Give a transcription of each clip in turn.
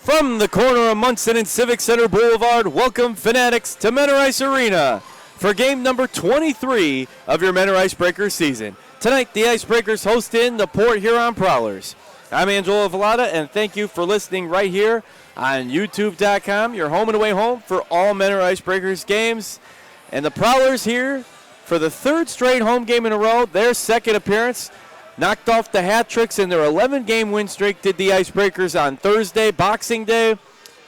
From the corner of Munson and Civic Center Boulevard, welcome Fanatics to Menor Ice Arena for game number 23 of your Menor Icebreakers season. Tonight, the Icebreakers host in the Port Huron Prowlers. I'm Angelo Vallada, and thank you for listening right here on YouTube.com, your home and away home for all Menor Icebreakers games. And the Prowlers here for the third straight home game in a row, their second appearance. Knocked off the hat tricks in their 11-game win streak, did the Icebreakers on Thursday, Boxing Day.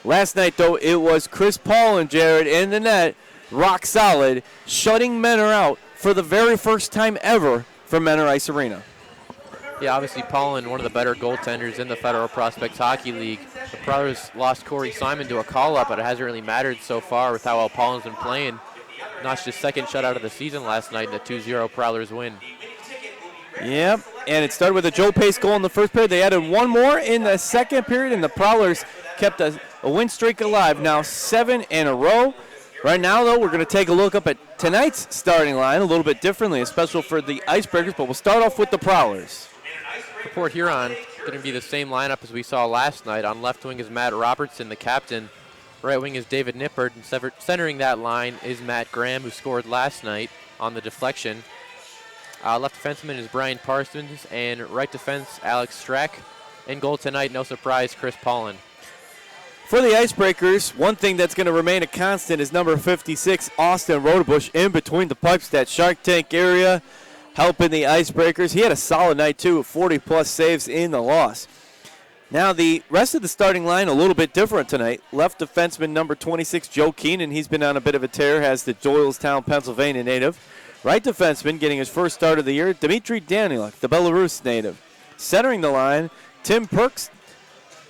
Last night, though, it was Chris Paul and Jared in the net, rock solid, shutting Menor out for the very first time ever for Menor Ice Arena. Yeah, obviously Paulin, one of the better goaltenders in the Federal Prospects Hockey League. The Prowlers lost Corey Simon to a call-up, but it hasn't really mattered so far with how well Paulin's been playing. Notched his second shutout of the season last night in the 2-0 Prowlers win. Yep, and it started with a Joe Pace goal in the first period. They added one more in the second period, and the Prowlers kept a win streak alive, now 7 in a row. Right now, though, we're going to take a look up at tonight's starting line a little bit differently, especially for the Icebreakers, but we'll start off with the Prowlers. For Port Huron, going to be the same lineup as we saw last night. On left wing is Matt Robertson, the captain. Right wing is David Nippert, and centering that line is Matt Graham, who scored last night on the deflection. Left defenseman is Brian Parsons, and right defense, Alex Strack. In goal tonight, no surprise, Chris Paulin. For the Icebreakers, one thing that's going to remain a constant is number 56, Austin Rodebush, in between the pipes, that Shark Tank area, helping the Icebreakers. He had a solid night, too, with 40-plus saves in the loss. Now, the rest of the starting line a little bit different tonight. Left defenseman number 26, Joe Keenan. He's been on a bit of a tear, has the Doylestown, Pennsylvania native. Right defenseman getting his first start of the year, Dmitry Daniluk, the Belarus native. Centering the line, Tim Perks,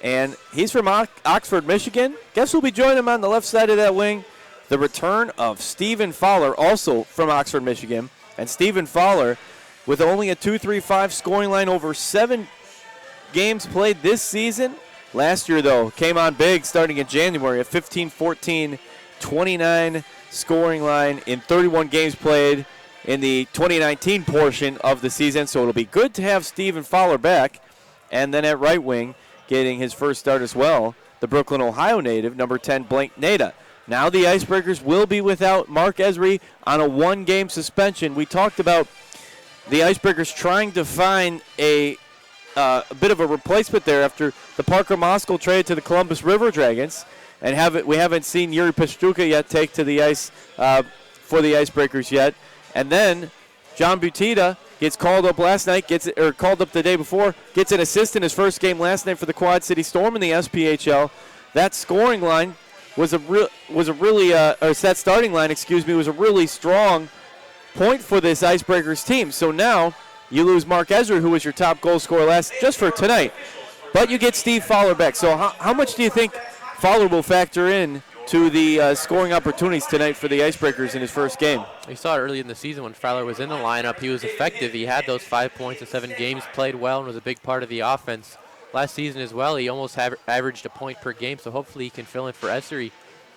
and he's from Oxford, Michigan. Guess who'll be joining him on the left side of that wing? The return of Stephen Fowler, also from Oxford, Michigan. And Stephen Fowler, with only a 2.35 scoring line over 7 games played this season. Last year, though, came on big starting in January at 15-14, 29 scoring line in 31 games played in the 2019 portion of the season. So it'll be good to have Stephen Fowler back. And then at right wing, getting his first start as well, the Brooklyn, Ohio native, number 10, Blank Nada. Now the Icebreakers will be without Mark Esri on a 1-game suspension. We talked about the Icebreakers trying to find a bit of a replacement there after the Parker Moskal trade to the Columbus River Dragons. And we haven't seen Yuri Pastuka yet take to the ice for the Icebreakers yet. And then John Butita gets called up last night, called up the day before, gets an assist in his first game last night for the Quad City Storm in the SPHL. That scoring line was that starting line, was a really strong point for this Icebreakers team. So now you lose Mark Esri, who was your top goal scorer just for tonight, but you get Steve Fowler back. So how much do you think Fowler will factor in to the scoring opportunities tonight for the Icebreakers in his first game? We saw it early in the season when Fowler was in the lineup. He was effective. He had those 5 points in 7 games, played well, and was a big part of the offense. Last season as well, he almost averaged a point per game, so hopefully he can fill in for Esri,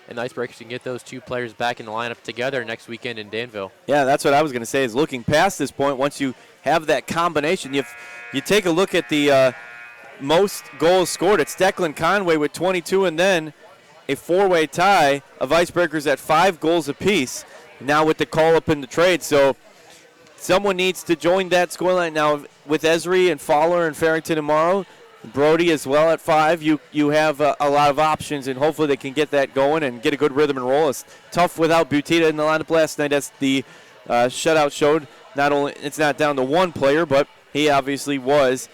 and the Icebreakers can get those two players back in the lineup together next weekend in Danville. Yeah, that's what I was going to say, is looking past this point, once you have that combination, you take a look at the most goals scored. It's Declan Conway with 22, and then a 4-way tie of Icebreakers at 5 goals apiece, now with the call-up in the trade. So someone needs to join that scoreline now with Esri and Fowler and Farrington tomorrow. Brody as well at 5. You have a lot of options, and hopefully they can get that going and get a good rhythm and roll. It's tough without Butita in the lineup last night, as the shutout showed. Not only it's not down to one player, but he obviously was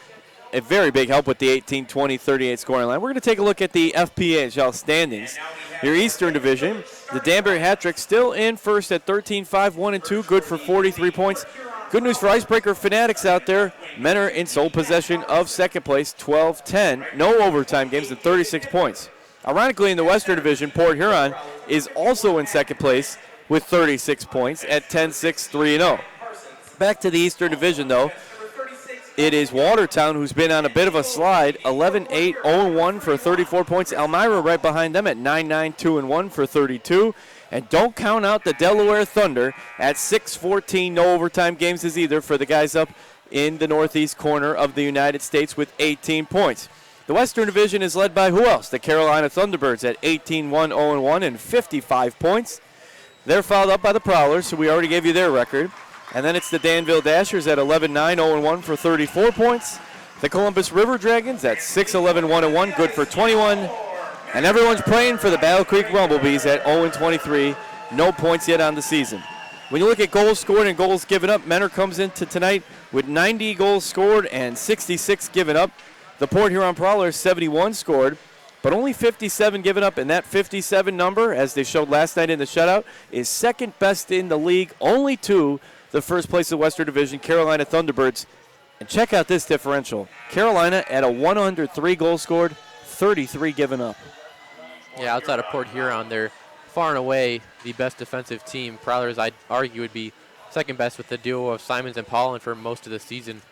a very big help with the 18, 20, 38 scoring line. We're going to take a look at the FPHL standings. Your Eastern Division, the Danbury Hat-Trick still in first at 13-5, 1-2, good for 43 points. Good news for Icebreaker Fanatics out there. Men are in sole possession of second place, 12-10. No overtime games and 36 points. Ironically, in the Western Division, Port Huron is also in second place with 36 points at 10-6, 3-0. Back to the Eastern Division, though. It is Watertown, who's been on a bit of a slide, 11-8, 0-1 for 34 points. Elmira right behind them at 9-9, 2-1 for 32. And don't count out the Delaware Thunder at 6-14, no overtime games as either for the guys up in the northeast corner of the United States with 18 points. The Western Division is led by who else? The Carolina Thunderbirds at 18-1, 0-1 and 55 points. They're followed up by the Prowlers, so we already gave you their record. And then it's the Danville Dashers at 11-9, 0-1 for 34 points. The Columbus River Dragons at 6-11, 1-1, good for 21. And everyone's praying for the Battle Creek Rumblebees at 0-23, no points yet on the season. When you look at goals scored and goals given up, Menor comes into tonight with 90 goals scored and 66 given up. The Port Huron Prowlers, 71 scored, but only 57 given up, and that 57 number, as they showed last night in the shutout, is second best in the league, only to the first place of the Western Division, Carolina Thunderbirds. And check out this differential. Carolina at a 103 goals scored, 33 given up. Yeah, outside of Port Huron, they're far and away the best defensive team. Prowlers, I'd argue, would be second best with the duo of Simons and Paulin for most of the season.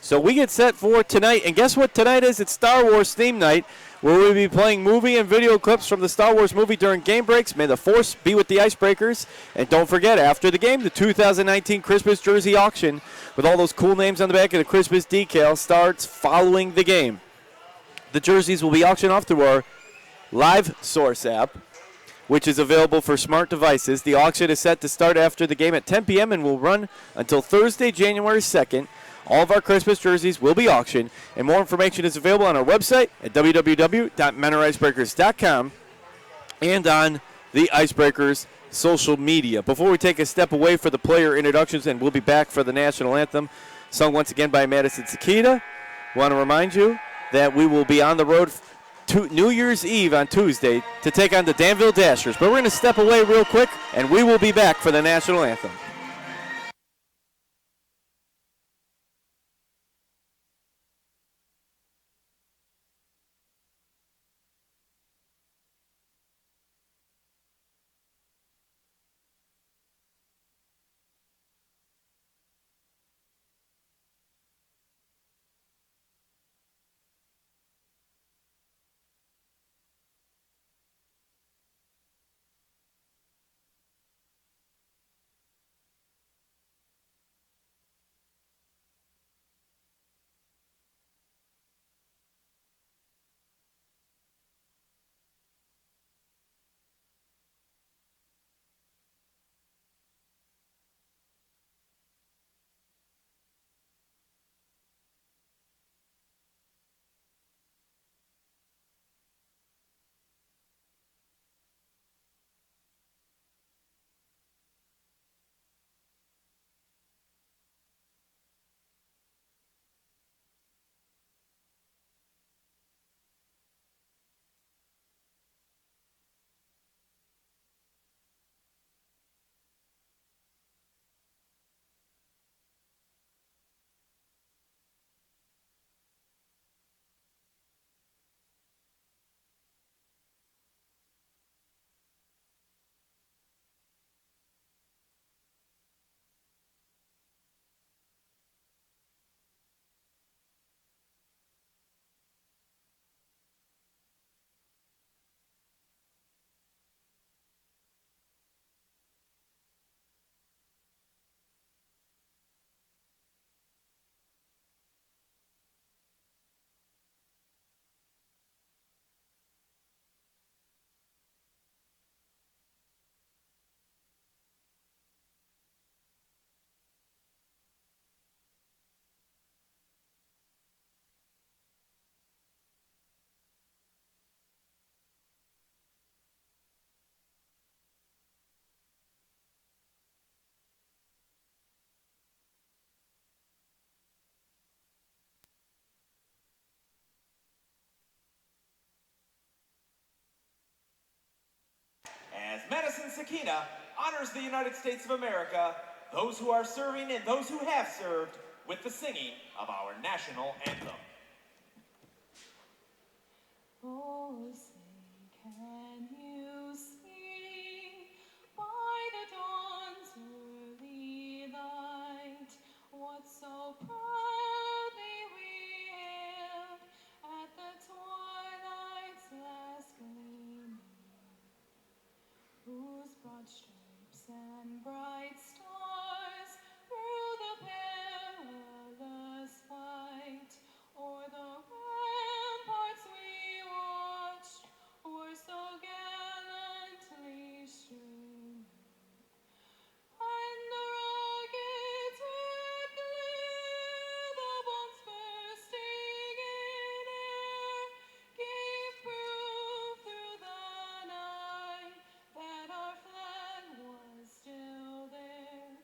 So we get set for tonight, and guess what tonight is? It's Star Wars theme night, where we'll be playing movie and video clips from the Star Wars movie during game breaks. May the Force be with the Icebreakers. And don't forget, after the game, the 2019 Christmas jersey auction with all those cool names on the back of the Christmas decal starts following the game. The jerseys will be auctioned off through our Live Source app, which is available for smart devices. The auction is set to start after the game at 10 p.m. and will run until Thursday, January 2nd. All of our Christmas jerseys will be auctioned, and more information is available on our website at www.menoricebreakers.com and on the Icebreakers social media. Before we take a step away for the player introductions, and we'll be back for the national anthem, sung once again by Madison Sakita, I want to remind you that we will be on the road to New Year's Eve on Tuesday to take on the Danville Dashers. But we're going to step away real quick, and we will be back for the national anthem. Madison Sakina honors the United States of America, those who are serving and those who have served, with the singing of our national anthem. Oh, say, can you see by the dawn's early light what so proudly we hailed at the twilight's last gleaming, whose broad stripes and bright stars through the perilous fight o'er the ramparts we watched were so gallantly streaming, and the rockets red glare, the bombs bursting in air, gave proof through the night that our flag was still there.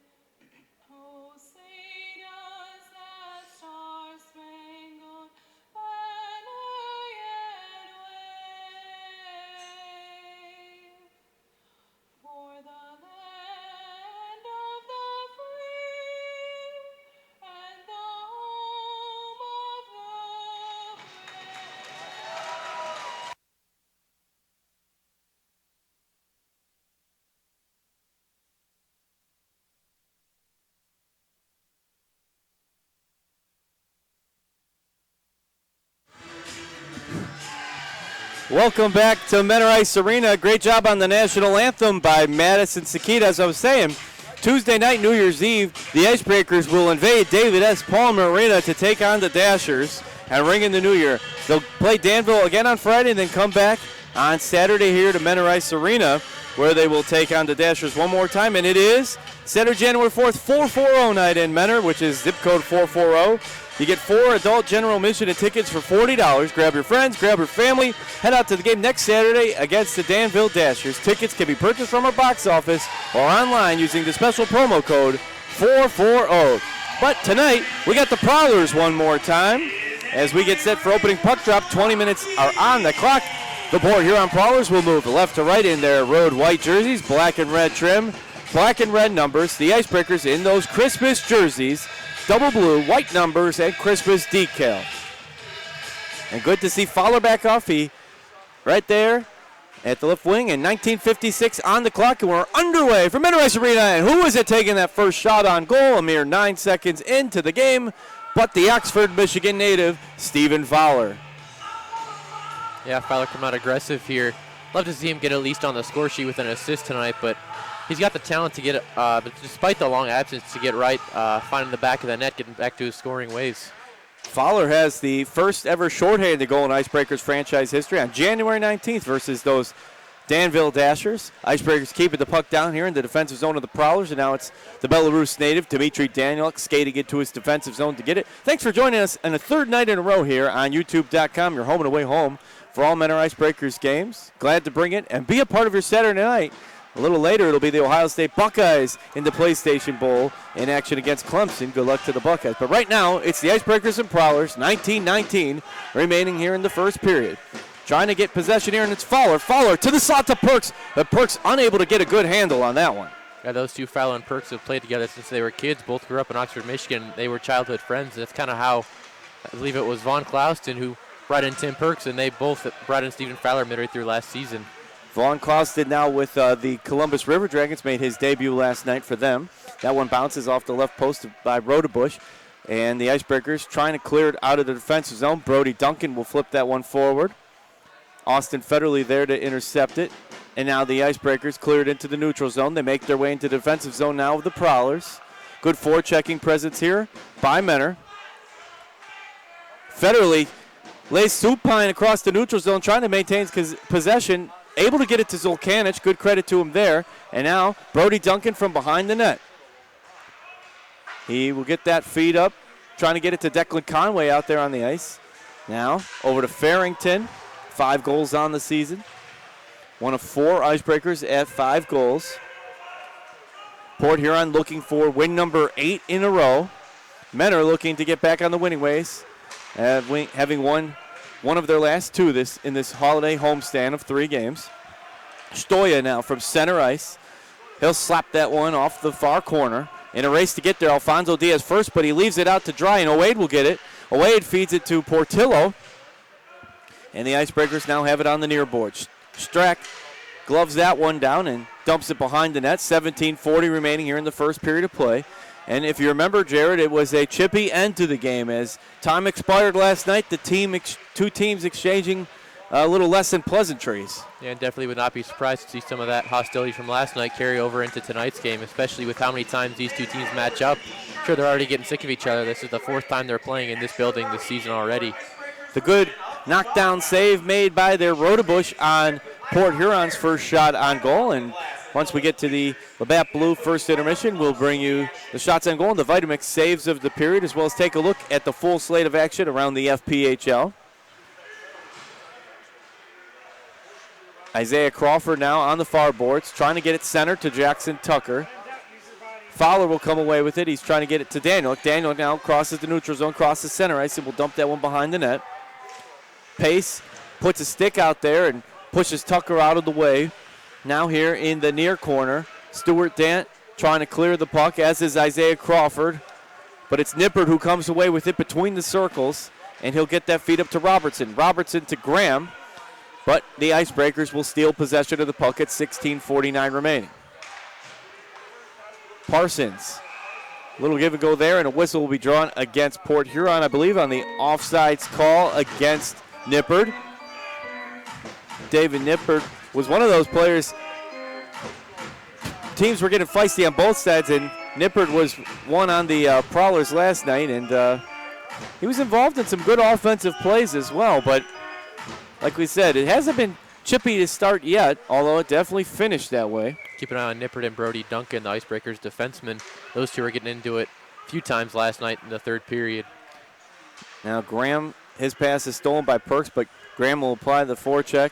Oh, say does that star-spangled banner yet wave for the land of the free and the home of the brave? Welcome back to Menor Ice Arena. Great job on the national anthem by Madison Sakita. As I was saying, Tuesday night, New Year's Eve, the Icebreakers will invade David S. Palmer Arena to take on the Dashers and ring in the new year. They'll play Danville again on Friday and then come back on Saturday here to Menor Ice Arena, where they will take on the Dashers one more time. And it is Saturday, January 4th, 440 night in Menor, which is zip code 440. You get 4 adult general admission and tickets for $40. Grab your friends, grab your family. Head out to the game next Saturday against the Danville Dashers. Tickets can be purchased from our box office or online using the special promo code 440. But tonight, we got the Prowlers one more time as we get set for opening puck drop. 20 minutes are on the clock. The Port Huron Prowlers will move left to right in their road white jerseys, black and red trim, black and red numbers. The Icebreakers in those Christmas jerseys, double blue, white numbers, and Christmas decal. And good to see Fowler back off. He right there at the left wing, and 1956 on the clock, and we're underway for Menor Ice Arena. And who is it taking that first shot on goal? A mere 9 seconds into the game, but the Oxford, Michigan native, Stephen Fowler. Yeah, Fowler come out aggressive here. Love to see him get at least on the score sheet with an assist tonight, but he's got the talent to get it, but despite the long absence, to get right, finding the back of the net, getting back to his scoring ways. Fowler has the first ever shorthanded goal in Icebreakers franchise history on January 19th versus those Danville Dashers. Icebreakers keeping the puck down here in the defensive zone of the Prowlers, and now it's the Belarus native, Dmitry Danieluk, skating into his defensive zone to get it. Thanks for joining us on a third night in a row here on YouTube.com, your home and away home for all Menor Icebreakers games. Glad to bring it and be a part of your Saturday night. A little later, it'll be the Ohio State Buckeyes in the PlayStation Bowl in action against Clemson. Good luck to the Buckeyes. But right now, it's the Icebreakers and Prowlers, 19-19, remaining here in the first period. Trying to get possession here, and it's Fowler. Fowler to the slot to Perks, but Perks unable to get a good handle on that one. Yeah, those two, Fowler and Perks, have played together since they were kids. Both grew up in Oxford, Michigan. They were childhood friends. That's kind of how, I believe it was Vaughn Clouston who brought in Tim Perks, and they both brought in Stephen Fowler midway through last season. Vaughn Clouston now with the Columbus River Dragons, made his debut last night for them. That one bounces off the left post by Rodebush. And the Icebreakers trying to clear it out of the defensive zone. Brody Duncan will flip that one forward. Austin Federley there to intercept it. And now the Icebreakers cleared into the neutral zone. They make their way into the defensive zone now of the Prowlers. Good forechecking presence here by Menor. Federley lays supine across the neutral zone, trying to maintain his possession. Able to get it to Zulkanich. Good credit to him there. And now Brody Duncan from behind the net. He will get that feed up, trying to get it to Declan Conway out there on the ice. Now over to Farrington. 5 goals on the season. One of 4 Icebreakers at 5 goals. Port Huron looking for win number 8 in a row. Menor looking to get back on the winning ways, having won one of their last 2 in this holiday homestand of 3 games. Stoya now from center ice. He'll slap that one off the far corner. In a race to get there, Alfonso Diaz first, but he leaves it out to dry, and Oade will get it. Oade feeds it to Portillo. And the Icebreakers now have it on the near board. Strack gloves that one down and dumps it behind the net. 17:40 remaining here in the first period of play. And if you remember, Jared, it was a chippy end to the game. As time expired last night, the two teams exchanging a little less than pleasantries. Yeah, and definitely would not be surprised to see some of that hostility from last night carry over into tonight's game, especially with how many times these two teams match up. I'm sure they're already getting sick of each other. This is the 4th time they're playing in this building this season already. The good knockdown save made by their Rodebush on Port Huron's first shot on goal. And once we get to the Labatt Blue first intermission, we'll bring you the shots on goal and the Vitamix saves of the period, as well as take a look at the full slate of action around the FPHL. Isaiah Crawford now on the far boards, trying to get it center to Jackson Tucker. Fowler will come away with it. He's trying to get it to Daniel. Daniel now crosses the neutral zone, crosses center ice, and will dump that one behind the net. Pace puts a stick out there and pushes Tucker out of the way. Now here in the near corner, Stuart Dant trying to clear the puck, as is Isaiah Crawford. But it's Nippert who comes away with it between the circles, and he'll get that feed up to Robertson. Robertson to Graham. But the Icebreakers will steal possession of the puck at 16:49 remaining. Parsons, little give and go there, and a whistle will be drawn against Port Huron, I believe, on the offsides call against Nippert. David Nippert was one of those players. Teams were getting feisty on both sides, and Nippert was one on the Prowlers last night, and he was involved in some good offensive plays as well, but like we said, it hasn't been chippy to start yet, although it definitely finished that way. Keep an eye on Nippert and Brody Duncan, the Icebreakers defensemen. Those two were getting into it a few times last night in the 3rd period. Now Graham, his pass is stolen by Perks, but Graham will apply the forecheck.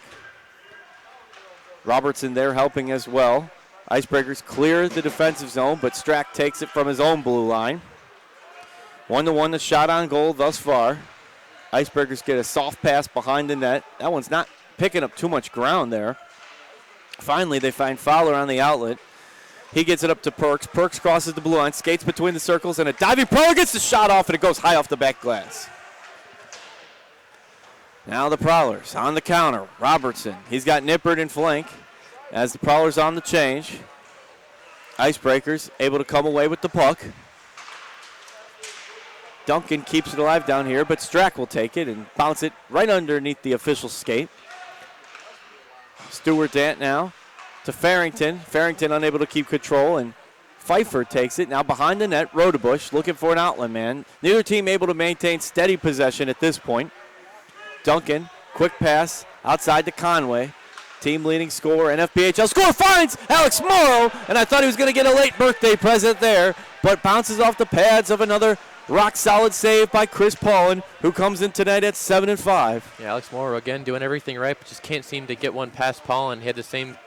Robertson there helping as well. Icebreakers clear the defensive zone, but Strack takes it from his own blue line. 1-1 the shot on goal thus far. Icebreakers get a soft pass behind the net. That one's not picking up too much ground there. Finally, they find Fowler on the outlet. He gets it up to Perks. Perks crosses the blue line, skates between the circles, and a diving Prowler gets the shot off, and it goes high off the back glass. Now the Prowlers on the counter. Robertson, he's got Nippert in flank as the Prowlers on the change. Icebreakers able to come away with the puck. Duncan keeps it alive down here, but Strack will take it and bounce it right underneath the official skate. Stuart Dant now to Farrington. Farrington unable to keep control, and Pfeiffer takes it. Now behind the net, Rodebush looking for an outlet man. Neither team able to maintain steady possession at this point. Duncan, quick pass outside to Conway. Team leading scorer, NFPHL score finds Alex Morrow, and I thought he was going to get a late birthday present there, but bounces off the pads of another rock-solid save by Chris Paulin, who comes in tonight at 7-5. Yeah, Alex Morrow again doing everything right, but just can't seem to get one past Paulin. He had the same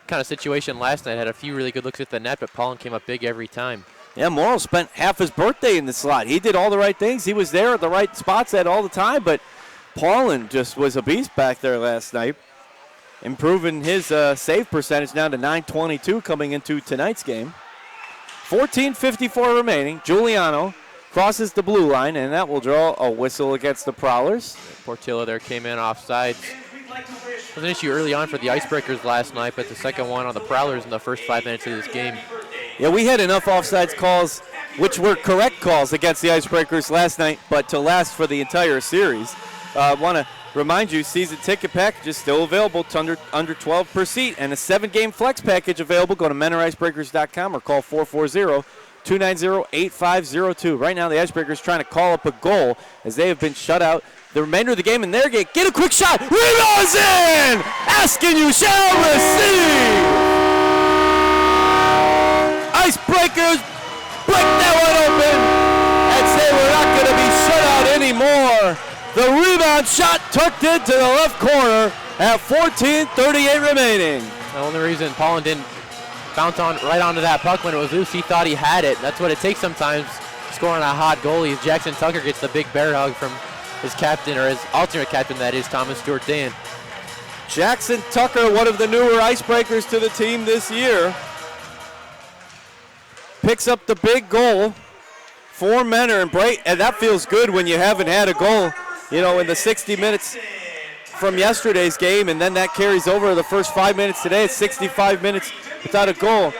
kind of situation last night. Had a few really good looks at the net, but Paulin came up big every time. Yeah, Morrow spent half his birthday in the slot. He did all the right things. He was there at the right spots at all the time, but Paulin just was a beast back there last night, improving his save percentage now to .922 coming into tonight's game. 14:54 remaining. Giuliano crosses the blue line, and that will draw a whistle against the Prowlers. Portillo there came in offsides. It was an issue early on for the Icebreakers last night, but the second one on the Prowlers in the first 5 minutes of this game. Yeah, we had enough offsides calls, which were correct calls against the Icebreakers last night, but to last for the entire series. I want to remind you, season ticket package is still available to under 12 per seat, and a 7-game flex package available. Go to menoricebreakers.com or call 440-290-8502. Right now, the Icebreakers trying to call up a goal as they have been shut out the remainder of the game in their gate. Get a quick shot. Rebounds in! Asking you shall receive! Icebreakers break that one open and say we're not going to be shut out anymore. The rebound shot tucked into the left corner at 14:38 remaining. The only reason Paulin didn't bounce right onto that puck when it was loose, he thought he had it. That's what it takes sometimes scoring a hot goalie. Jackson Tucker gets the big bear hug from his captain, or his alternate captain, that is Thomas Stewart Dan. Jackson Tucker, one of the newer icebreakers to the team this year, picks up the big goal for Menor, and that feels good when you haven't had a goal, in the 60 minutes from yesterday's game, and then that carries over the first 5 minutes today. It's 65 minutes without a goal.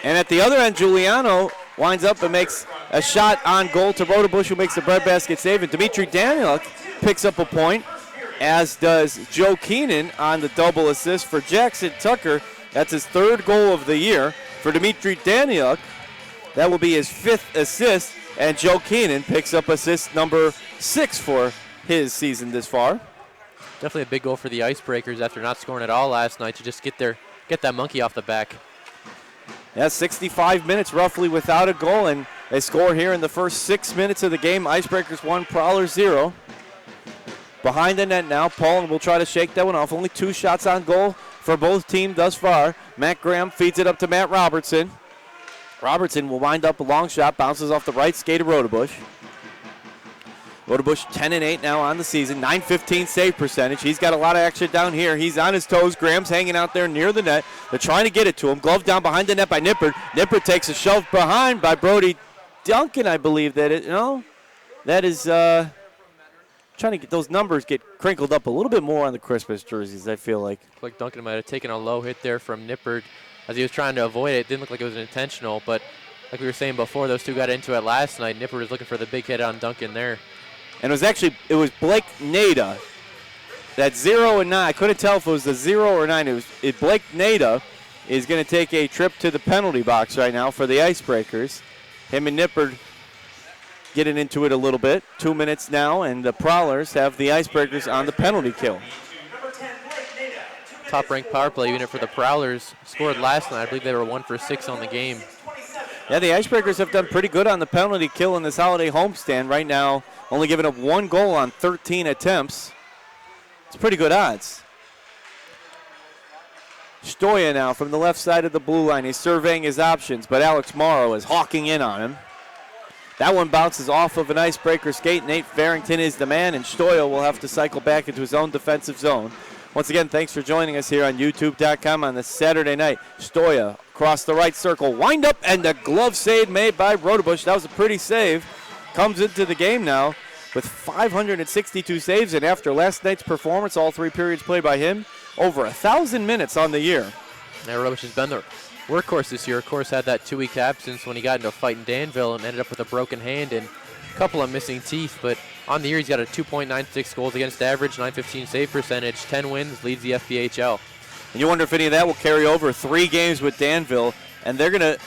And at the other end, Giuliano winds up and makes a shot on goal to Rodebush, who makes the breadbasket save, and Dimitri Danieluk picks up a point, as does Joe Keenan on the double assist for Jackson Tucker. That's his third goal of the year. For Dimitri Danieluk, that will be his fifth assist, and Joe Keenan picks up assist number 6 for his season this far. Definitely a big goal for the Icebreakers after not scoring at all last night to just get that monkey off the back. Yeah, 65 minutes roughly without a goal, and they score here in the first 6 minutes of the game. Icebreakers 1, Prowlers 0. Behind the net now, Paulin will try to shake that one off. Only 2 shots on goal for both teams thus far. Matt Graham feeds it up to Matt Robertson. Robertson will wind up a long shot, bounces off the right skate of Rodebush. Rodebush 10-8 now on the season, .915 save percentage. He's got a lot of action down here. He's on his toes. Graham's hanging out there near the net. They're trying to get it to him. Glove down behind the net by Nippert. Nippert takes a shove behind by Brody Duncan, I believe that it. No, that is trying to get those numbers get crinkled up a little bit more on the Christmas jerseys, I feel like. Like Duncan might have taken a low hit there from Nippert as he was trying to avoid it. It didn't look like it was intentional, but like we were saying before, those two got into it last night. Nippert was looking for the big hit on Duncan there. And it was Blake Nada. That 0 and 9. I couldn't tell if it was the 0 or 9. Blake Nada is going to take a trip to the penalty box right now for the Icebreakers. Him and Nippert getting into it a little bit. 2 minutes now, and the Prowlers have the Icebreakers on the penalty kill. Top-ranked power play unit for the Prowlers scored last night. I believe they were 1 for 6 on the game. Yeah, the Icebreakers have done pretty good on the penalty kill in this holiday homestand right now, only giving up 1 goal on 13 attempts. It's pretty good odds. Stoya now from the left side of the blue line. He's surveying his options, but Alex Morrow is hawking in on him. That one bounces off of an Icebreaker skate. Nate Farrington is the man, and Stoya will have to cycle back into his own defensive zone. Once again, thanks for joining us here on YouTube.com on this Saturday night. Stoya across the right circle, wind up, and the glove save made by Rodebush. That was a pretty save. Comes into the game now with 562 saves, and after last night's performance, all 3 periods played by him, over 1,000 minutes on the year. Now Rodebush has been the workhorse this year. Of course, had that 2-week absence when he got into a fight in Danville and ended up with a broken hand and a couple of missing teeth, but on the year, he's got a 2.96 goals against average, .915 save percentage, 10 wins, leads the FPHL. And you wonder if any of that will carry over 3 games with Danville, and they're going to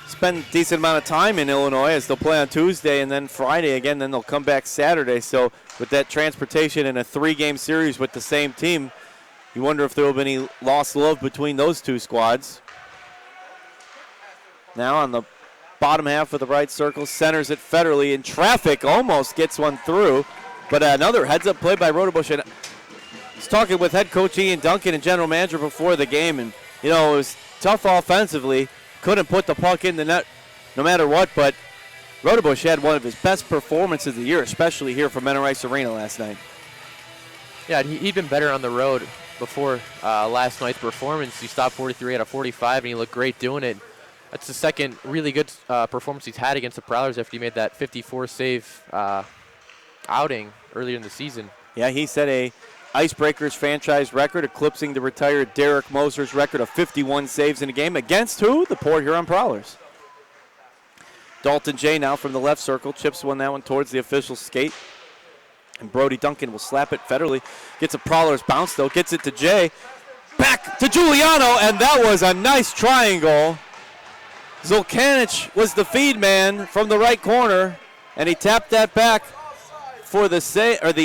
spend a decent amount of time in Illinois as they'll play on Tuesday and then Friday again, then they'll come back Saturday. So with that transportation in a 3-game series with the same team, you wonder if there will be any lost love between those 2 squads. Now on the bottom half of the right circle, centers it Federley in traffic, almost gets one through, but another heads-up play by Rodebush. And I was talking with head coach Ian Duncan and general manager before the game, and it was tough offensively, couldn't put the puck in the net no matter what, but Rodebush had one of his best performances of the year, especially here from Menor Ice Arena last night. Yeah, he'd been better on the road before last night's performance. He stopped 43 out of 45, and he looked great doing it. That's the second really good performance he's had against the Prowlers after he made that 54-save outing earlier in the season. Yeah, he set a Icebreakers franchise record, eclipsing the retired Derek Moser's record of 51 saves in a game against who? The Port Huron Prowlers. Dalton Jay now from the left circle, chips that one towards the official skate. And Brody Duncan will slap it. Federley gets a Prowlers bounce, though, gets it to Jay. Back to Giuliano, and that was a nice triangle. Zulkanich was the feed man from the right corner, and he tapped that back for the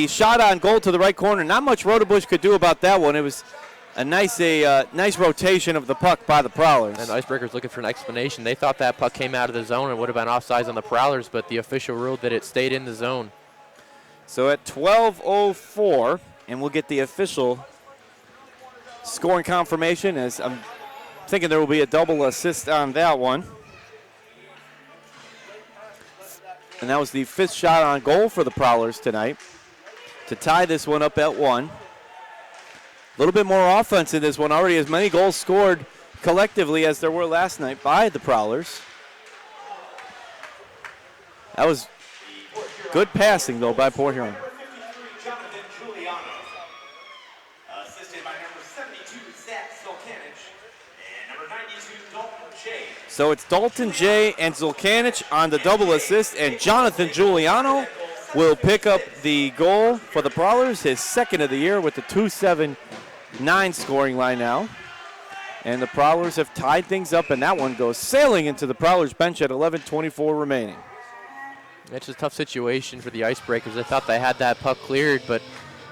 shot on goal to the right corner. Not much Rodebush could do about that one. It was a nice rotation of the puck by the Prowlers. And the Icebreakers looking for an explanation. They thought that puck came out of the zone and would have been offsides on the Prowlers, but the official ruled that it stayed in the zone. So at 12:04, and we'll get the official scoring confirmation, as I'm thinking there will be a double assist on that one. And that was the 5th shot on goal for the Prowlers tonight. to tie this one up at 1. A little bit more offense in this one already. As many goals scored collectively as there were last night by the Prowlers. That was good passing, though, by Port Huron. Number 53, Jonathan Giuliano. Assisted by number 72, Zach Zolkanich. And number 92, Dalton J. So it's Dalton J. and Zulkanich on the double assist, and Jonathan Giuliano will pick up the goal for the Prowlers, his second of the year with the 2-7-9 scoring line now. And the Prowlers have tied things up, and that one goes sailing into the Prowlers bench at 11:24 remaining. It's a tough situation for the Icebreakers. I thought they had that puck cleared, but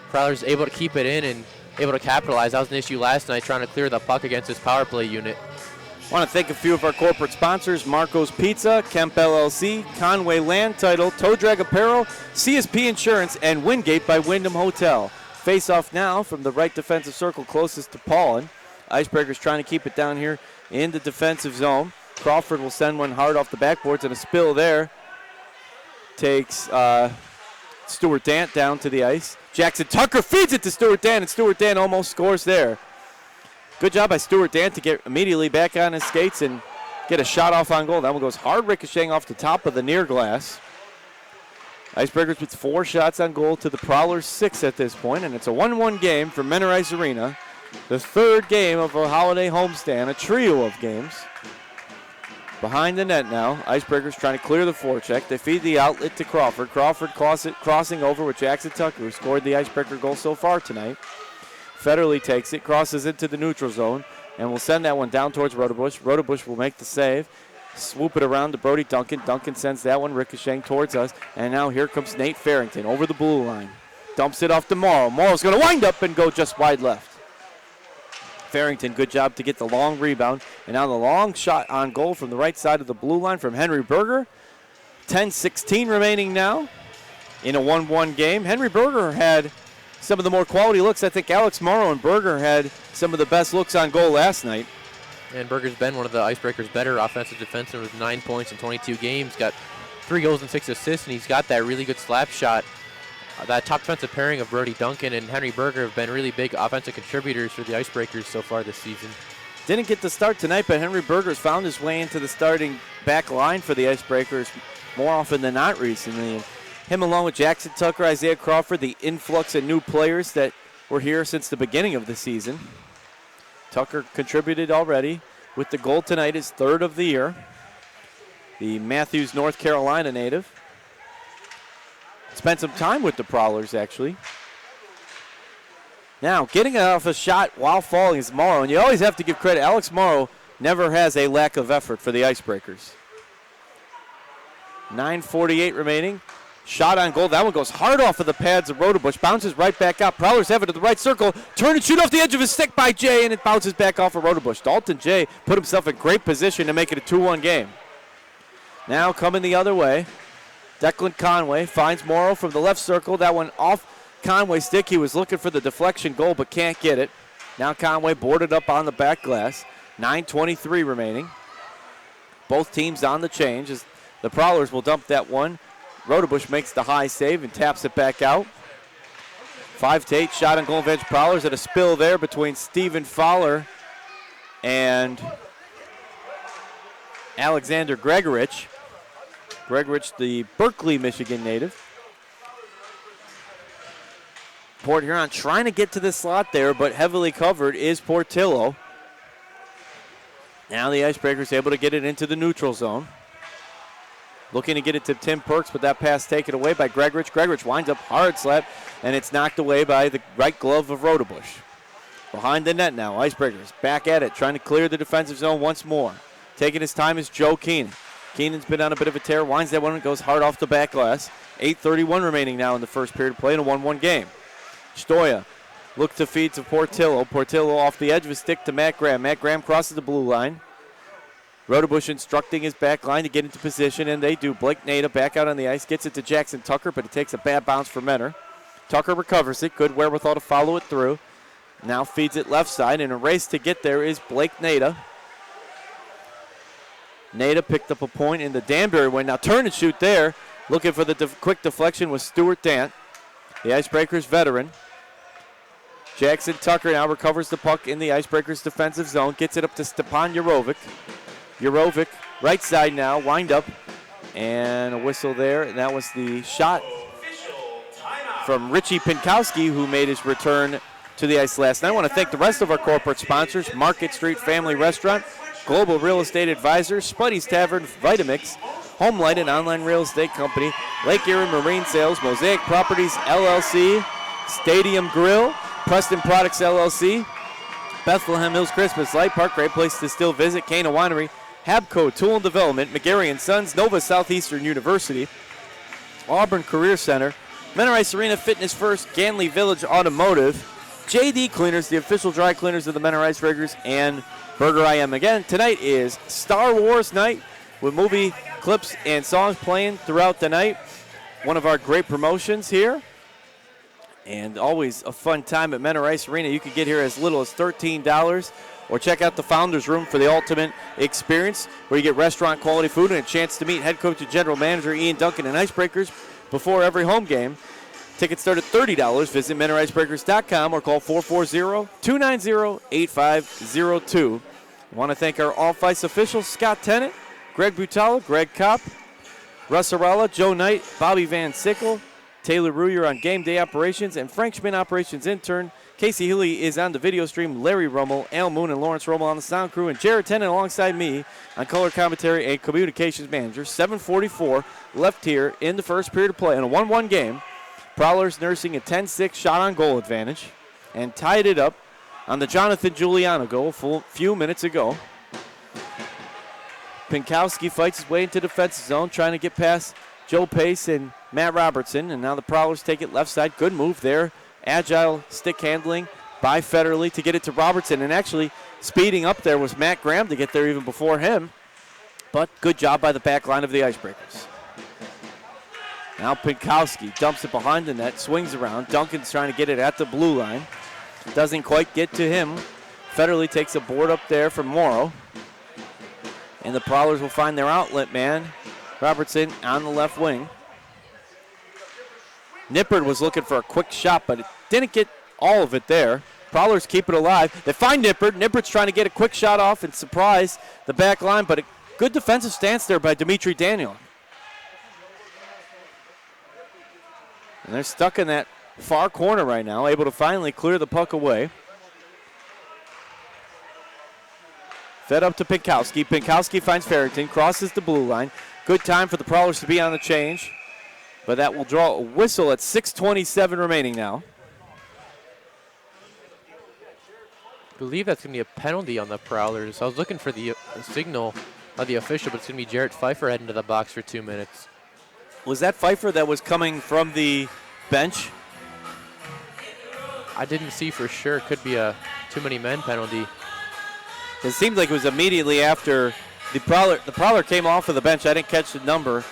Prowlers able to keep it in and able to capitalize. That was an issue last night, trying to clear the puck against his power play unit. I want to thank a few of our corporate sponsors: Marco's Pizza, Kemp LLC, Conway Land Title, Toe Drag Apparel, CSP Insurance, and Wingate by Wyndham Hotel. Face off now from the right defensive circle closest to Paulin. Icebreakers trying to keep it down here in the defensive zone. Crawford will send one hard off the backboards, and a spill there takes Stuart Dant down to the ice. Jackson Tucker feeds it to Stuart Dant, and Stuart Dant almost scores there. Good job by Stuart Dant to get immediately back on his skates and get a shot off on goal. That one goes hard ricocheting off the top of the near glass. Icebreakers with 4 shots on goal to the Prowlers 6 at this point, and it's a 1-1 game for Menor Ice Arena. The third game of a holiday homestand, a trio of games. Behind the net now, Icebreakers trying to clear the forecheck. They feed the outlet to Crawford. Crawford crossing over with Jackson Tucker, who scored the Icebreaker goal so far tonight. Federley takes it, crosses into the neutral zone, and will send that one down towards Rodebush. Rodebush will make the save. Swoop it around to Brody Duncan. Duncan sends that one ricocheting towards us, and now here comes Nate Farrington over the blue line. Dumps it off to Morrow. Morrow's going to wind up and go just wide left. Farrington, good job to get the long rebound. And now the long shot on goal from the right side of the blue line from Henry Berger. 10-16 remaining now in a 1-1 game. Henry Berger had some of the more quality looks. I think Alex Morrow and Berger had some of the best looks on goal last night. And Berger's been one of the Icebreakers' better offensive defensemen with 9 points in 22 games. Got 3 goals and 6 assists, and he's got that really good slap shot. That top defensive pairing of Brody Duncan and Henry Berger have been really big offensive contributors for the Icebreakers so far this season. Didn't get the start tonight, but Henry Berger's found his way into the starting back line for the Icebreakers more often than not recently. And him along with Jackson Tucker, Isaiah Crawford, the influx of new players that were here since the beginning of the season. Tucker contributed already with the goal tonight, his 3rd of the year. The Matthews, North Carolina native. Spent some time with the Prowlers, actually. Now, getting off a shot while falling is Morrow, and you always have to give credit. Alex Morrow never has a lack of effort for the Icebreakers. 9:48 remaining. Shot on goal. That one goes hard off of the pads of Rodebush. Bounces right back out. Prowlers have it to the right circle. Turn and shoot off the edge of his stick by Jay, and it bounces back off of Rodebush. Dalton Jay put himself in great position to make it a 2-1 game. Now coming the other way. Declan Conway finds Morrow from the left circle. That one off Conway's stick. He was looking for the deflection goal but can't get it. Now Conway boarded up on the back glass. 9:23 remaining. Both teams on the change as the Prowlers will dump that one. Rodebush makes the high save and taps it back out. 5-8 shot on goal advantage Prowlers at a spill there between Stephen Fowler and Alexander Gregorich. Gregorich, the Berkeley, Michigan native. Port Huron trying to get to the slot there, but heavily covered is Portillo. Now the Icebreakers able to get it into the neutral zone. Looking to get it to Tim Perks, but that pass taken away by Gregorich. Gregorich winds up hard slap, and it's knocked away by the right glove of Rodebush. Behind the net now, Icebreakers back at it, trying to clear the defensive zone once more. Taking his time is Joe Keenan. Keenan's been on a bit of a tear, winds that one and goes hard off the back glass. 8:31 remaining now in the first period of play in a 1-1 game. Stoya look to feed to Portillo. Portillo off the edge of his stick to Matt Graham. Matt Graham crosses the blue line. Rodebush instructing his back line to get into position, and they do. Blake Nada back out on the ice, gets it to Jackson Tucker, but it takes a bad bounce for Menor. Tucker recovers it, good wherewithal to follow it through. Now feeds it left side, and a race to get there is Blake Nada. Nada picked up a point in the Danbury win. Now turn and shoot there. Looking for the quick deflection was Stuart Dant. the Icebreakers veteran. Jackson Tucker now recovers the puck in the Icebreakers defensive zone. Gets it up to Stepan Jurovic. Jurovic, right side now, wind up. And a whistle there. And that was the shot from Richie Pinkowski, who made his return to the ice last night. I want to thank the rest of our corporate sponsors: Market Street Family Restaurant, Global Real Estate Advisors, Spuddy's Tavern, Vitamix, Homelight and Online Real Estate Company, Lake Erie Marine Sales, Mosaic Properties LLC, Stadium Grill, Preston Products LLC, Bethlehem Hills Christmas Light Park, great place to still visit, Cana Winery, Habco Tool and Development, McGarry & Sons, Nova Southeastern University, Auburn Career Center, Menor Ice Arena Fitness First, Ganley Village Automotive, JD Cleaners, the official dry cleaners of the Menor Icebreakers, and Burger IM. Again, tonight is Star Wars night with movie clips and songs playing throughout the night. One of our great promotions here. And always a fun time at Menor Ice Arena. You can get here as little as $13 or check out the Founders Room for the ultimate experience, where you get restaurant quality food and a chance to meet head coach and general manager Ian Duncan and Icebreakers before every home game. Tickets start at $30. Visit MenorIcebreakers.com or call 440-290-8502. I want to thank our off-ice officials, Scott Tennant, Greg Butala, Greg Kopp, Russ Arella, Joe Knight, Bobby Van Sickle, Taylor Ruyer on game day operations, and Frank Schmidt, operations intern. Casey Healy is on the video stream, Larry Rummel, Al Moon, and Lawrence Rummel on the sound crew, and Jared Tennant alongside me on color commentary and communications manager. 7:44 left here in the first period of play in a 1-1 game. Prowlers nursing a 10-6 shot on goal advantage and tied it up on the Jonathan Giuliano goal a few minutes ago. Pinkowski fights his way into the defensive zone, trying to get past Joe Pace and Matt Robertson, and now the Prowlers take it left side. Good move there. Agile stick handling by Federley to get it to Robertson, and actually speeding up there was Matt Graham to get there even before him, but good job by the back line of the Icebreakers. Now Pinkowski dumps it behind the net, swings around. Duncan's trying to get it at the blue line. Doesn't quite get to him. Federley takes a board up there from Morrow, and the Prowlers will find their outlet man, Robertson, on the left wing. Nippard was looking for a quick shot, but it didn't get all of it there. Prowlers keep it alive. They find Nippard. Nippard's trying to get a quick shot off and surprise the back line, but a good defensive stance there by Dimitri Daniel. And they're stuck in that far corner right now, able to finally clear the puck away. Fed up to Pinkowski. Pinkowski finds Farrington, crosses the blue line. Good time for the Prowlers to be on the change, but that will draw a whistle at 6:27 remaining now. I believe that's going to be a penalty on the Prowlers. I was looking for the signal of the official, but it's going to be Jarrett Pfeiffer heading to the box for 2 minutes. Was that Pfeiffer that was coming from the bench? I didn't see for sure. Could be a too many men penalty. It seemed like it was immediately after the Prowler came off of the bench. I didn't catch the number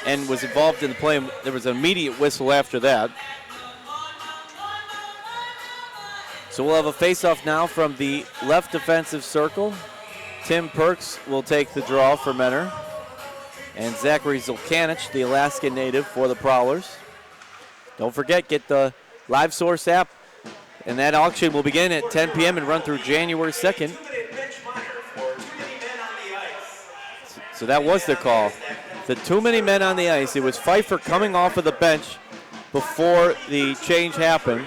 and was involved in the play. There was an immediate whistle after that. So we'll have a face-off now from the left defensive circle. Tim Perks will take the draw for Menor. And Zachary Zulkanich, the Alaskan native for the Prowlers. Don't forget, get the Live Source app. And that auction will begin at 10 p.m. and run through January 2nd. So that was the call. The too many men on the ice. It was Pfeiffer coming off of the bench before the change happened.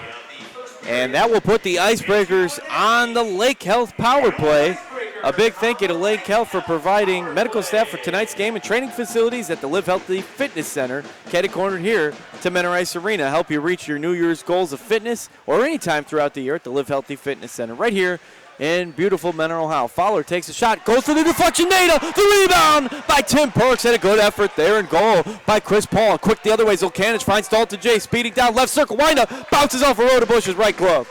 And that will put the Icebreakers on the Lake Health power play. A big thank you to Lake Health for providing medical staff for tonight's game and training facilities at the Live Healthy Fitness Center, catty-cornered here to Menor Ice Arena. Help you reach your New Year's goals of fitness or any time throughout the year at the Live Healthy Fitness Center, right here in beautiful Menor, Ohio. Fowler takes a shot, goes for the deflection. Nada, the rebound by Tim Perks, and a good effort there in goal by Chris Paul. Quick the other way, Zulkanich finds Dalton J. speeding down left circle, windup, bounces off of Rodebush's right glove.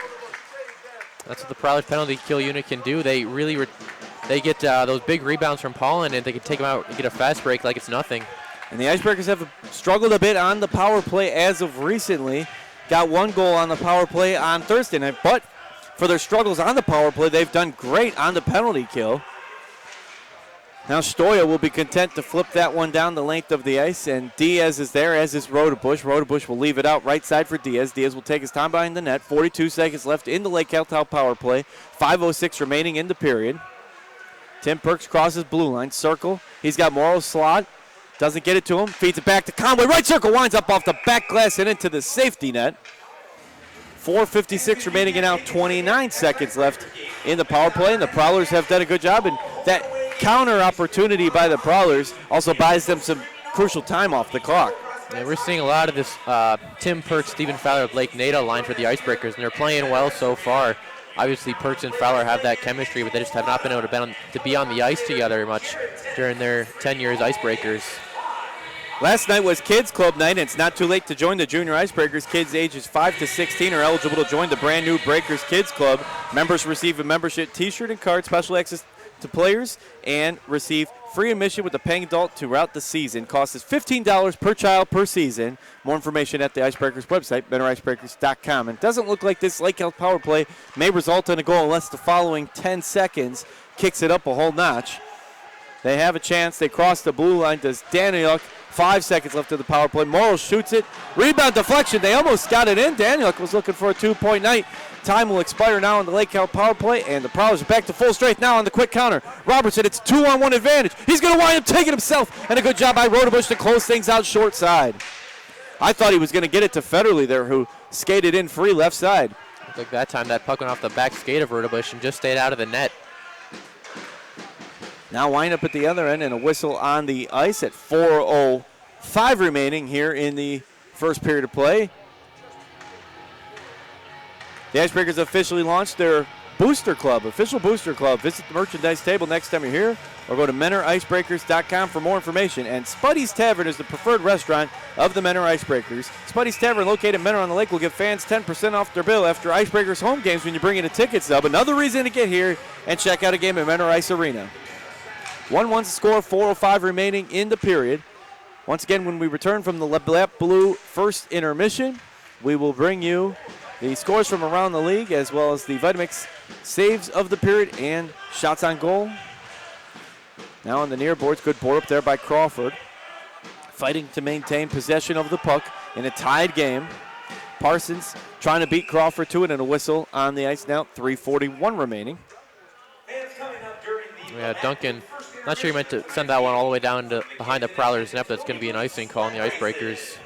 That's what the Prowlers penalty kill unit can do. They really they get those big rebounds from Paul, and they can take them out and get a fast break like it's nothing. And the Icebreakers have struggled a bit on the power play as of recently. Got one goal on the power play on Thursday night, but for their struggles on the power play, they've done great on the penalty kill. Now Stoya will be content to flip that one down the length of the ice, and Diaz is there, as is Rodebush. Rodebush will leave it out right side for Diaz. Diaz will take his time behind the net. 42 seconds left in the Lake Haltow power play. 5:06 remaining in the period. Tim Perks crosses blue line, circle. He's got Morrow slot. Doesn't get it to him. Feeds it back to Conway. Right circle winds up off the back glass and into the safety net. 4:56 remaining and now 29 seconds left in the power play. And the Prowlers have done a good job. And that counter opportunity by the Prowlers also buys them some crucial time off the clock. Yeah, we're seeing a lot of this Tim Perks, Stephen Fowler, Blake Nato line for the Icebreakers, and they're playing well so far. Obviously, Perks and Fowler have that chemistry, but they just have not been able to be on the ice together much during their 10 years Icebreakers. Last night was Kids Club night, and it's not too late to join the Junior Icebreakers. Kids ages 5 to 16 are eligible to join the brand new Breakers Kids Club. Members receive a membership t-shirt and card, special access to players, and receive free admission with a paying adult throughout the season. Cost is $15 per child per season. More information at the Icebreakers website, BennerIcebreakers.com. And it doesn't look like this Lake Health power play may result in a goal unless the following 10 seconds kicks it up a whole notch. They have a chance. They cross the blue line. Does Danieluk. 5 seconds left of the power play. Morrow shoots it. Rebound deflection. They almost got it in. Danieluk was looking for a two-point night. Time will expire now on the Lake Health power play, and the Prowlers are back to full strength now on the quick counter. Robertson, it's 2-on-1 advantage. He's going to wind up taking himself, and a good job by Rodebush to close things out short side. I thought he was going to get it to Federley there, who skated in free left side. Looked like that time that puck went off the back skate of Rodebush and just stayed out of the net. Now wind up at the other end and a whistle on the ice at 4:05 remaining here in the first period of play. The Icebreakers officially launched their Booster Club, official Booster Club. Visit the merchandise table next time you're here or go to MentorIcebreakers.com for more information. And Spuddy's Tavern is the preferred restaurant of the Mentor Icebreakers. Spuddy's Tavern, located in Mentor on the Lake, will give fans 10% off their bill after Icebreakers home games when you bring in a ticket stub. Another reason to get here and check out a game at Mentor Ice Arena. 1-1 score, 4:05 remaining in the period. Once again, when we return from the Black Blue first intermission, we will bring you the scores from around the league as well as the Vitamix saves of the period and shots on goal. Now on the near boards, good board up there by Crawford. Fighting to maintain possession of the puck in a tied game. Parsons trying to beat Crawford to it, and a whistle on the ice now. 3:41 remaining. Yeah, Duncan, not sure he meant to send that one all the way down to behind the Prowlers net, but that's going to be an icing call on the Icebreakers.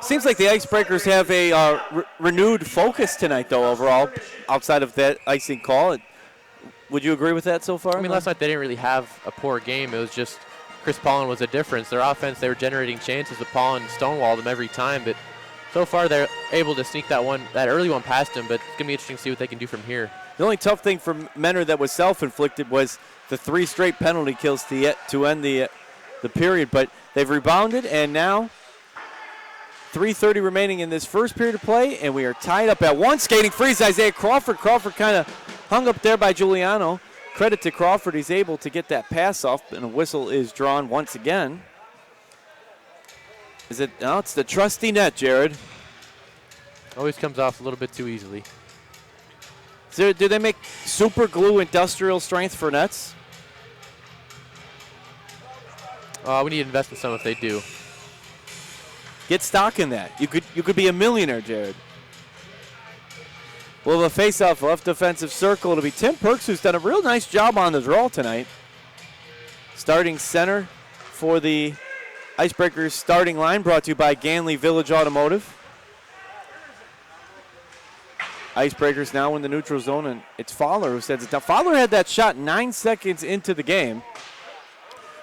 Seems like the Icebreakers have a renewed focus tonight, though, overall, outside of that icing call. Would you agree with that so far? I mean, last night they didn't really have a poor game. It was just Chris Paulin was a difference. Their offense, they were generating chances, but Paulin stonewalled them every time. But so far they're able to sneak that early one past him, but it's going to be interesting to see what they can do from here. The only tough thing for Mentor that was self-inflicted was the 3 straight penalty kills to end the period. But they've rebounded, and now 3:30 remaining in this first period of play, and we are tied up at 1. Skating freeze, Isaiah Crawford. Crawford kind of hung up there by Giuliano. Credit to Crawford. He's able to get that pass off, and a whistle is drawn once again. Is it? No, it's the trusty net, Jared. Always comes off a little bit too easily. Do they make super glue industrial strength for nets? We need to invest in some if they do. Get stock in that. You could be a millionaire, Jared. We'll have a face-off left defensive circle. It'll be Tim Perks, who's done a real nice job on the draw tonight. Starting center for the Icebreakers starting line, brought to you by Ganley Village Automotive. Icebreakers now in the neutral zone, and it's Fowler who sends it down. Fowler had that shot 9 seconds into the game.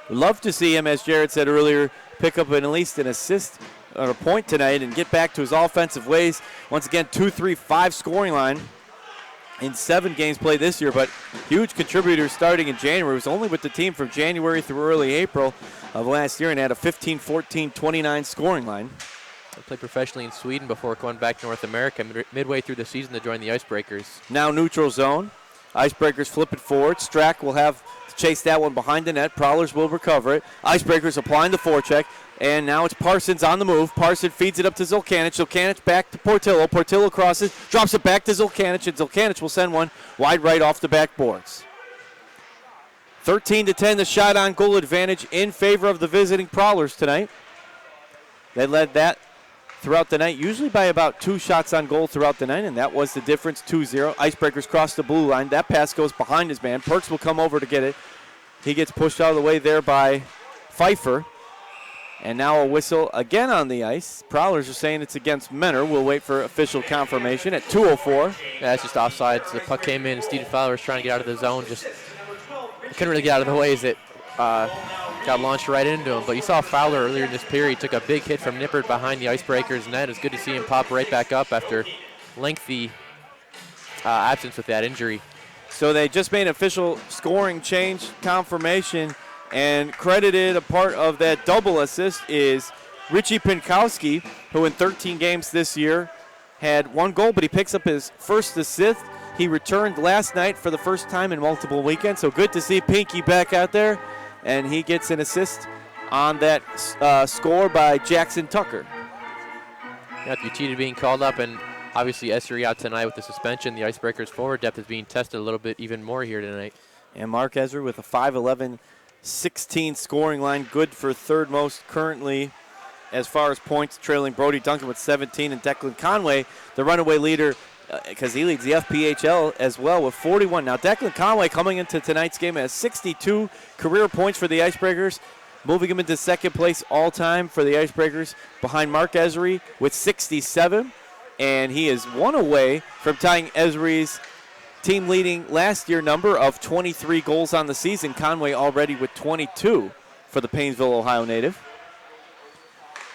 Love to see him, as Jared said earlier, pick up at least an assist or a point tonight and get back to his offensive ways. Once again, 2-3-5 scoring line in 7 games played this year, but huge contributor starting in January. He was only with the team from January through early April of last year and had a 15-14-29 scoring line. He played professionally in Sweden before going back to North America midway through the season to join the Icebreakers. Now neutral zone. Icebreakers flip it forward. Strack will have to chase that one behind the net. Prowlers will recover it. Icebreakers applying the forecheck. And now it's Parsons on the move. Parsons feeds it up to Zolkanic. Zolkanic back to Portillo. Portillo crosses, drops it back to Zolkanic, and Zolkanic will send one wide right off the backboards. 13-10, the shot on goal advantage in favor of the visiting Prowlers tonight. They led that throughout the night, usually by about 2 shots on goal throughout the night, and that was the difference, 2-0. Icebreakers cross the blue line. That pass goes behind his man. Perks will come over to get it. He gets pushed out of the way there by Pfeiffer. And now a whistle again on the ice. Prowlers are saying it's against Menor. We'll wait for official confirmation at 2:04. Yeah, it's just offsides. The puck came in. Steven Fowler was trying to get out of the zone. Just couldn't really get out of the way as it got launched right into him. But you saw Fowler earlier in this period. Took a big hit from Nippert behind the Icebreakers net. It's good to see him pop right back up after lengthy absence with that injury. So they just made an official scoring change confirmation, and credited a part of that double assist is Richie Pinkowski, who in 13 games this year had 1 goal, but he picks up his first assist. He returned last night for the first time in multiple weekends, so good to see Pinky back out there, and he gets an assist on that score by Jackson Tucker. Matthew Cheetah being called up, and obviously Essery out tonight with the suspension. The Icebreakers forward depth is being tested a little bit even more here tonight. And Mark Essery with a 5-11-16 scoring line, good for third most currently as far as points, trailing Brody Duncan with 17, and Declan Conway, the runaway leader, because he leads the FPHL as well with 41. Now Declan Conway coming into tonight's game has 62 career points for the Icebreakers, moving him into second place all-time for the Icebreakers behind Mark Essery with 67, and he is 1 away from tying Essery's team leading last year number of 23 goals on the season. Conway already with 22 for the Painesville, Ohio native.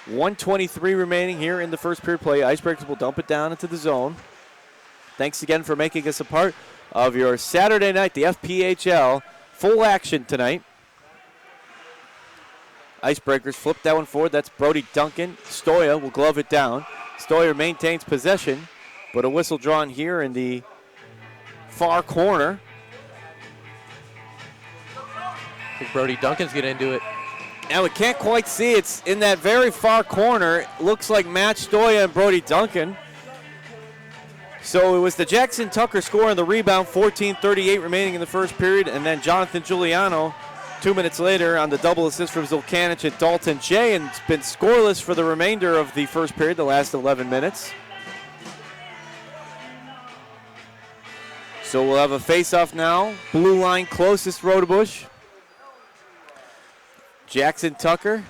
1:23 remaining here in the first period play. Icebreakers will dump it down into the zone. Thanks again for making us a part of your Saturday night, the FPHL. Full action tonight. Icebreakers flip that one forward. That's Brody Duncan. Stoya will glove it down. Stoya maintains possession, but a whistle drawn here in the far corner. I think Brody Duncan's getting into it. Now we can't quite see. It's in that very far corner. Looks like Matt Stoya and Brody Duncan. So it was the Jackson Tucker score on the rebound, 14:38 remaining in the first period, and then Jonathan Giuliano 2 minutes later on the double assist from Zulkanich and Dalton Jay, and it's been scoreless for the remainder of the first period, the last 11 minutes. So we'll have a face-off now. Blue line closest, Rodebush. Jackson Tucker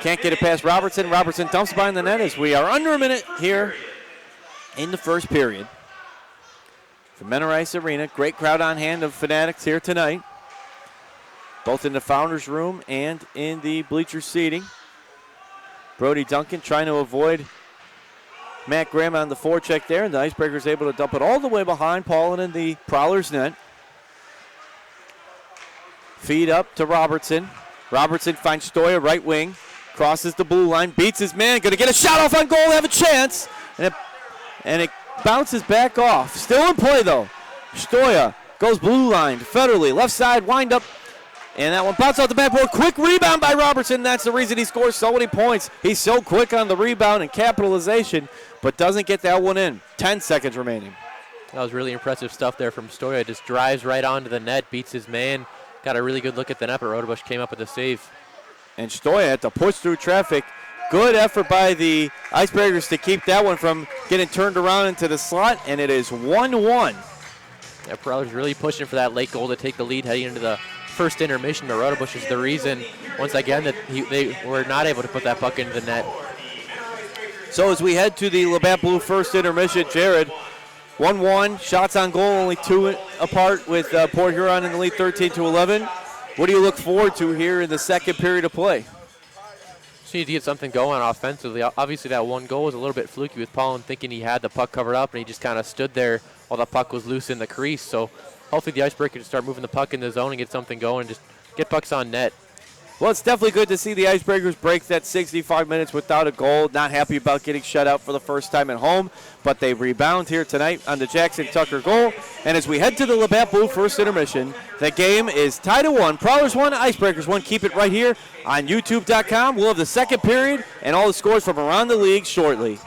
can't get it past Robertson. Robertson dumps behind the net as we are under a minute here in the first period. From Menor Ice Arena, great crowd on hand of Fanatics here tonight, both in the Founders Room and in the bleacher seating. Brody Duncan trying to avoid Matt Graham on the forecheck there, and the Icebreakers able to dump it all the way behind Paulin in the Prowlers net. Feed up to Robertson. Robertson finds Stoya right wing, crosses the blue line, beats his man, going to get a shot off on goal, have a chance, and it bounces back off. Still in play though. Stoya goes blue line, federally, left side, wind up, and that one bounces off the backboard. Quick rebound by Robertson. That's the reason he scores so many points. He's so quick on the rebound and capitalization, but doesn't get that one in. 10 seconds remaining. That was really impressive stuff there from Stoya. Just drives right onto the net, beats his man. Got a really good look at the net, but Rodebush came up with a save. And Stoya had to push through traffic. Good effort by the Icebreakers to keep that one from getting turned around into the slot, and it is 1-1. Yeah, Prowlers really pushing for that late goal to take the lead heading into the first intermission, but Rodebush is the reason, once again, that they were not able to put that puck into the net. So as we head to the Labatt Blue first intermission, Jared, 1-1, shots on goal, only 2 apart with Port Huron in the lead 13-11. What do you look forward to here in the second period of play? Just need to get something going offensively. Obviously, that one goal was a little bit fluky with Paulin thinking he had the puck covered up, and he just kind of stood there while the puck was loose in the crease. So hopefully the Icebreakers start moving the puck in the zone and get something going and just get pucks on net. Well, it's definitely good to see the Icebreakers break that 65 minutes without a goal. Not happy about getting shut out for the first time at home, but they rebound here tonight on the Jackson Tucker goal. And as we head to the Labatt Blue first intermission, the game is tied at 1. Prowlers 1, Icebreakers 1. Keep it right here on YouTube.com. We'll have the second period and all the scores from around the league shortly.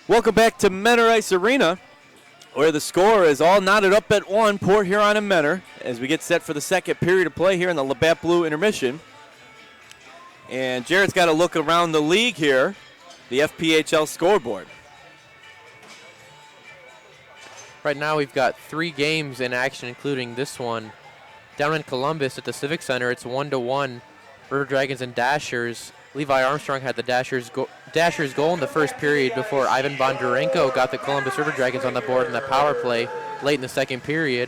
Welcome back to Menor Ice Arena, where the score is all knotted up at 1, Port Huron and Menor, as we get set for the second period of play here in the Labatt Blue intermission. And Jared's got to look around the league here, the FPHL scoreboard. Right now we've got 3 games in action, including this one. Down in Columbus at the Civic Center, it's 1-1, River Dragons and Dashers. Levi Armstrong had the Dashers goal in the first period before Ivan Bondarenko got the Columbus River Dragons on the board in the power play late in the second period.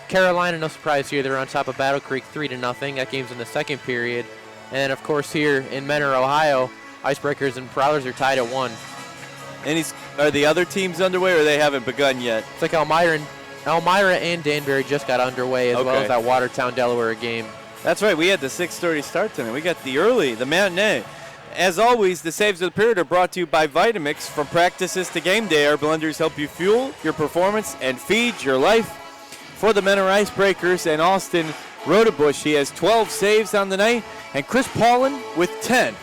Carolina, no surprise here, they're on top of Battle Creek 3-0. That game's in the second period. And of course here in Menor, Ohio, Icebreakers and Prowlers are tied at 1. And are the other teams underway, or they haven't begun yet? It's like Elmira and Danbury just got underway, as well as that Watertown, Delaware game. That's right. We had the 6:30 start tonight. We got the matinee. As always, the saves of the period are brought to you by Vitamix. From practices to game day, our blenders help you fuel your performance and feed your life. For the Menor Icebreakers and Austin Rodebush, he has 12 saves on the night, and Chris Paulin with 10.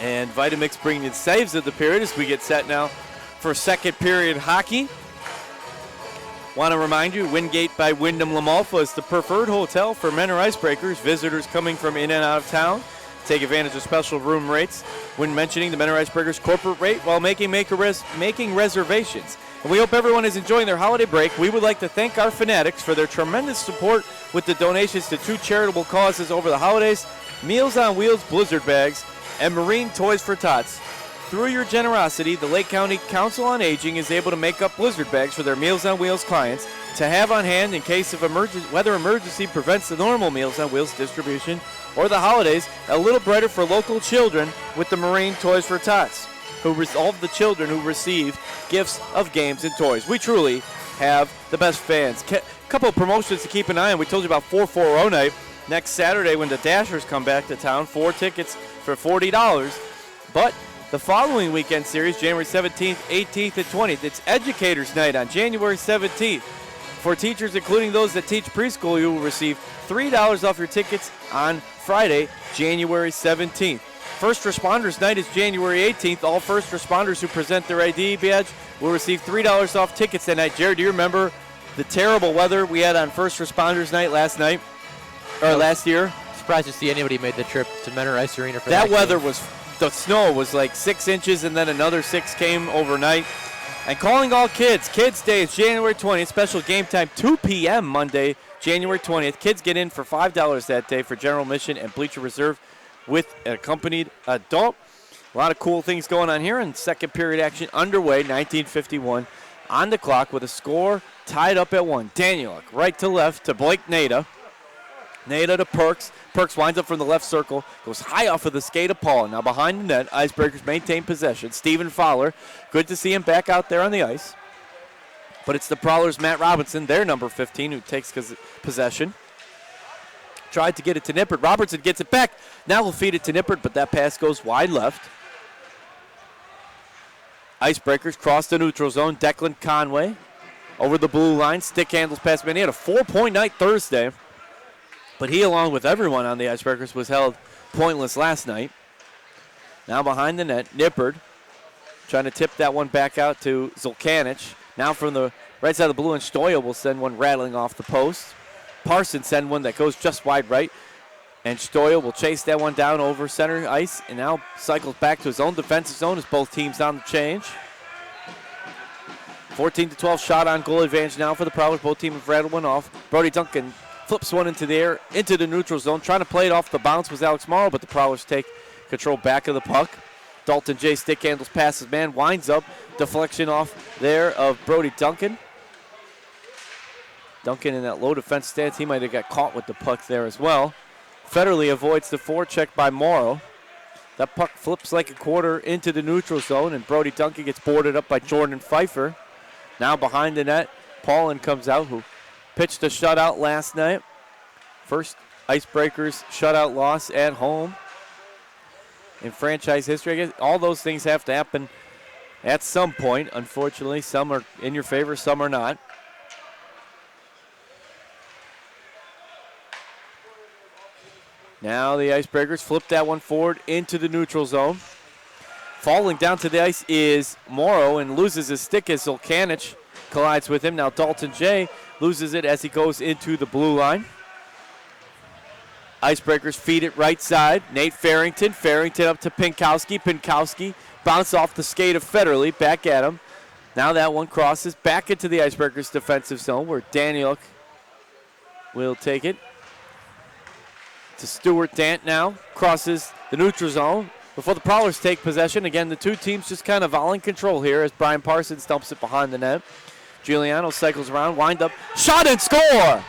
And Vitamix bringing in saves of the period as we get set now for second period hockey. Want to remind you, Wingate by Wyndham Lamalfa is the preferred hotel for Menor Icebreakers. Visitors coming from in and out of town take advantage of special room rates when mentioning the Menor Icebreakers corporate rate while making reservations. And we hope everyone is enjoying their holiday break. We would like to thank our fanatics for their tremendous support with the donations to 2 charitable causes over the holidays, Meals on Wheels Blizzard Bags, and Marine Toys for Tots. Through your generosity, the Lake County Council on Aging is able to make up blizzard bags for their Meals on Wheels clients to have on hand in case of weather emergency prevents the normal Meals on Wheels distribution or the holidays a little brighter for local children with the Marine Toys for Tots, all the children who receive gifts of games and toys. We truly have the best fans. Couple of promotions to keep an eye on. We told you about 440 night next Saturday when the Dashers come back to town. 4 tickets for $40. But the following weekend series, January 17th, 18th, and 20th, it's Educators Night on January 17th. For teachers, including those that teach preschool, you will receive $3 off your tickets on Friday, January 17th. First Responders Night is January 18th. All first responders who present their ID badge will receive $3 off tickets that night. Jared, do you remember the terrible weather we had on First Responders Night last year? Surprised to see anybody made the trip to Menor Ice Arena for that weather game. The snow was like 6 inches, and then another 6 came overnight. And calling all kids. Kids Day is January 20th. Special game time, 2 p.m. Monday, January 20th. Kids get in for $5 that day for general admission and bleacher reserve with an accompanied adult. A lot of cool things going on here, and second period action underway, 1951 on the clock with a score tied up at 1. Danieluk right to left to Blake Nada. Nada to Perks. Perks winds up from the left circle, goes high off of the skate of Paul. Now behind the net, Icebreakers maintain possession. Stephen Fowler, good to see him back out there on the ice. But it's the Prowlers' Matt Robinson, their number 15, who takes possession. Tried to get it to Nippert. Robertson gets it back. Now we'll feed it to Nippert, but that pass goes wide left. Icebreakers cross the neutral zone. Declan Conway over the blue line. Stick handles past man. He had a 4-point night Thursday. But he, along with everyone on the Icebreakers, was held pointless last night. Now behind the net, Nippert trying to tip that one back out to Zulkanich. Now from the right side of the blue, and Stoya will send one rattling off the post. Parsons send one that goes just wide right. And Stoya will chase that one down over center ice and now cycles back to his own defensive zone as both teams on the change. 14-12 shot on goal advantage now for the Prowlers. Both teams have rattled one off. Brody Duncan flips one into the air, into the neutral zone. Trying to play it off the bounce was Alex Morrow, but the Prowlers take control back of the puck. Dalton J. stick handles passes man, winds up, deflection off there of Brody Duncan. Duncan in that low defense stance, he might have got caught with the puck there as well. Federley avoids the forecheck by Morrow. That puck flips like a quarter into the neutral zone, and Brody Duncan gets boarded up by Jordan Pfeiffer. Now behind the net, Paulin comes out, who pitched a shutout last night. First Icebreakers shutout loss at home in franchise history. I guess all those things have to happen at some point. Unfortunately, some are in your favor, some are not. Now the Icebreakers flip that one forward into the neutral zone. Falling down to the ice is Morrow and loses his stick as Zulkanich collides with him. Now Dalton J loses it as he goes into the blue line. Icebreakers feed it right side. Nate Farrington. Farrington up to Pinkowski. Pinkowski bounce off the skate of Federley. Back at him. Now that one crosses back into the Icebreakers defensive zone where Daniel will take it. To Stuart Dant now. Crosses the neutral zone before the Prowlers take possession. Again, the two teams just kind of volleying control here as Brian Parsons dumps it behind the net. Giuliano cycles around. Wind up. Shot and score!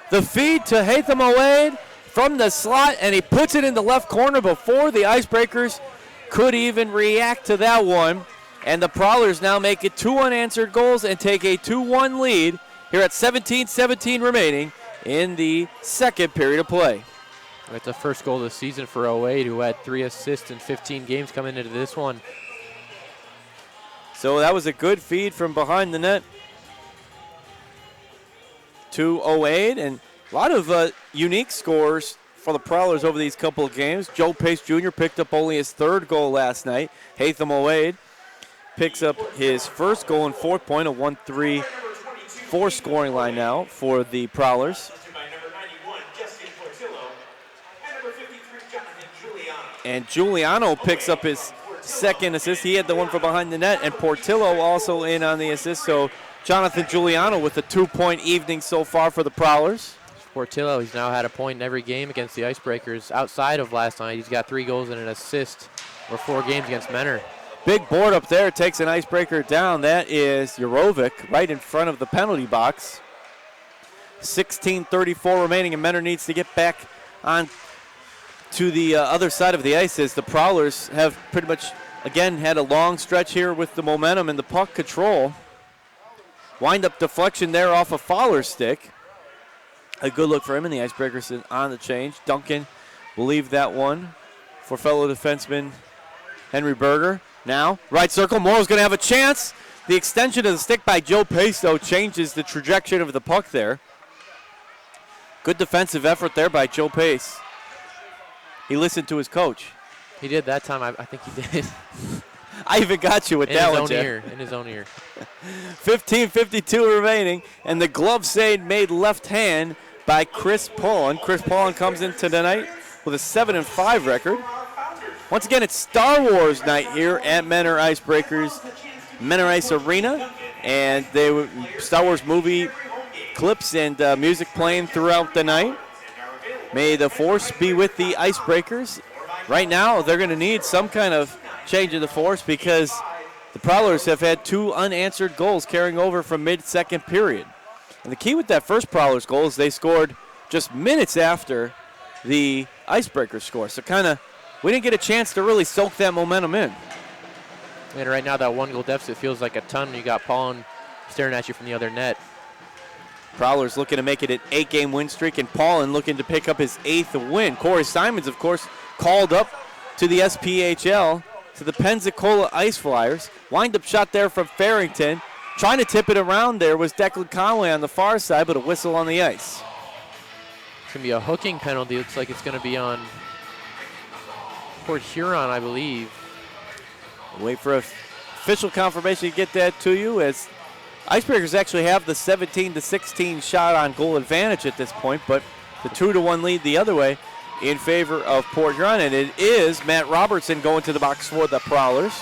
The feed to Hatham Owaid from the slot, and he puts it in the left corner before the Icebreakers could even react to that one. And the Prowlers now make it 2 unanswered goals and take a 2-1 lead here at 17-17 remaining in the second period of play. That's the first goal of the season for Owaid, who had 3 assists in 15 games coming into this one. So that was a good feed from behind the net to Owaid, and a lot of unique scores for the Prowlers over these couple of games. Joe Pace Jr. picked up only his 3rd goal last night. Hatham Owaid picks up his first goal and 4th point, a 1-3-4 scoring line now for the Prowlers. And Giuliano picks up his 2nd assist. He had the one from behind the net, and Portillo also in on the assist. So Jonathan Giuliano with a 2-point evening so far for the Prowlers. Portillo, he's now had a point in every game against the Icebreakers. Outside of last night, he's got 3 goals and an assist for 4 games against Menor. Big board up there, takes an Icebreaker down. That is Jurovic right in front of the penalty box. 16:34 remaining, and Menor needs to get back on to the other side of the ice as the Prowlers have pretty much, again, had a long stretch here with the momentum and the puck control. Wind-up deflection there off of Fowler's stick. A good look for him, and the Icebreakers on the change. Duncan will leave that one for fellow defenseman Henry Berger. Now, right circle, Morrow's going to have a chance. The extension of the stick by Joe Pace, though, changes the trajectory of the puck there. Good defensive effort there by Joe Pace. He listened to his coach. He did that time. I think he did. I even got you with that one, Jeff. In his own ear. 15:52 remaining, and the glove save made left hand by Chris Paulin. Chris Paulin comes into tonight with a 7-5 record. Once again, it's Star Wars night here at Menor Icebreakers, Menor Ice Arena, and Star Wars movie clips and music playing throughout the night. May the force be with the Icebreakers. Right now, they're going to need some kind of change of the force because the Prowlers have had 2 unanswered goals carrying over from mid-second period. And the key with that first Prowlers goal is they scored just minutes after the Icebreakers score. So we didn't get a chance to really soak that momentum in. And right now, that 1-goal deficit feels like a ton when you got Paulin staring at you from the other net. Prowlers looking to make it an 8-game win streak, and Paulin looking to pick up his 8th win. Corey Simons, of course, called up to the SPHL, to the Pensacola Ice Flyers. Wind-up shot there from Farrington. Trying to tip it around there was Declan Conway on the far side, but a whistle on the ice. It's going to be a hooking penalty. Looks like it's going to be on Port Huron, I believe. Wait for official confirmation to get that to you, as Icebreakers actually have the 17-16 shot on goal advantage at this point, but the 2-1 lead the other way in favor of Port Huron, and it is Matt Robertson going to the box for the Prowlers.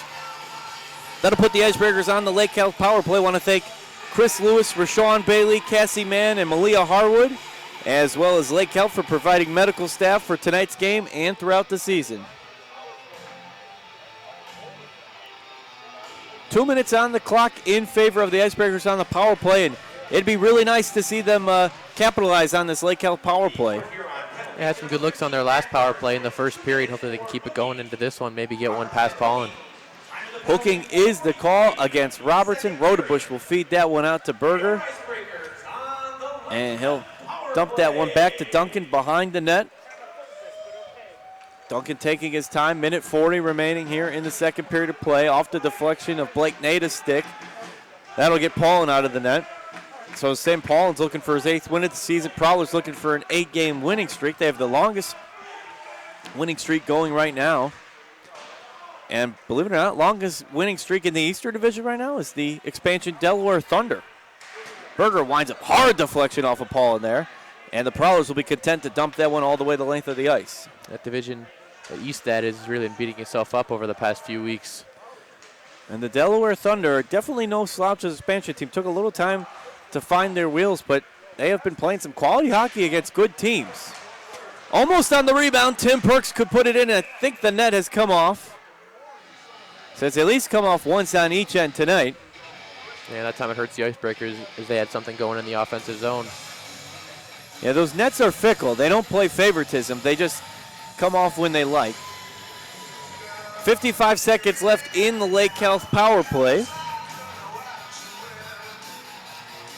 That'll put the Icebreakers on the Lake Health power play. I want to thank Chris Lewis, Rashawn Bailey, Cassie Mann, and Malia Harwood, as well as Lake Health for providing medical staff for tonight's game and throughout the season. 2 minutes on the clock in favor of the Icebreakers on the power play, and it'd be really nice to see them capitalize on this Lake Health power play. They had some good looks on their last power play in the first period. Hopefully they can keep it going into this one, maybe get one past Paulin. Hooking is the call against Robertson. Rodebush will feed that one out to Berger, and he'll dump that one back to Duncan behind the net. Duncan taking his time, minute 40 remaining here in the second period of play. Off the deflection of Blake Nada's stick. That'll get Paulin out of the net. So St. Paulin's looking for his 8th win of the season. Prowlers looking for an 8-game winning streak. They have the longest winning streak going right now. And believe it or not, longest winning streak in the Eastern Division right now is the expansion Delaware Thunder. Berger winds up hard deflection off of Paul in there. And the Prowlers will be content to dump that one all the way the length of the ice. That division East that is really been beating itself up over the past few weeks. And the Delaware Thunder, definitely no slouch as expansion team. Took a little time to find their wheels, but they have been playing some quality hockey against good teams. Almost on the rebound. Tim Perks could put it in. I think the net has come off. So it's at least come off once on each end tonight. Yeah, that time it hurts the Icebreakers as they had something going in the offensive zone. Yeah, those nets are fickle. They don't play favoritism. They just come off when they like. 55 seconds left in the Lake Health power play.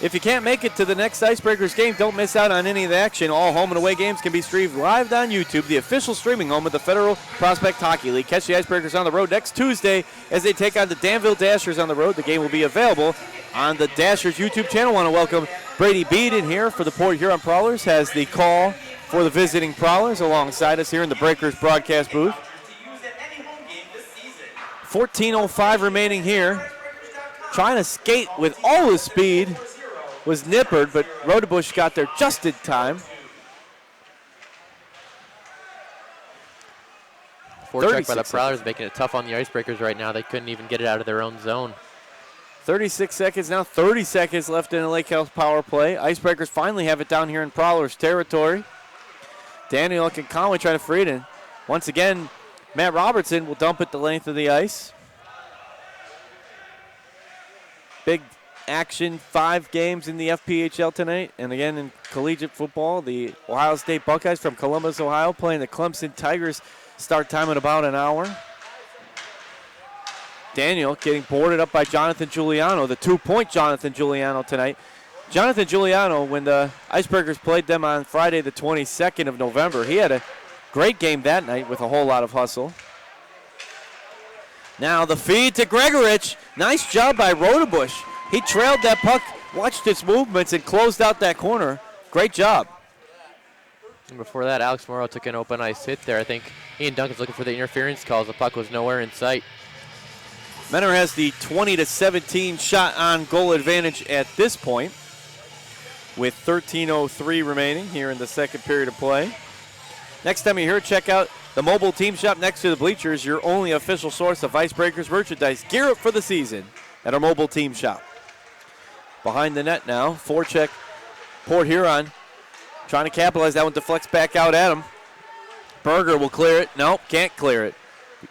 If you can't make it to the next Icebreakers game, don't miss out on any of the action. All home and away games can be streamed live on YouTube, the official streaming home of the Federal Prospect Hockey League. Catch the Icebreakers on the road next Tuesday as they take on the Danville Dashers on the road. The game will be available on the Dashers YouTube channel. Want to welcome Brady Bead in here for the Port Huron Prowlers, has the call for the visiting Prowlers alongside us here in the Breakers broadcast booth. 14:05 remaining here. Trying to skate with all his speed was Nippard, but Rodebush got there just in time. Forecheck by the Prowlers making it tough on the Icebreakers right now. They couldn't even get it out of their own zone. 36 seconds now, 30 seconds left in the Lake Health power play. Icebreakers finally have it down here in Prowlers territory. Daniel and Conway trying to free it in. Once again, Matt Robertson will dump it the length of the ice. Big action, 5 games in the FPHL tonight. And again in collegiate football, the Ohio State Buckeyes from Columbus, Ohio, playing the Clemson Tigers. Start time in about an hour. Daniel getting boarded up by Jonathan Giuliano, the 2-point Jonathan Giuliano tonight. Jonathan Giuliano, when the Icebreakers played them on Friday the 22nd of November, he had a great game that night with a whole lot of hustle. Now the feed to Gregorich. Nice job by Rodebush. He trailed that puck, watched its movements, and closed out that corner. Great job. And before that, Alex Morrow took an open ice hit there. I think Ian Duncan's looking for the interference calls. The puck was nowhere in sight. Menor has the 20-17 shot on goal advantage at this point, with 13:03 remaining here in the second period of play. Next time you're here, check out the mobile team shop next to the bleachers, your only official source of Icebreakers merchandise. Gear up for the season at our mobile team shop. Behind the net now, forecheck Port Huron. Trying to capitalize. That one deflects back out at him. Berger will clear it. Nope, can't clear it.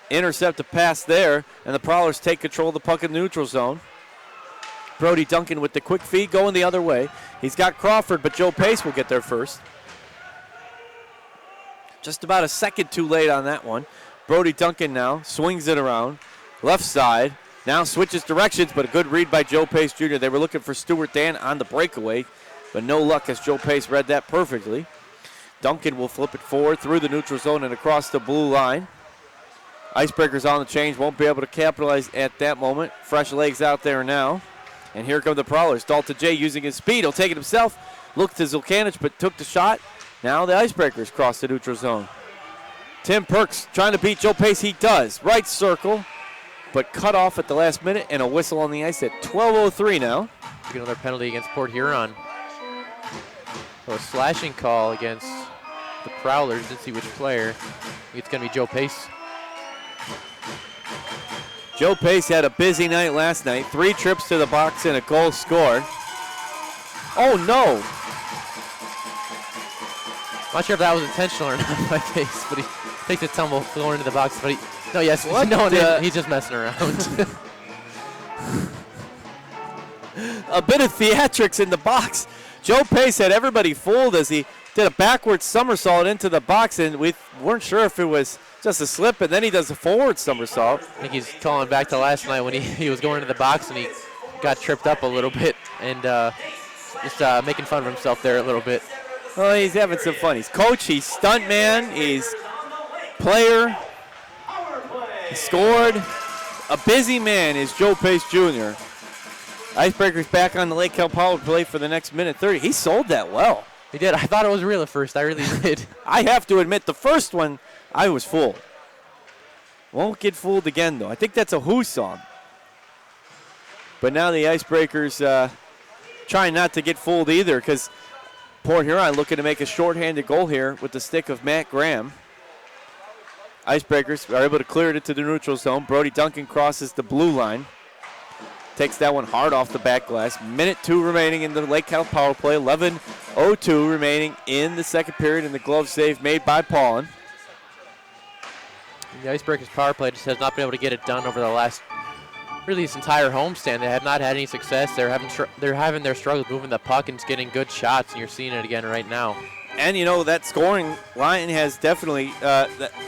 Intercept a pass there, and the Prowlers take control of the puck in the neutral zone. Brody Duncan with the quick feed going the other way. He's got Crawford, but Joe Pace will get there first. Just about a second too late on that one. Brody Duncan now swings it around. Left side. Now switches directions, but a good read by Joe Pace Jr. They were looking for Stuart Dan on the breakaway, but no luck as Joe Pace read that perfectly. Duncan will flip it forward through the neutral zone and across the blue line. Icebreakers on the change, won't be able to capitalize at that moment. Fresh legs out there now. And here come the Prowlers. Dalton J using his speed. He'll take it himself. Looked to Zulkanich, but took the shot. Now the Icebreakers cross the neutral zone. Tim Perks trying to beat Joe Pace. He does. Right circle, but cut off at the last minute, and a whistle on the ice at 12:03 now. Get another penalty against Port Huron. So a slashing call against the Prowlers. Didn't see which player. I think it's going to be Joe Pace. Joe Pace had a busy night last night. 3 trips to the box and a goal scored. Oh, no. Not sure if that was intentional or not by Pace, but he takes a tumble going into the box. But he's just messing around. A bit of theatrics in the box. Joe Pace had everybody fooled as he did a backwards somersault into the box, and we weren't sure if it was just a slip, and then he does a forward somersault. I think he's calling back to last night when he was going into the box and he got tripped up a little bit and just making fun of himself there a little bit. Well, he's having some fun. He's coach, he's stunt man, he's player. He scored. A busy man is Joe Pace Jr. Icebreakers back on the Lake Health power play for the next minute 30. He sold that well. He did. I thought it was real at first. I really did. I have to admit, the first one, I was fooled. Won't get fooled again, though. I think that's a Who song. But now the Icebreakers trying not to get fooled either, because Port Huron looking to make a shorthanded goal here with the stick of Matt Graham. Icebreakers are able to clear it into the neutral zone. Brody Duncan crosses the blue line. Takes that one hard off the back glass. Minute 2 remaining in the Lake Cal power play. 11:02 remaining in the second period, and the glove save made by Paulin. The Icebreakers power play just has not been able to get it done over the last, really this entire homestand. They have not had any success. They're having their struggles moving the puck and getting good shots, and you're seeing it again right now. And, you know, that scoring line has definitely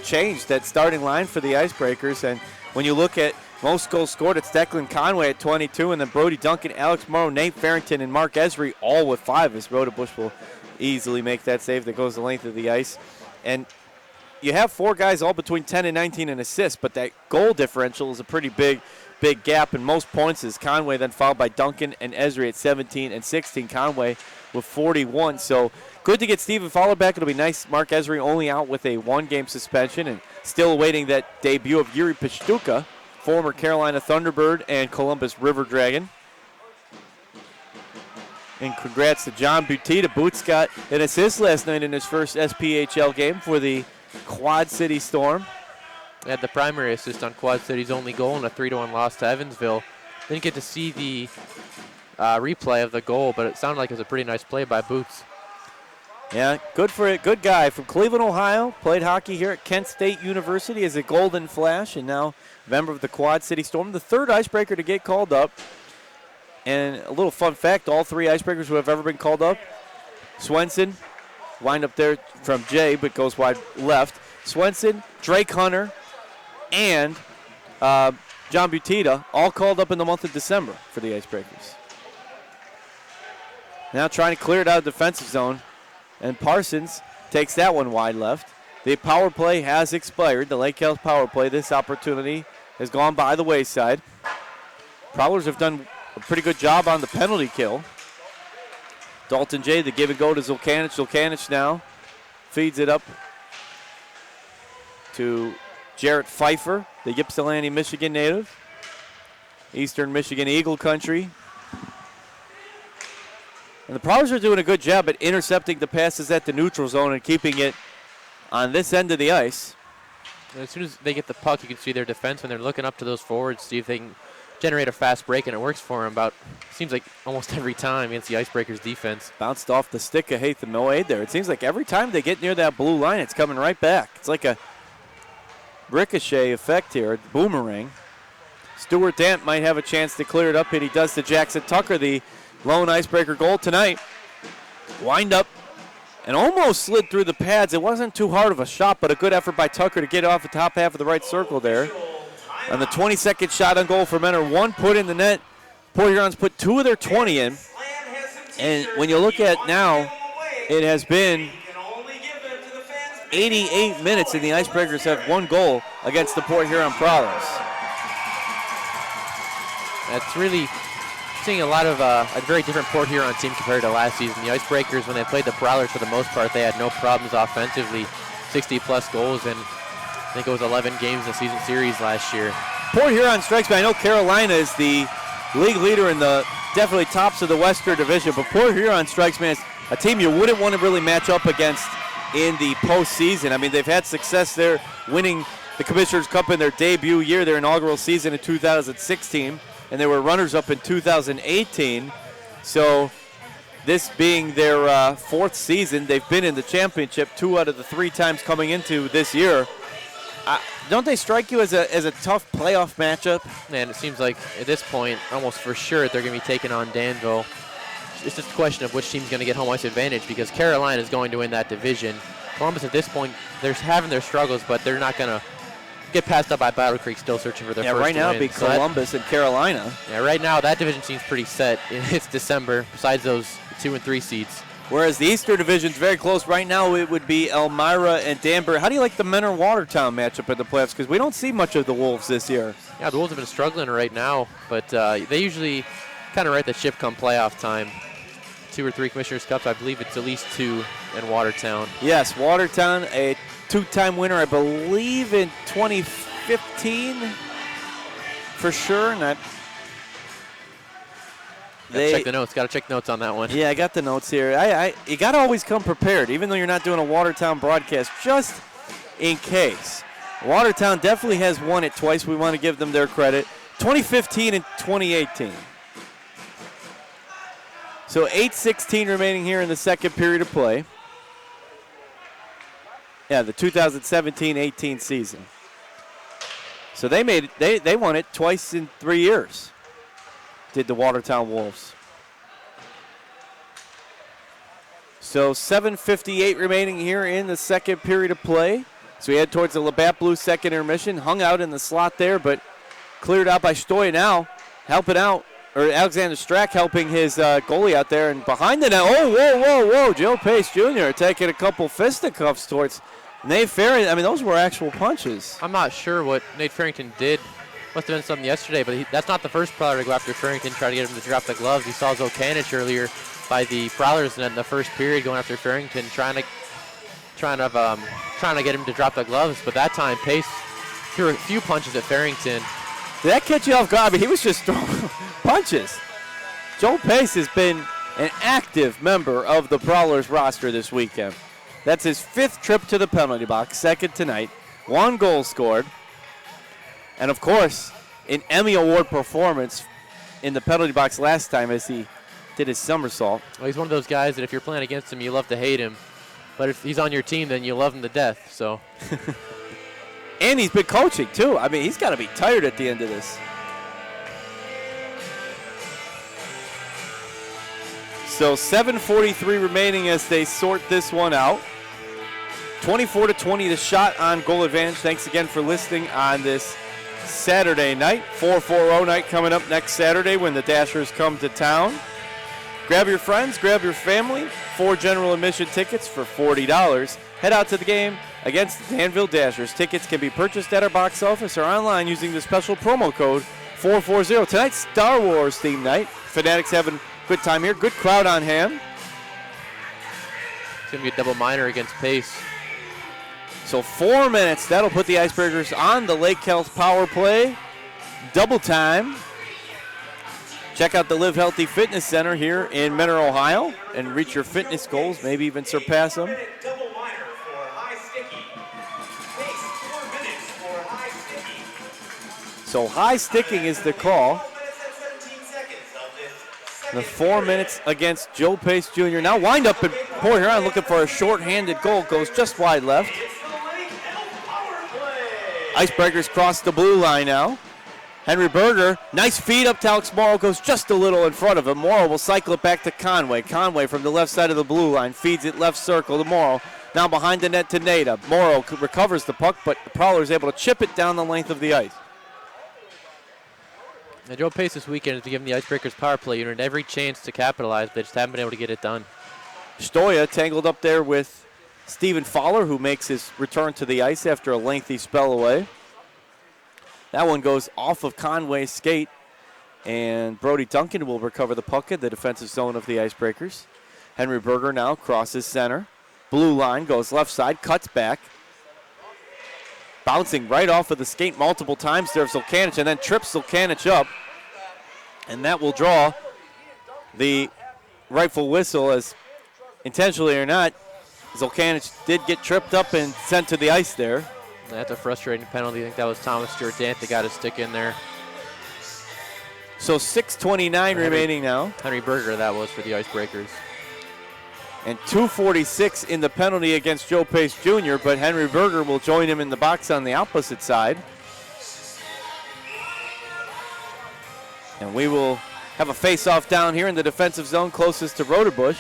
changed, that starting line for the Icebreakers. And when you look at most goals scored, it's Declan Conway at 22, and then Brody Duncan, Alex Morrow, Nate Farrington, and Mark Esri all with 5, as Rodebush will easily make that save that goes the length of the ice. And you have 4 guys all between 10 and 19 in assists, but that goal differential is a pretty big gap, and most points is Conway, then followed by Duncan and Esri at 17 and 16. Conway with 41. So good to get Stephen Fowler back. It'll be nice. Mark Esri only out with a 1-game suspension and still awaiting that debut of Yuri Pashtuka, former Carolina Thunderbird and Columbus River Dragon. And congrats to John Butita. Boots got an assist last night in his first SPHL game for the Quad City Storm. Had the primary assist on Quad City's only goal in a 3-1 loss to Evansville. Didn't get to see the replay of the goal, but it sounded like it was a pretty nice play by Boots. Yeah, good for it. Good guy from Cleveland, Ohio. Played hockey here at Kent State University as a Golden Flash, and now a member of the Quad City Storm. The 3rd Icebreaker to get called up. And a little fun fact, all 3 Icebreakers who have ever been called up, Swenson, wind up there from Jay, but goes wide left. Swenson, Drake Hunter, and John Butita, all called up in the month of December for the Icebreakers. Now trying to clear it out of the defensive zone, and Parsons takes that one wide left. The power play has expired. The Lake Cal power play, this opportunity has gone by the wayside. Prowlers have done a pretty good job on the penalty kill. Dalton J, the give and go to Zulkanich. Zulkanich now feeds it up to Jarrett Pfeiffer, the Ypsilanti, Michigan native. Eastern Michigan Eagle country. And the Prowlers are doing a good job at intercepting the passes at the neutral zone and keeping it on this end of the ice. And as soon as they get the puck, you can see their defense when they're looking up to those forwards, see if they can generate a fast break, and it works for them about, seems like almost every time against the Icebreakers defense. Bounced off the stick of Hatham Moade there. It seems like every time they get near that blue line, it's coming right back. It's like a ricochet effect here, boomerang. Stuart Dant might have a chance to clear it up, and he does to Jackson Tucker, the lone Icebreaker goal tonight. Wind up and almost slid through the pads. It wasn't too hard of a shot, but a good effort by Tucker to get off the top half of the right circle there. And the 22nd shot on goal for Menor, 1 put in the net. Port Huron's put 2 of their 20 in. And when you look at now, it has been 88 minutes, and the Icebreakers have 1 goal against the Port Huron Prowlers. That's really seeing a lot of a very different Port Huron team compared to last season. The Icebreakers, when they played the Prowlers, for the most part, they had no problems offensively. 60-plus goals, and I think it was 11 games in the season series last year. Port Huron strikes me. I know Carolina is the league leader in the definitely tops of the Western Division, but Port Huron strikes me as a team you wouldn't want to really match up against in the postseason. I mean, they've had success there, winning the Commissioner's Cup in their debut year, their inaugural season in 2016. And they were runners-up in 2018. So this being their 4th season, they've been in the championship 2 out of the 3 times coming into this year. Don't they strike you as a tough playoff matchup? And it seems like at this point, almost for sure, they're going to be taking on Danville. It's just a question of which team's going to get home ice advantage, because Carolina is going to win that division. Columbus at this point, they're having their struggles, but they're not going to get passed up by Battle Creek, still searching for their first win. Right now it'd be Columbus and Carolina. Yeah, right now that division seems pretty set. It's December, besides those 2 and 3 seeds. Whereas the Eastern Division's very close. Right now it would be Elmira and Danbury. How do you like the Menor Watertown matchup in the playoffs? Because we don't see much of the Wolves this year. Yeah, the Wolves have been struggling right now, but they usually kind of right the ship come playoff time. 2 or 3 Commissioner's Cups. I believe it's at least 2 in Watertown. Yes, Watertown, a 2-time winner, I believe, in 2015 2015 for sure. Not. Check the notes. Got to check notes on that one. Yeah, I got the notes here. You got to always come prepared, even though you're not doing a Watertown broadcast, just in case. Watertown definitely has won it twice. We want to give them their credit. 2015 and 2018. So 8:16 remaining here in the second period of play. Yeah, the 2017-18 season. So they won it twice in 3 years. Did the Watertown Wolves. So 7:58 remaining here in the second period of play. So we head towards the Labatt Blue second intermission. Hung out in the slot there, but cleared out by Stoya now. Helping out, or Alexander Strack helping his goalie out there. And behind the net, whoa. Joe Pace Jr. taking a couple fisticuffs towards Nate Farrington. I mean, those were actual punches. I'm not sure what Nate Farrington did. Must have been something yesterday, but that's not the first Prowler to go after Farrington, try to get him to drop the gloves. We saw Zolkanich earlier by the Prowlers in the first period going after Farrington, trying to get him to drop the gloves. But that time, Pace threw a few punches at Farrington. Did that catch you off guard? I mean, he was just throwing punches. Joe Pace has been an active member of the Prowlers roster this weekend. That's his 5th trip to the penalty box, 2nd tonight. 1 goal scored. And, of course, an Emmy Award performance in the penalty box last time as he did his somersault. Well, he's one of those guys that if you're playing against him, you love to hate him. But if he's on your team, then you love him to death. So. And he's been coaching, too. I mean, he's got to be tired at the end of this. So 7:43 remaining as they sort this one out. 24-20 the shot on goal advantage. Thanks again for listening on this Saturday night. 4-4-0 night coming up next Saturday when the Dashers come to town. Grab your friends, grab your family. 4 general admission tickets for $40. Head out to the game against the Danville Dashers. Tickets can be purchased at our box office or online using the special promo code 440. Tonight's Star Wars theme night. Fanatics having a good time here. Good crowd on hand. It's going to be a double minor against Pace. So 4 minutes. That'll put the Icebreakers on the Lake Health power play. Double time. Check out the Live Healthy Fitness Center here in Mentor, Ohio, and reach your fitness goals, maybe even surpass them. Double minor for high sticky. Pace 4 minutes for high sticky. So high sticking is the call. 12 minutes and 17 seconds of this The second 4 period. minutes against Joe Pace Jr. Now wind up in Port Huron looking for a short-handed goal. Goes just wide left. It's the Lake Health power play. Icebreakers cross the blue line now. Henry Berger, nice feed up to Alex Morrow, goes just a little in front of him. Morrow will cycle it back to Conway. Conway from the left side of the blue line feeds it left circle to Morrow. Now behind the net to Nada. Morrow recovers the puck, but the Prowler is able to chip it down the length of the ice. Now, Joe Pace this weekend has given the Icebreakers power play unit every chance to capitalize, but they just haven't been able to get it done. Stoya tangled up there with Stephen Fowler, who makes his return to the ice after a lengthy spell away. That one goes off of Conway's skate, and Brody Duncan will recover the puck in the defensive zone of the Icebreakers. Henry Berger now crosses center. Blue line goes left side, cuts back. Bouncing right off of the skate multiple times there of Zolkanich, and then trips Zolkanich up. And that will draw the rightful whistle, as intentionally or not, Zolkanich did get tripped up and sent to the ice there. That's a frustrating penalty. I think that was Thomas Stewart-Dant that got his stick in there. So 6:29 remaining now. Henry Berger, that was for the Icebreakers. And 2:46 in the penalty against Joe Pace Jr., but Henry Berger will join him in the box on the opposite side. And we will have a face-off down here in the defensive zone closest to Rodebush.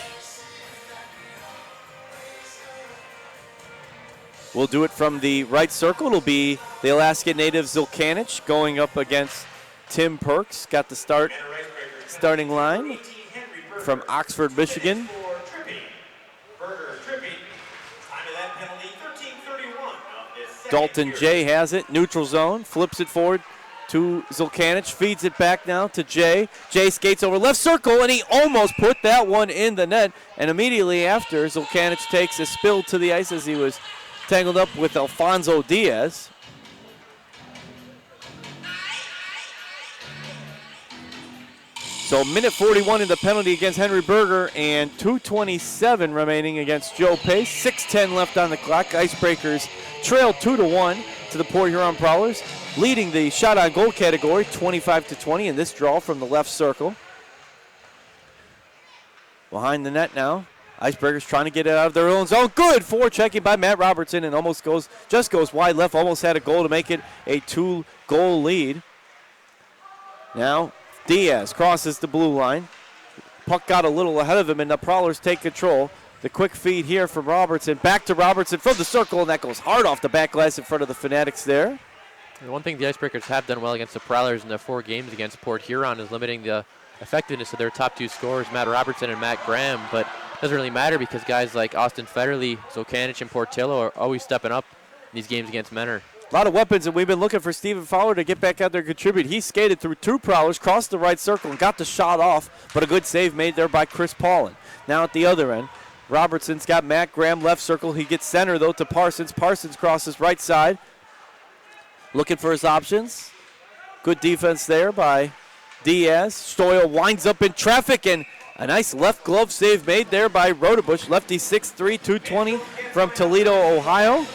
We'll do it from the right circle. It'll be the Alaska native Zolkanich going up against Tim Perks. Got the starting line from Oxford, Michigan. Dalton Jay has it, neutral zone, flips it forward to Zolkanich, feeds it back now to Jay. Jay skates over left circle, and he almost put that one in the net. And immediately after, Zolkanich takes a spill to the ice as he was tangled up with Alfonso Diaz. So minute 41 in the penalty against Henry Berger and 2:27 remaining against Joe Pace. 6:10 left on the clock. Icebreakers trail 2-1 to the Port Huron Prowlers, leading the shot on goal category 25-20 in this draw from the left circle. Behind the net now. Icebreakers trying to get it out of their own zone. Good forechecking by Matt Robertson and just goes wide left. Almost had a goal to make it a 2-goal lead. Now Diaz crosses the blue line. Puck got a little ahead of him, and the Prowlers take control. The quick feed here from Robertson. Back to Robertson from the circle, and that goes hard off the back glass in front of the Fanatics there. And one thing the Icebreakers have done well against the Prowlers in their 4 games against Port Huron is limiting the effectiveness of their top 2 scorers, Matt Robertson and Matt Graham. But it doesn't really matter because guys like Austin Federley, Zolkanich, and Portillo are always stepping up in these games against Menor. A lot of weapons, and we've been looking for Stephen Fowler to get back out there and contribute. He skated through 2 Prowlers, crossed the right circle, and got the shot off, but a good save made there by Chris Paulin. Now at the other end, Robertson's got Matt Graham left circle. He gets center, though, to Parsons. Parsons crosses right side, looking for his options. Good defense there by Diaz. Stoyle winds up in traffic, and a nice left glove save made there by Rodebush. Lefty 6'3", 220 from Toledo, Ohio.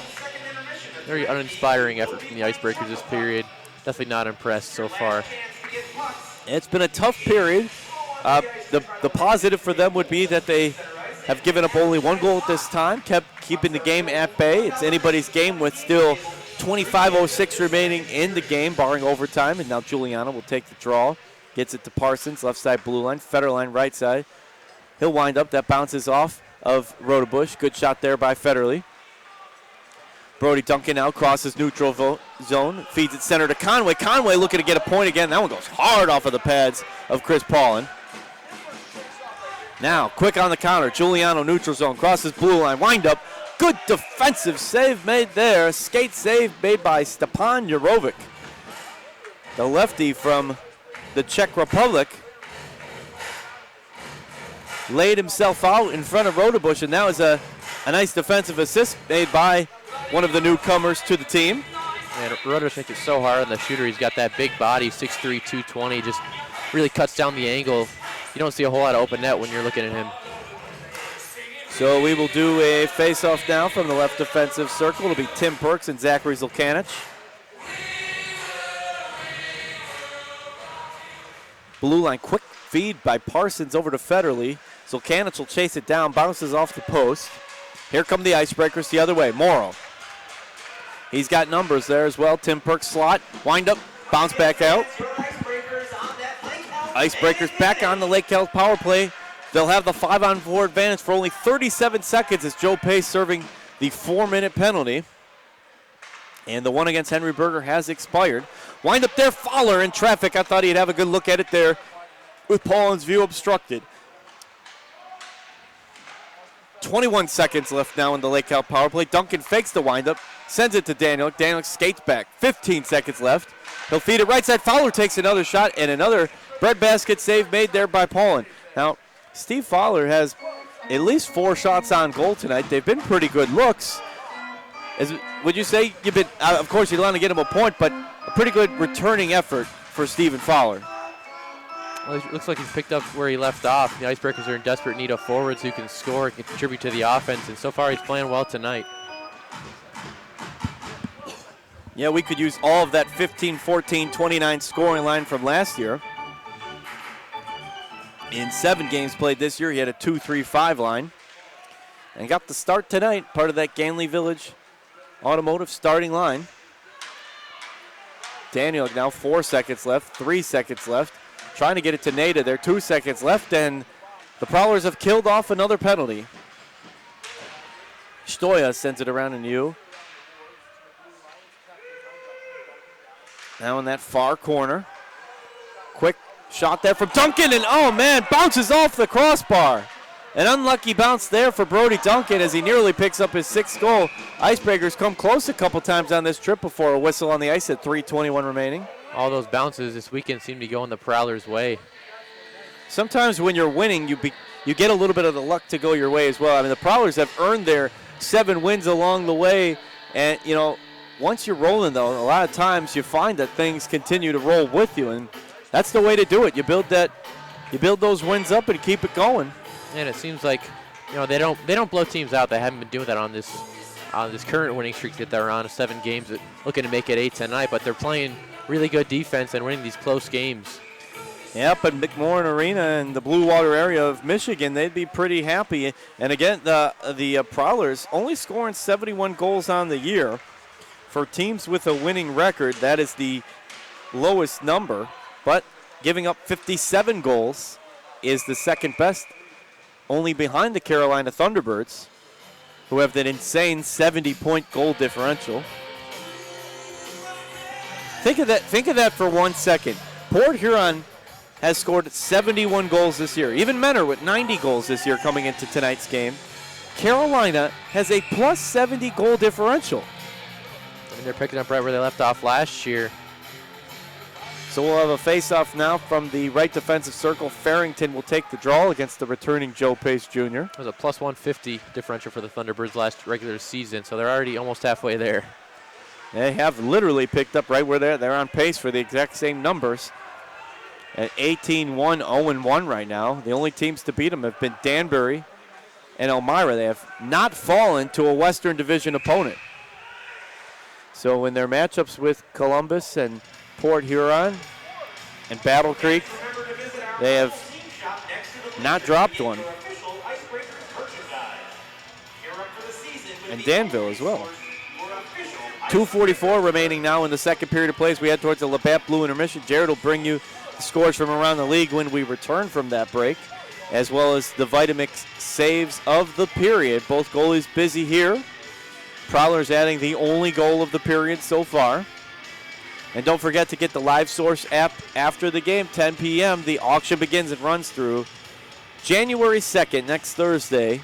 Very uninspiring effort from the Icebreakers this period. Definitely not impressed so far. It's been a tough period. The positive for them would be that they have given up only 1 goal at this time, kept keeping the game at bay. It's anybody's game with still 25:06 remaining in the game, barring overtime. And now Giuliano will take the draw. Gets it to Parsons, left side blue line, Federline right side. He'll wind up. That bounces off of Rodebush. Good shot there by Federley. Brody Duncan now crosses neutral zone, feeds it center to Conway. Conway looking to get a point again. That one goes hard off of the pads of Chris Paulin. Now, quick on the counter. Giuliano neutral zone, crosses blue line, wind up. Good defensive save made there. Skate save made by Stepan Jurovic. The lefty from the Czech Republic laid himself out in front of Rodebush, and that was a nice defensive assist made by one of the newcomers to the team. And Rodebush makes it so hard on the shooter. He's got that big body, 6'3", 220, just really cuts down the angle. You don't see a whole lot of open net when you're looking at him. So we will do a face-off now from the left defensive circle. It'll be Tim Perks and Zachary Zolkanich. Blue line, quick feed by Parsons over to Federley. Zolkanich will chase it down, bounces off the post. Here come the Icebreakers the other way. Morrow. He's got numbers there as well. Tim Perks slot, wind up, bounce back out. Icebreakers back on the Lake Health power play. They'll have the 5-on-4 advantage for only 37 seconds as Joe Pace serving the 4-minute penalty. And the one against Henry Berger has expired. Wind up there, Fowler in traffic. I thought he'd have a good look at it there with Paulin's view obstructed. 21 seconds left now in the Lake Health power play. Duncan fakes the windup, sends it to Daniel. Daniel skates back. 15 seconds left. He'll feed it right side. Fowler takes another shot, and another breadbasket save made there by Paulin. Now, Steve Fowler has at least 4 shots on goal tonight. They've been pretty good looks. Would you say you've been, of course you'd want to get him a point, but a pretty good returning effort for Stephen Fowler? Well, it looks like he's picked up where he left off. The Icebreakers are in desperate need of forwards who can score and can contribute to the offense, and so far he's playing well tonight. Yeah, we could use all of that 15, 14, 29 scoring line from last year. In 7 games played this year, he had a 2-3-5 line. And got the start tonight, part of that Ganley Village Automotive starting line. Daniel now 4 seconds left, 3 seconds left. Trying to get it to Nada there, 2 seconds left, and the Prowlers have killed off another penalty. Stoya sends it around in you. Now in that far corner. Quick shot there from Duncan, and oh man, bounces off the crossbar. An unlucky bounce there for Brody Duncan as he nearly picks up his 6th goal. Icebreakers come close a couple times on this trip before a whistle on the ice at 3:21 remaining. All those bounces this weekend seem to go in the Prowlers' way. Sometimes when you're winning, you get a little bit of the luck to go your way as well. I mean, the Prowlers have earned their 7 wins along the way, and you know, once you're rolling though, a lot of times you find that things continue to roll with you, and that's the way to do it. You build that You build those wins up and keep it going. And it seems like, they don't blow teams out. They haven't been doing that on this current winning streak that they're on, 7 games, looking to make it 8 tonight. But they're playing really good defense and winning these close games. Yep, and McMorran Arena and the Blue Water area of Michigan, they'd be pretty happy. And again, the Prowlers only scoring 71 goals on the year. For teams with a winning record, that is the lowest number. But giving up 57 goals is the second best, only behind the Carolina Thunderbirds, who have that insane 70-point goal differential. Think of that for 1 second. Port Huron has scored 71 goals this year. Even Menor with 90 goals this year coming into tonight's game. Carolina has a plus 70 goal differential. And they're picking up right where they left off last year. So we'll have a face-off now from the right defensive circle. Farrington will take the draw against the returning Joe Pace Jr. It was a plus 150 differential for the Thunderbirds last regular season, so they're already almost halfway there. They have literally picked up right where they're on pace for the exact same numbers. At 18-1, 0-1 right now. The only teams to beat them have been Danbury and Elmira. They have not fallen to a Western Division opponent. So in their matchups with Columbus and Port Huron and Battle Creek, they have not dropped one. And Danville as well. 2:44 remaining now in the second period of play as we head towards the Labatt Blue intermission. Jared will bring you the scores from around the league when we return from that break, as well as the Vitamix saves of the period. Both goalies busy here. Prowlers adding the only goal of the period so far. And don't forget to get the Live Source app after the game, 10 p.m. The auction begins and runs through January 2nd, next Thursday.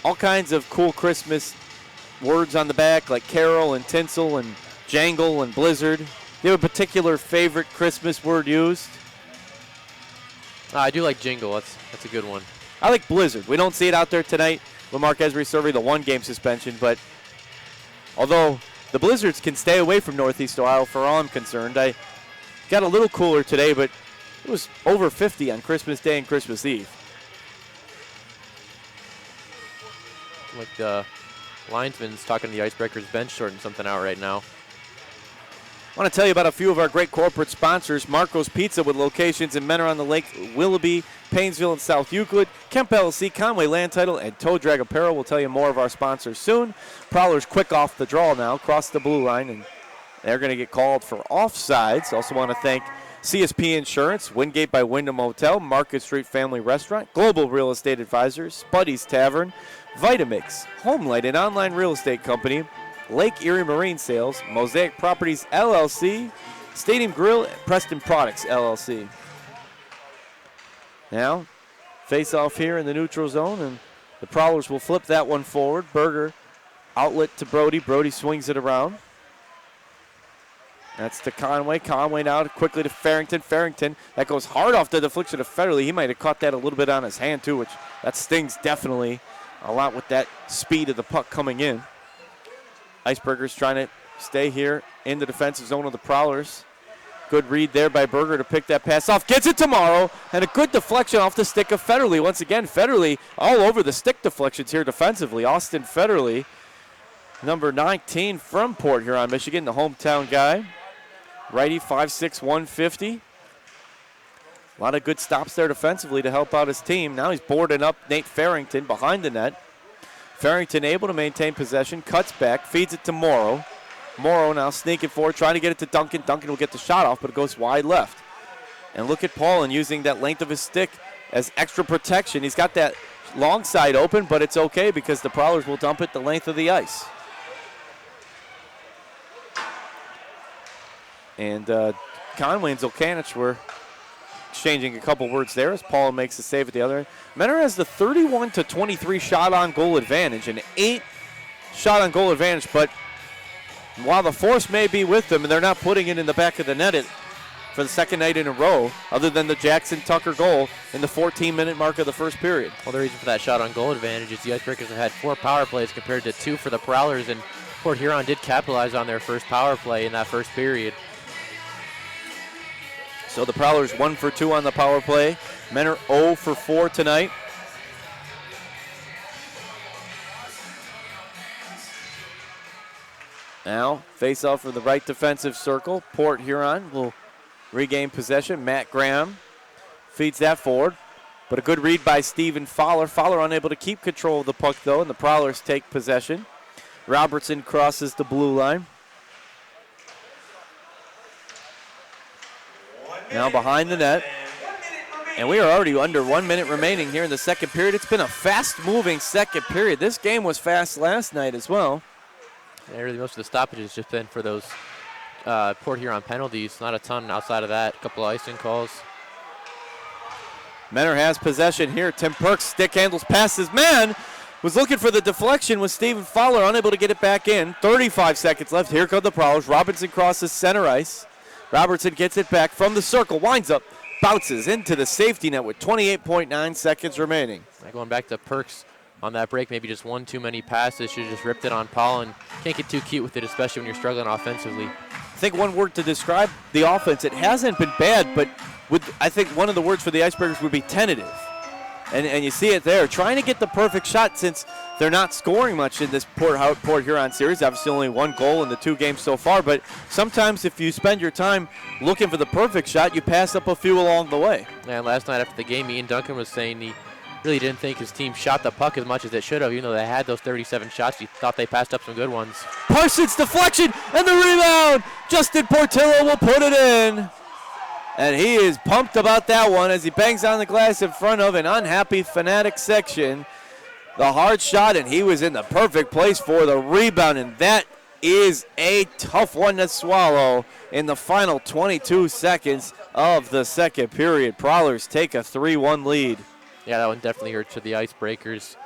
All kinds of cool Christmas words on the back, like carol and tinsel and jangle and blizzard. Do you have a particular favorite Christmas word used? I do like jingle. That's a good one. I like blizzard. We don't see it out there tonight with Marquez serving the 1-game suspension, but although the blizzards can stay away from Northeast Ohio for all I'm concerned. I got a little cooler today, but it was over 50 on Christmas Day and Christmas Eve. Like the linesman's talking to the Icebreakers bench sorting something out right now. I want to tell you about a few of our great corporate sponsors. Marco's Pizza with locations in Menor on the Lake, Willoughby, Painesville, and South Euclid. Kemp LLC, Conway Land Title, and Toe Drag Apparel. We'll tell you more of our sponsors soon. Prowlers quick off the draw now, cross the blue line, and they're going to get called for offsides. Also want to thank CSP Insurance, Wingate by Wyndham Hotel, Market Street Family Restaurant, Global Real Estate Advisors, Buddy's Tavern, Vitamix, Homelight, an online real estate company, Lake Erie Marine Sales, Mosaic Properties LLC, Stadium Grill, and Preston Products LLC. Now, face off here in the neutral zone, and the Prowlers will flip that one forward. Berger, outlet to Brody. Brody swings it around. That's to Conway. Conway now quickly to Farrington. Farrington, that goes hard off the deflection of Federley. He might have caught that a little bit on his hand too, which that stings definitely a lot with that speed of the puck coming in. Icebreakers trying to stay here in the defensive zone of the Prowlers. Good read there by Berger to pick that pass off. Gets it to Morrow, and a good deflection off the stick of Federley. Once again, Federley all over the stick deflections here defensively. Austin Federley, number 19 from Port Huron, Michigan, the hometown guy. Righty, 5'6", 150. A lot of good stops there defensively to help out his team. Now he's boarding up Nate Farrington behind the net. Farrington able to maintain possession, cuts back, feeds it to Morrow. Morrow now sneaking forward, trying to get it to Duncan. Duncan will get the shot off, but it goes wide left. And look at Paulin using that length of his stick as extra protection. He's got that long side open, but it's okay because the Prowlers will dump it the length of the ice. And Conway and Zolkanich were exchanging a couple words there as Paul makes the save at the other end. Menor has the 31-23 shot on goal advantage, an 8 shot on goal advantage, but while the force may be with them and they're not putting it in the back of the net for the second night in a row, other than the Jackson Tucker goal in the 14-minute mark of the first period. Well, the reason for that shot on goal advantage is the Icebreakers have had 4 power plays compared to 2 for the Prowlers, and Port Huron did capitalize on their first power play in that first period. So the Prowlers 1 for 2 on the power play. Menor 0 for 4 tonight. Now, face off for the right defensive circle. Port Huron will regain possession. Matt Graham feeds that forward. But a good read by Stephen Fowler. Fowler unable to keep control of the puck, though, and the Prowlers take possession. Robertson crosses the blue line. Now behind the net. And we are already under 1 minute remaining here in the second period. It's been a fast-moving second period. This game was fast last night as well. Yeah, really most of the stoppages just been for those Port Huron penalties. Not a ton outside of that. A couple of icing calls. Menor has possession here. Tim Perks stick handles past his man. Was looking for the deflection with Stephen Fowler, unable to get it back in. 35 seconds left. Here come the Prowlers. Robinson crosses center ice. Robertson gets it back from the circle. Winds up. Bounces into the safety net with 28.9 seconds remaining. Going back to Perks on that break, maybe just one too many passes. Should have just ripped it on Paul, and can't get too cute with it, especially when you're struggling offensively. I think one word to describe the offense, it hasn't been bad, but I think one of the words for the Icebreakers would be tentative. And you see it there, trying to get the perfect shot since they're not scoring much in this Port Huron series. Obviously only one goal in the 2 games so far, but sometimes if you spend your time looking for the perfect shot, you pass up a few along the way. And last night after the game, Ian Duncan was saying he really didn't think his team shot the puck as much as it should have. Even though they had those 37 shots, he thought they passed up some good ones. Parsons deflection and the rebound. Justin Portillo will put it in. And he is pumped about that one as he bangs on the glass in front of an unhappy Fanatic section. The hard shot, and he was in the perfect place for the rebound, and that is a tough one to swallow in the final 22 seconds of the second period. Prowlers take a 3-1 lead. Yeah, that one definitely hurt to the Icebreakers.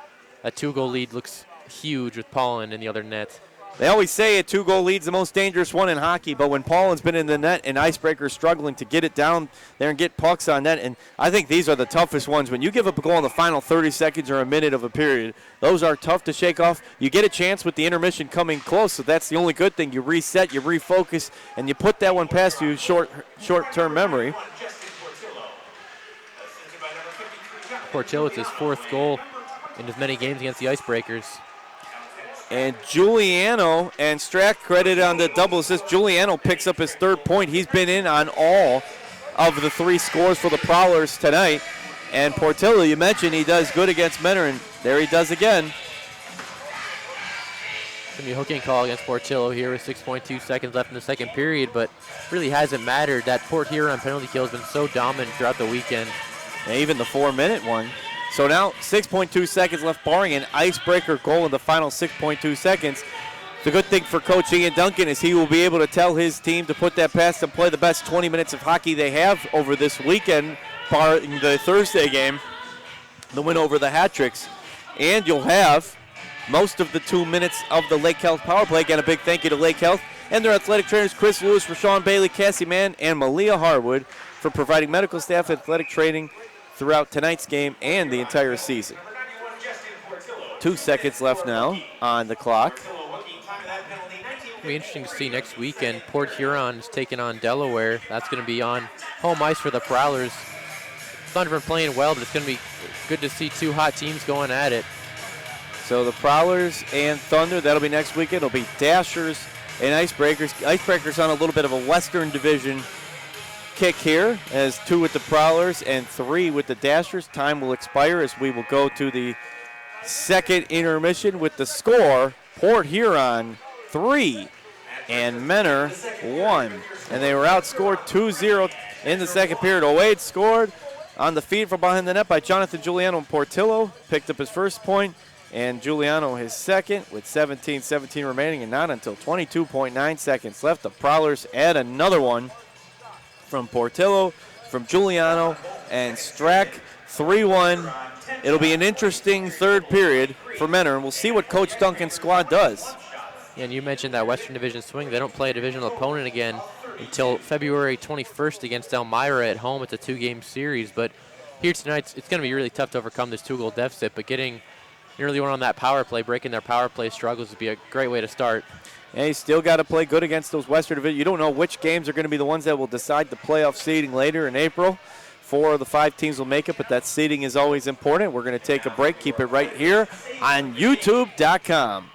That 2-goal lead looks huge with Paulin in the other net. They always say a 2-goal lead's the most dangerous one in hockey, but when Paulin's been in the net and Icebreakers struggling to get it down there and get pucks on net, and I think these are the toughest ones. When you give up a goal in the final 30 seconds or a minute of a period, those are tough to shake off. You get a chance with the intermission coming close, so that's the only good thing. You reset, you refocus, and you put that one past you short-term memory. Portillo with his 4th goal in as many games against the Icebreakers. And Giuliano and Strack credited on the double assist. Giuliano picks up his 3rd point. He's been in on all of the 3 scores for the Prowlers tonight. And Portillo, you mentioned he does good against Menor, and there he does again. Going to be a hooking call against Portillo here with 6.2 seconds left in the second period, but really hasn't mattered. That Port Huron penalty kill has been so dominant throughout the weekend. And even the 4-minute one. So now 6.2 seconds left, barring an Icebreaker goal in the final 6.2 seconds. The good thing for Coach Ian Duncan is he will be able to tell his team to put that past and play the best 20 minutes of hockey they have over this weekend, barring the Thursday game, the win over the Hat-Tricks. And you'll have most of the 2 minutes of the Lake Health power play. Again, a big thank you to Lake Health and their athletic trainers Chris Lewis, Rashawn Bailey, Cassie Mann, and Malia Harwood for providing medical staff athletic training throughout tonight's game and the entire season. 2 seconds left now on the clock. It'll be interesting to see next weekend. Port Huron is taking on Delaware. That's going to be on home ice for the Prowlers. Thunder been playing well, but it's going to be good to see 2 hot teams going at it. So the Prowlers and Thunder, that'll be next weekend. It'll be Dashers and Icebreakers. Icebreakers on a little bit of a Western Division kick here, as 2 with the Prowlers and 3 with the Dashers. Time will expire as we will go to the second intermission with the score, Port Huron 3 and Menor 1. And they were outscored 2-0 in the second period. Wade scored on the feed from behind the net by Jonathan Giuliano, and Portillo picked up his 1st point, and Giuliano his 2nd with 17-17 remaining, and not until 22.9 seconds left. The Prowlers add another one from Portillo, from Giuliano, and Strack, 3-1. It'll be an interesting 3rd period for Menor, and we'll see what Coach Duncan's squad does. Yeah, and you mentioned that Western Division swing. They don't play a divisional opponent again until February 21st against Elmira at home. It's a 2-game series, but here tonight it's going to be really tough to overcome this 2-goal deficit, but getting nearly went on that power play. Breaking their power play struggles would be a great way to start. And you still got to play good against those Western Division. You don't know which games are going to be the ones that will decide the playoff seeding later in April. 4 of the 5 teams will make it, but that seeding is always important. We're going to take a break. Keep it right here on YouTube.com.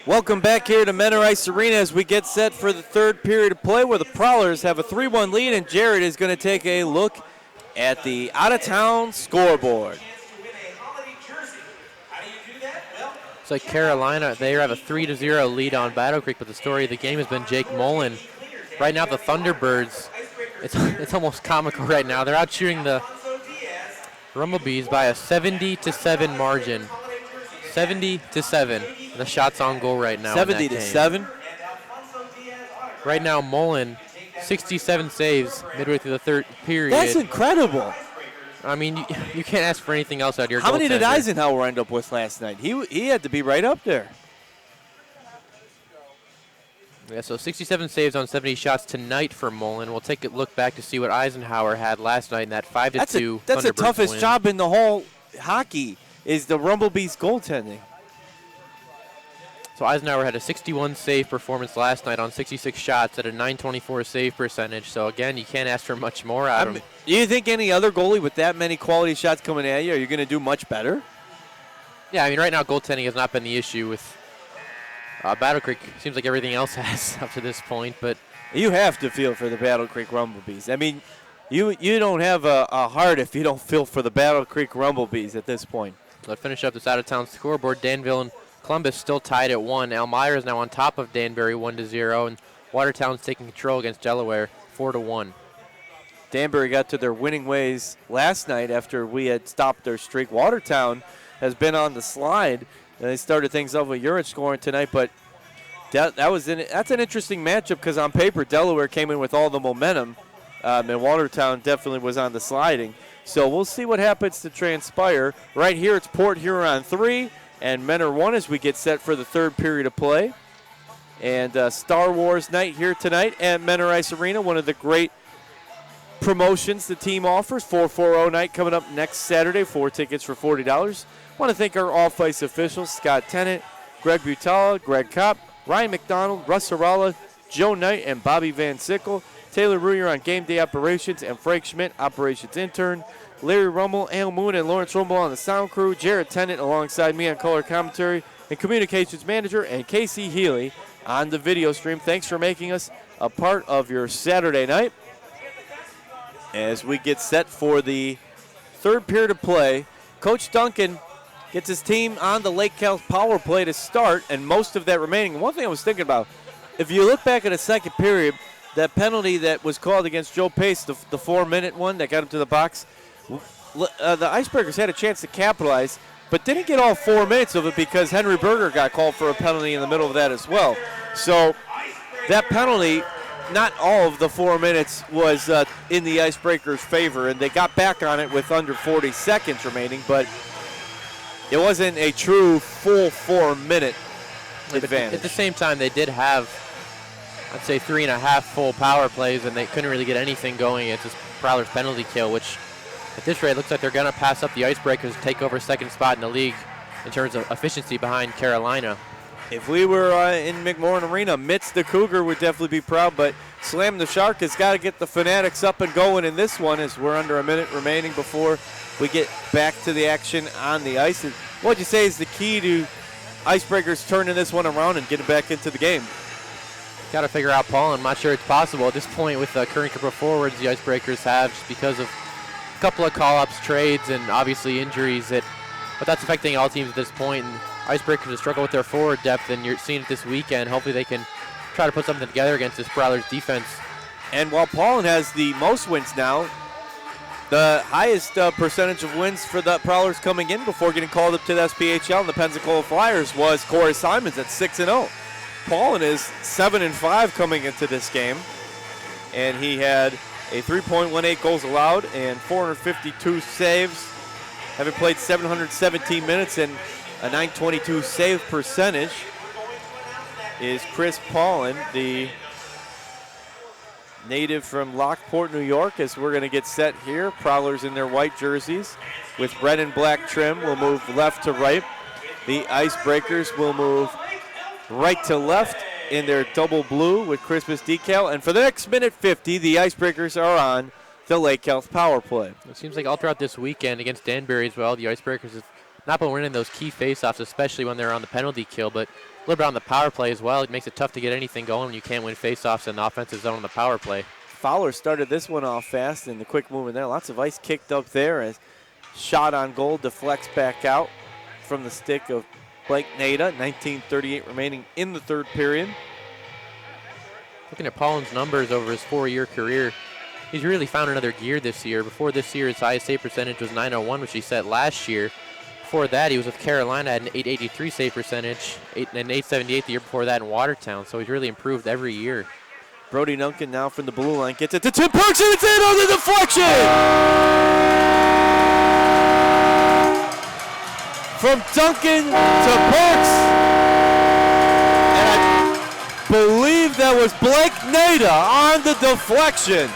Welcome back here to Menor Ice Arena as we get set for the third period of play where the Prowlers have a 3-1 lead, and Jared is going to take a look at the out-of-town scoreboard. It's like Carolina, they have a 3-0 lead on Battle Creek, but the story of the game has been Jake Mullen. Right now, the Thunderbirds, it's almost comical right now. They're out shooting the Rumblebees by a 70-7 margin. 70-7. The shot's on goal right now. 70-7. Right now, Mullen, 67 saves midway through the third period. That's incredible. I mean, you can't ask for anything else out of your How many did goaltender. Eisenhower end up with last night? He had to be right up there. Yeah, so 67 saves on 70 shots tonight for Mullen. We'll take a look back to see what Eisenhower had last night in that 5-2 That's the Thunderbirds toughest win. job in the whole hockey is the Rumblebees goaltending. So Eisenhower had a 61 save performance last night on 66 shots at a .924 save percentage. So again, you can't ask for much more out of him. Do you think any other goalie with that many quality shots coming at you, are you going to do much better? Yeah, I mean, right now goaltending has not been the issue with Battle Creek. Seems like everything else has up to this point, but You have to feel for the Battle Creek Rumblebees. I mean, you don't have a heart if you don't feel for the Battle Creek Rumblebees at this point. let's finish up this out-of-town scoreboard. Danville and Columbus still tied at 1. Elmira is now on top of Danbury 1-0, and Watertown's taking control against Delaware 4-1. Danbury got to their winning ways last night after we had stopped their streak. Watertown has been on the slide. They started things off with Urich scoring tonight, but that's an interesting matchup because on paper Delaware came in with all the momentum, and Watertown definitely was on the sliding. So we'll see what happens to transpire. Right here it's Port Huron 3 and Menor 1 as we get set for the third period of play. And Star Wars night here tonight at Menor Ice Arena, one of the great promotions the team offers. 440 night coming up next Saturday. 4 tickets for $40. Want to thank our off-ice officials, Scott Tennant, Greg Butala, Greg Kopp, Ryan McDonald, Russ Arala, Joe Knight, and Bobby Van Sickle. Taylor Ruyer on game day operations, and Frank Schmidt, operations intern. Larry Rummel, Al Moon, and Lawrence Rummel on the sound crew. Jared Tennant alongside me on color commentary, and communications manager, and Casey Healy on the video stream. Thanks for making us a part of your Saturday night. As we get set for the third period of play, Coach Duncan gets his team on the Lake Cal power play to start, and most of that remaining. One thing I was thinking about, if you look back at the second period, that penalty that was called against Joe Pace, the 4-minute one that got him to the box, the Icebreakers had a chance to capitalize, but didn't get all 4 minutes of it because Henry Berger got called for a penalty in the middle of that as well. So that penalty, not all of the 4 minutes was in the Icebreakers' favor, and they got back on it with under 40 seconds remaining, but it wasn't a true full 4-minute advantage. At the same time, they did have, I'd say, 3.5 full power plays, and they couldn't really get anything going against this Prowlers penalty kill, which at this rate looks like they're going to pass up the Icebreakers to take over second spot in the league in terms of efficiency behind Carolina. If we were in McMorran Arena, Mitz the Cougar would definitely be proud, but Slam the Shark has got to get the Fanatics up and going in this one as we're under a minute remaining before we get back to the action on the ice. And what would you say is the key to Icebreakers turning this one around and getting back into the game? Got to figure out Paul. I'm not sure it's possible at this point with the current group of forwards the Icebreakers have, just because of a couple of call-ups, trades, and obviously injuries. But that's affecting all teams at this point. And Icebreakers have struggled with their forward depth, and you're seeing it this weekend. Hopefully they can try to put something together against this Prowlers defense. And while Paulin has the most wins now, the highest percentage of wins for the Prowlers coming in before getting called up to the SPHL and the Pensacola Flyers was Corey Simons at 6-0. Paulin is 7-5 coming into this game, and he had a 3.18 goals allowed and 452 saves, having played 717 minutes and a .922 save percentage. Is Chris Paulin, the native from Lockport, New York, as we're going to get set here. Prowlers in their white jerseys with red and black trim will move left to right. The Icebreakers will move right to left in their double blue with Christmas decal. And for the next minute 50, the Icebreakers are on the Lake Health power play. It seems like all throughout this weekend against Danbury as well, the Icebreakers have not been winning those key faceoffs, especially when they're on the penalty kill, but a little bit on the power play as well. It makes it tough to get anything going when you can't win faceoffs in the offensive zone on the power play. Fowler started this one off fast and the quick movement there. Lots of ice kicked up there as shot on goal deflects back out from the stick of Blake Nada. 19:38 remaining in the third period. Looking at Paulin's numbers over his 4-year career, he's really found another gear this year. Before this year, his highest save percentage was .901, which he set last year. Before that, he was with Carolina at an .883 save percentage, and .878 the year before that in Watertown. So he's really improved every year. Brody Duncan now from the blue line gets it to Tim Parks, and it's in on the deflection! from Duncan to Perks. And I believe that was Blake Nada on the deflection.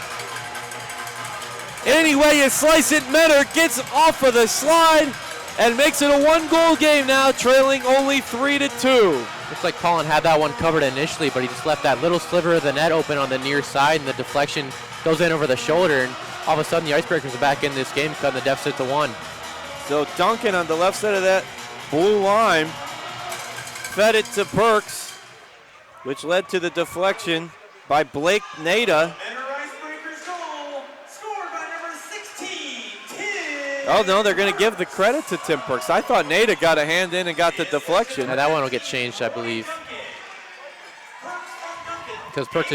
Anyway, you slice it, Menor gets off of the slide and makes it a one-goal game now, trailing only 3-2. Looks like Colin had that one covered initially, but he just left that little sliver of the net open on the near side, and the deflection goes in over the shoulder, and all of a sudden the Icebreakers are back in this game, cutting the deficit to 1. So Duncan on the left side of that blue line fed it to Perks, which led to the deflection by Blake Nada. Oh, no, they're going to give the credit to Tim Perks. I thought Nada got a hand in and got the deflection. Now that one will get changed, I believe. Because Perks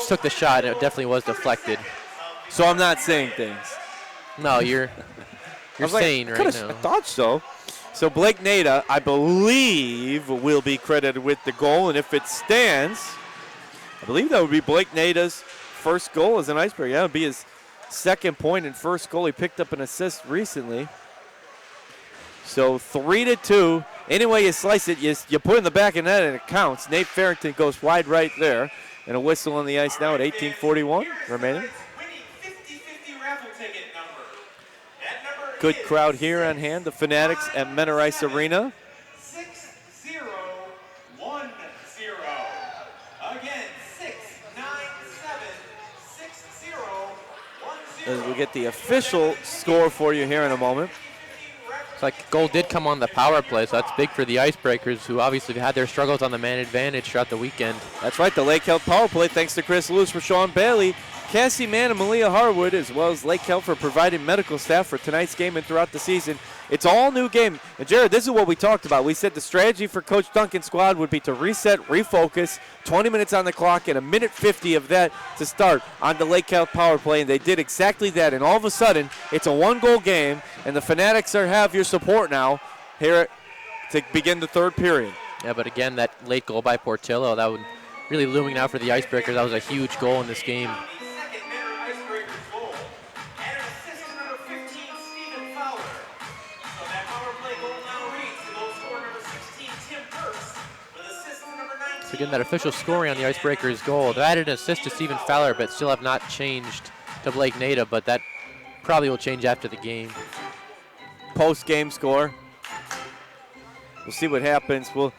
took the shot, and it definitely was deflected. So I'm not saying things. No, you're sane right now. I thought so. So Blake Nada, I believe, will be credited with the goal, and if it stands, I believe that would be Blake Nada's first goal as an Icebreaker. That would be his second point and first goal. He picked up an assist recently. So 3-2. Anyway you slice it, you put it in the back of the net and it counts. Nate Farrington goes wide right there. And a whistle on the ice now at 18:41 remaining. Good crowd here on hand. The Fanatics at Menor Ice Arena. 6-0-1-0. Again, 6-9-7-6-0-1-0. As we get the official score for you here in a moment. It's like goal did come on the power play, so that's big for the Icebreakers, who obviously had their struggles on the man advantage throughout the weekend. That's right, the Lake Health power play, thanks to Chris Lewis, Sean Bailey, Cassie Mann, and Malia Harwood, as well as Lake Health for providing medical staff for tonight's game and throughout the season. It's all new game. And Jared, this is what we talked about. We said the strategy for Coach Duncan's squad would be to reset, refocus, 20 minutes on the clock, and a minute 50 of that to start on the Lake Health power play, and they did exactly that. And all of a sudden, it's a one-goal game, and the Fanatics have your support now here to begin the third period. Yeah, but again, that late goal by Portillo, that was really looming now for the Icebreakers. That was a huge goal in this game. So again, that official scoring on the Icebreakers goal. They added an assist to Stephen Fowler, but still have not changed to Blake Nada, but that probably will change after the game. Post-game score. We'll see what happens. Well,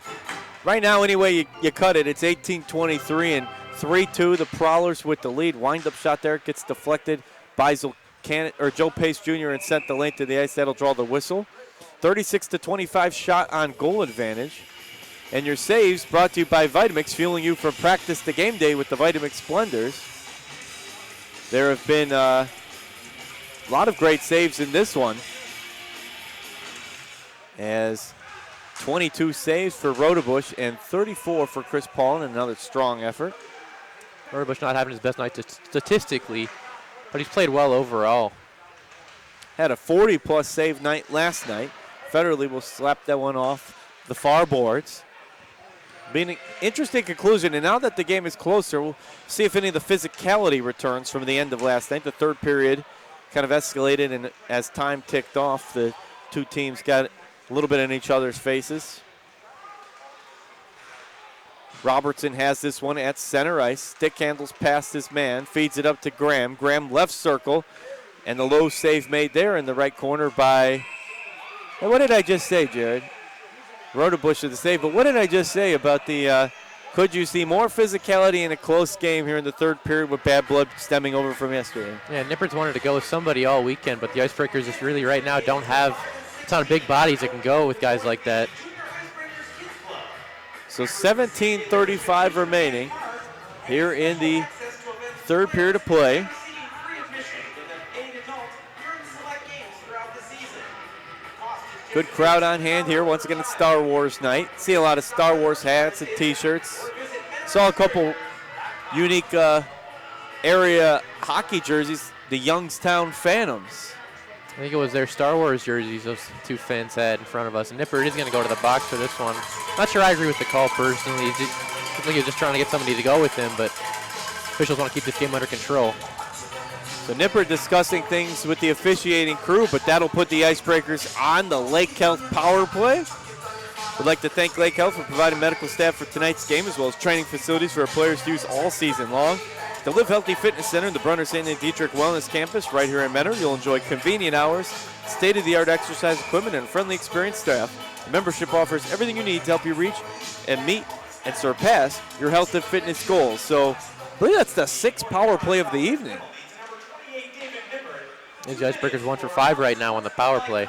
right now, anyway, you cut it. It's 18-23 and 3-2. The Prowlers with the lead. Wind-up shot there gets deflected by Joe Pace Jr. and sent the lane to the ice. That'll draw the whistle. 36-25 shot on goal advantage. And your saves brought to you by Vitamix, fueling you from practice to game day with the Vitamix Splendors. There have been a lot of great saves in this one, as 22 saves for Rodebush and 34 for Chris Paulin. Another strong effort. Rodebush not having his best night statistically, but he's played well overall. Had a 40-plus save night last night. Federally will slap that one off the far boards. Being an interesting conclusion, and now that the game is closer, we'll see if any of the physicality returns from the end of last night. The third period kind of escalated, and as time ticked off, the two teams got a little bit in each other's faces. Robertson has this one at center ice. Stick handles past his man, feeds it up to Graham. Graham left circle, and the low save made there in the right corner by, and what did I just say, Jared? Rodebush with the save, but what did I just say about the, could you see more physicality in a close game here in the third period with bad blood stemming over from yesterday? Yeah, Nippert's wanted to go with somebody all weekend, but the Icebreakers just really right now don't have a ton of big bodies that can go with guys like that. So 17:35 remaining here in the third period of play. Good crowd on hand here. Once again, it's Star Wars night. See a lot of Star Wars hats and T-shirts. Saw a couple unique area hockey jerseys, the Youngstown Phantoms. I think it was their Star Wars jerseys those two fans had in front of us. And Nippert is going to go to the box for this one. Not sure I agree with the call personally. I think he was just trying to get somebody to go with him, but officials want to keep this game under control. So Nippert discussing things with the officiating crew, but that'll put the Icebreakers on the Lake Health power play. We'd like to thank Lake Health for providing medical staff for tonight's game, as well as training facilities for our players to use all season long. The Live Healthy Fitness Center and the Brunner St. Dietrich Wellness Campus right here in Mentor. You'll enjoy convenient hours, state-of-the-art exercise equipment, and a friendly, experienced staff. The membership offers everything you need to help you reach and meet and surpass your health and fitness goals. So I believe that's the 6th power play of the evening. These Icebreakers 1 for 5 right now on the power play.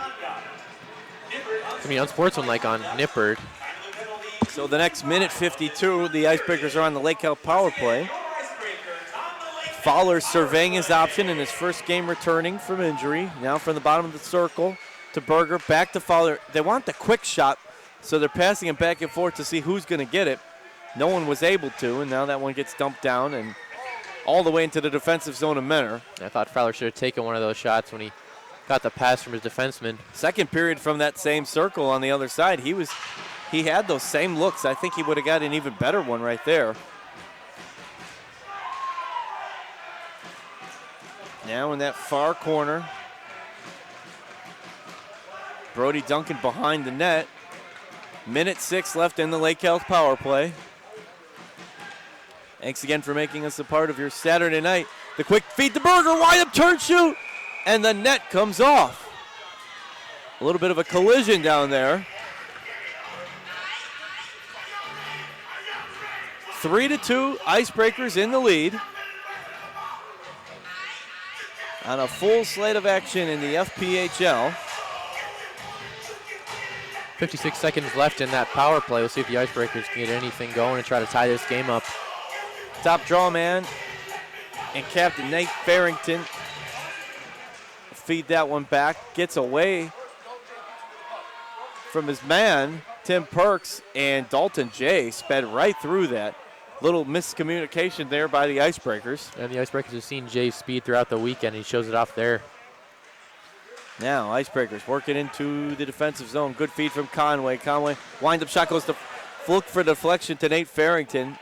I mean, unsportsmanlike on Nippert. So the next minute 52, the Icebreakers are on the Lake Health power play. Fowler surveying his option in his first game returning from injury. Now from the bottom of the circle to Berger, back to Fowler. They want the quick shot, so they're passing it back and forth to see who's going to get it. No one was able to, and now that one gets dumped down and all the way into the defensive zone of Mentor. I thought Fowler should have taken one of those shots when he got the pass from his defenseman. Second period from that same circle on the other side, he had those same looks. I think he would have got an even better one right there. Now in that far corner, Brody Duncan behind the net. Minute 6 left in the Lake Health power play. Thanks again for making us a part of your Saturday night. The quick feed to Berger, wide up turn shoot, and the net comes off. A little bit of a collision down there. 3-2, Icebreakers in the lead. On a full slate of action in the FPHL. 56 seconds left in that power play. We'll see if the Icebreakers can get anything going and try to tie this game up. Top draw man and Captain Nate Farrington feed that one back. Gets away from his man, Tim Perks, and Dalton Jay sped right through that. Little miscommunication there by the Icebreakers. And the Icebreakers have seen Jay's speed throughout the weekend. He shows it off there. Now Icebreakers working into the defensive zone. Good feed from Conway. Conway wind-up shot goes to look for deflection to Nate Farrington.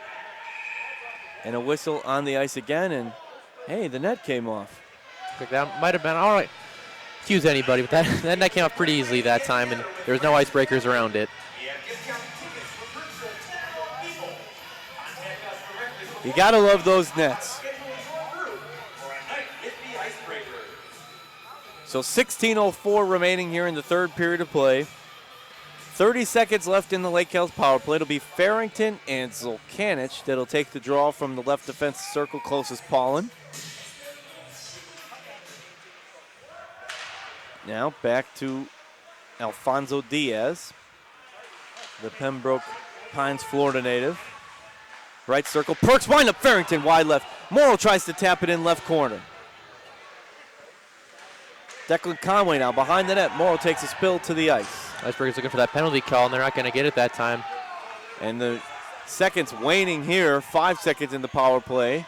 And a whistle on the ice again, and hey, the net came off. That might have been all right. Excuse anybody, but that net came off pretty easily that time, and there was no Icebreakers around it. You gotta love those nets. So 16:04 remaining here in the third period of play. 30 seconds left in the Lake Health power play. It'll be Farrington and Zulkanich that'll take the draw from the left defensive circle closest Paulin. Now back to Alfonso Diaz, the Pembroke Pines, Florida native. Right circle, Perks wind up Farrington wide left. Morrow tries to tap it in left corner. Declan Conway now behind the net. Morrow takes a spill to the ice. Icebreakers looking for that penalty call, and they're not going to get it that time. And the seconds waning here. 5 seconds in the power play.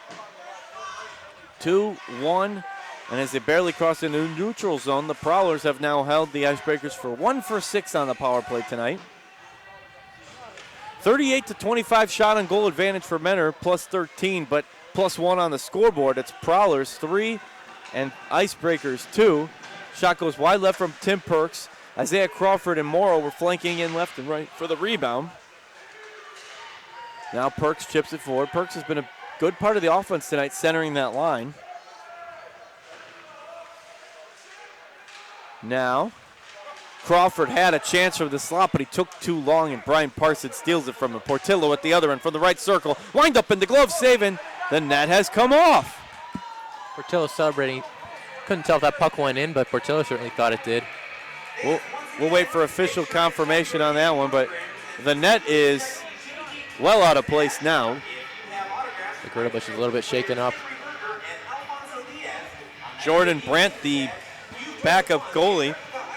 2-1. And as they barely cross into the neutral zone, the Prowlers have now held the Icebreakers for 1 for 6 on the power play tonight. 38-25 shot on goal advantage for Mentor, plus 13, but plus 1 on the scoreboard. It's Prowlers 3 and Icebreakers 2. Shot goes wide left from Tim Perks. Isaiah Crawford and Morrow were flanking in left and right for the rebound. Now Perks chips it forward. Perks has been a good part of the offense tonight, centering that line. Now, Crawford had a chance from the slot, but he took too long, and Brian Parsons steals it from him. Portillo at the other end from the right circle. Wind up in the glove, saving. The net has come off. Portillo celebrating. Couldn't tell if that puck went in, but Portillo certainly thought it did. We'll wait for official confirmation on that one, but the net is well out of place now. The Greta is a little bit shaken up. Jordan Brandt, the backup goalie,